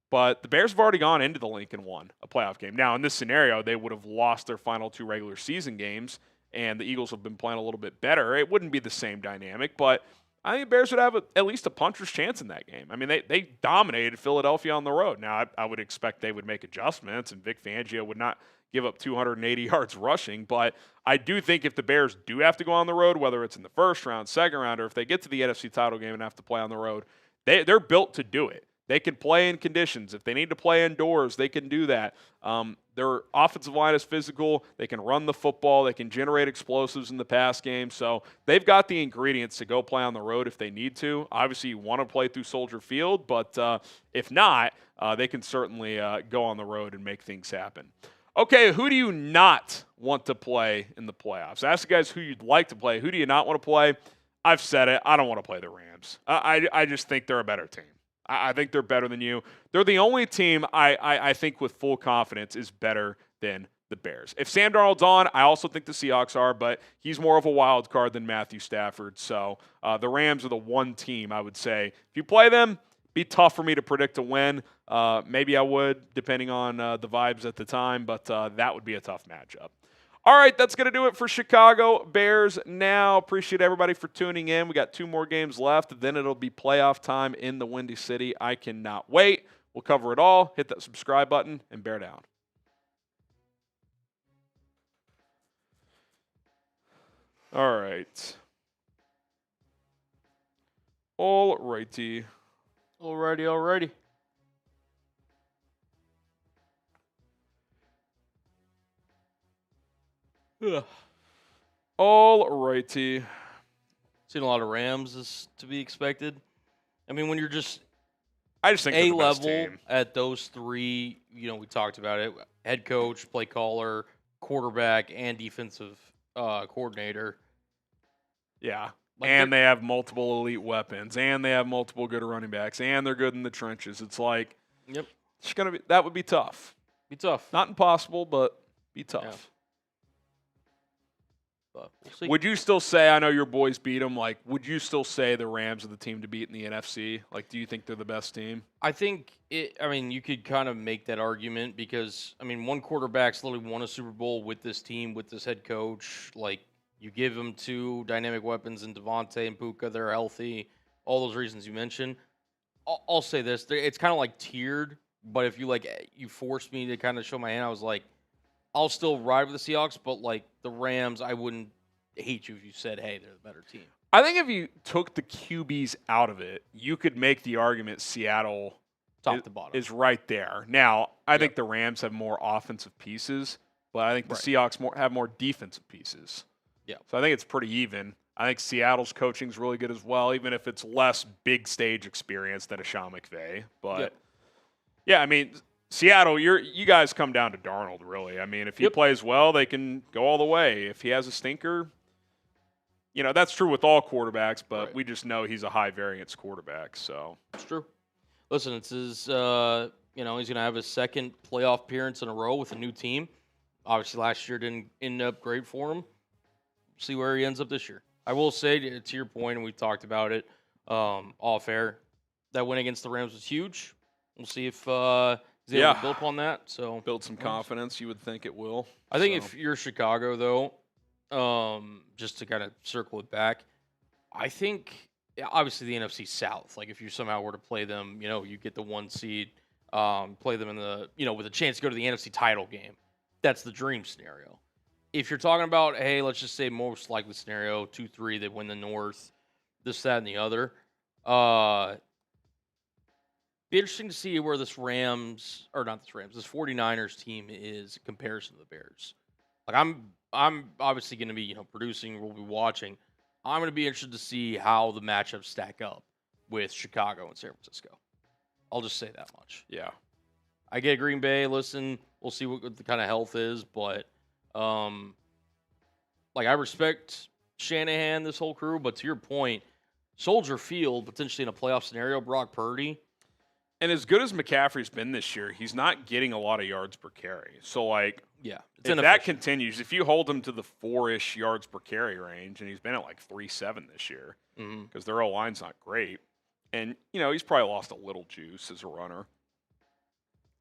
But the Bears have already gone into the Lincoln and won a playoff game. Now, in this scenario, they would have lost their final 2 regular season games, and the Eagles have been playing a little bit better. It wouldn't be the same dynamic, but I think the Bears would have at least a puncher's chance in that game. I mean, they dominated Philadelphia on the road. Now, I would expect they would make adjustments, and Vic Fangio would not give up 280 yards rushing. But I do think if the Bears do have to go on the road, whether it's in the first round, second round, or if they get to the NFC title game and have to play on the road, they're built to do it. They can play in conditions. If they need to play indoors, they can do that. Their offensive line is physical. They can run the football. They can generate explosives in the pass game. So they've got the ingredients to go play on the road if they need to. Obviously, you want to play through Soldier Field, but if not, they can certainly go on the road and make things happen. Okay, who do you not want to play in the playoffs? Ask the guys who you'd like to play. Who do you not want to play? I've said it. I don't want to play the Rams. I just think they're a better team. I think they're better than you. They're the only team I think with full confidence is better than the Bears. If Sam Darnold's on, I also think the Seahawks are, but he's more of a wild card than Matthew Stafford. So the Rams are the one team I would say. If you play them, be tough for me to predict a win. Maybe I would, depending on the vibes at the time, but that would be a tough matchup. All right, that's going to do it for Chicago Bears now. Appreciate everybody for tuning in. We got 2 more games left. Then it'll be playoff time in the Windy City. I cannot wait. We'll cover it all. Hit that subscribe button and bear down. All right. All righty. Alrighty. All righty. Seen a lot of Rams is to be expected. I mean, when you're just I just think A they're the best level team. at those 3, we talked about it. Head coach, play caller, quarterback, and defensive coordinator. Yeah. Like and they have multiple elite weapons, and they have multiple good running backs, and they're good in the trenches. It's like, Yep. It's that would be tough. Be tough. Not impossible, but be tough. Yeah. But we'll see. Would you still say, I know your boys beat them, like, would you still say the Rams are the team to beat in the NFC? Like, do you think they're the best team? I think you could kind of make that argument because, one quarterback's literally won a Super Bowl with this team, with this head coach. Like, you give them 2 dynamic weapons in Devontae and Puka. They're healthy. All those reasons you mentioned. I'll say this. It's kind of like tiered, but if you forced me to kind of show my hand, I was like, I'll still ride with the Seahawks, but the Rams, I wouldn't hate you if you said, hey, they're the better team. I think if you took the QBs out of it, you could make the argument Seattle Top to bottom is right there. Now, I think the Rams have more offensive pieces, but I think the Seahawks have more defensive pieces. Yeah. So I think it's pretty even. I think Seattle's coaching is really good as well, even if it's less big stage experience than a Sean McVay. But, Seattle, you guys come down to Darnold, really. If he plays well, they can go all the way. If he has a stinker, that's true with all quarterbacks, but we just know he's a high-variance quarterback. So it's true. Listen, it's his, he's going to have his second playoff appearance in a row with a new team. Obviously, last year didn't end up great for him. See where he ends up this year. I will say, to your point, and we talked about it off air, that win against the Rams was huge. We'll see if he's able to build upon that. So build some confidence. You would think it will. I think if you're Chicago, though, just to kind of circle it back, I think obviously the NFC South. Like if you somehow were to play them, you get the 1 seed, play them in the with a chance to go to the NFC title game. That's the dream scenario. if you're talking about, hey, let's just say most likely scenario, 2-3, they win the North, this, that, and the other. Be interesting to see where this 49ers team is in comparison to the Bears. Like I'm obviously going to be, producing, we'll be watching. I'm going to be interested to see how the matchups stack up with Chicago and San Francisco. I'll just say that much. Yeah. I get Green Bay. Listen, we'll see what the kind of health is, but I respect Shanahan, this whole crew, but to your point, Soldier Field, potentially in a playoff scenario, Brock Purdy. And as good as McCaffrey's been this year, he's not getting a lot of yards per carry. So, if that continues, if you hold him to the 4-ish yards per carry range, and he's been at 3.7 this year, because their O-line's not great, and, he's probably lost a little juice as a runner.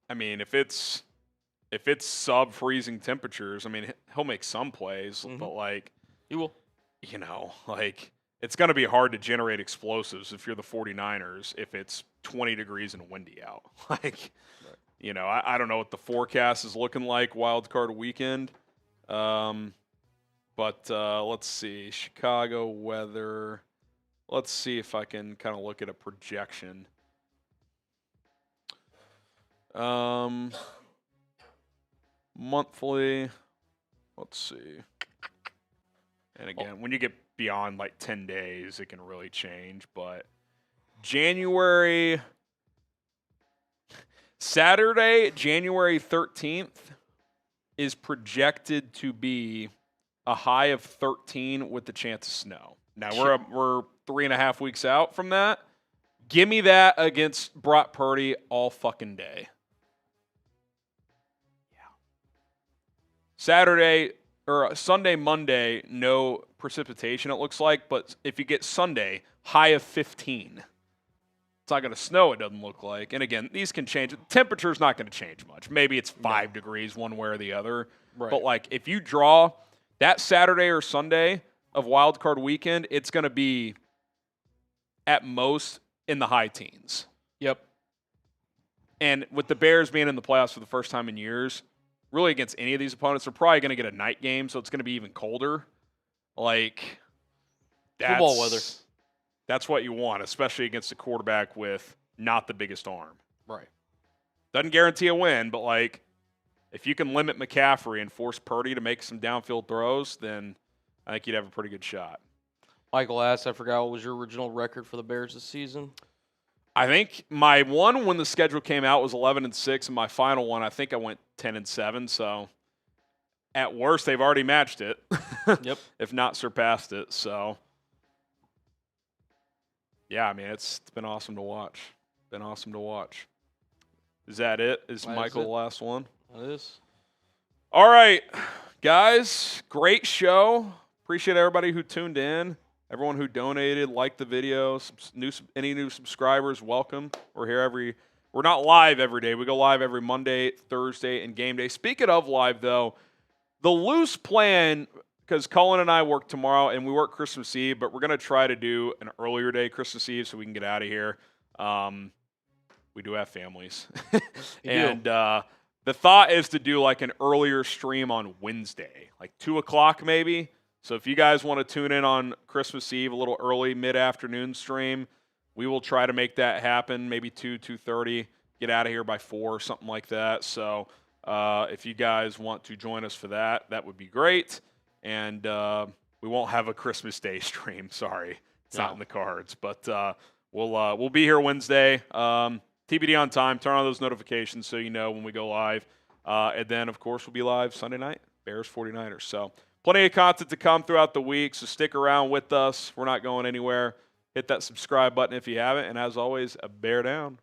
I mean, if it's sub-freezing temperatures, I mean, he'll make some plays, but, he will. It's going to be hard to generate explosives if you're the 49ers if it's 20 degrees and windy out. I don't know what the forecast is looking like wild card weekend. But let's see. Chicago weather. Let's see if I can kind of look at a projection. Monthly. Let's see. And again, when you get beyond 10 days, it can really change. But Saturday, January 13th is projected to be a high of 13 with the chance of snow. Now, we're 3.5 weeks out from that. Give me that against Brock Purdy all fucking day. Yeah. Sunday, Monday, no precipitation, it looks like. But if you get Sunday, high of 15. It's not going to snow, it doesn't look like. And again, these can change. The temperature's not going to change much. Maybe it's 5 degrees one way or the other. Right. But, if you draw that Saturday or Sunday of Wild Card Weekend, it's going to be at most in the high teens. Yep. And with the Bears being in the playoffs for the first time in years, really against any of these opponents, they're probably going to get a night game, so it's going to be even colder. Football weather. That's what you want, especially against a quarterback with not the biggest arm. Right. Doesn't guarantee a win, but if you can limit McCaffrey and force Purdy to make some downfield throws, then I think you'd have a pretty good shot. Michael asked, I forgot, what was your original record for the Bears this season? I think my one when the schedule came out was 11-6, and my final one, I think I went 10-7. So at worst, they've already matched it. Yep. If not surpassed it. So yeah, I mean, it's been awesome to watch. Is that it? Is Michael the last one? That is. All right, guys, great show. Appreciate everybody who tuned in. Everyone who donated, liked the video, any new subscribers, welcome. We're not live every day. We go live every Monday, Thursday, and game day. Speaking of live, though, the loose plan, because Cullen and I work tomorrow, and we work Christmas Eve, but we're going to try to do an earlier day Christmas Eve so we can get out of here. We do have families. And the thought is to do an earlier stream on Wednesday, 2 o'clock maybe. So if you guys want to tune in on Christmas Eve, a little early, mid-afternoon stream, we will try to make that happen, maybe 2:30, get out of here by 4, something like that. So if you guys want to join us for that, that would be great. And we won't have a Christmas Day stream. Sorry, it's not in the cards. But we'll be here Wednesday. TBD on time. Turn on those notifications so you know when we go live. And then, of course, we'll be live Sunday night, Bears 49ers. So plenty of content to come throughout the week, so stick around with us. We're not going anywhere. Hit that subscribe button if you haven't. And as always, a bear down.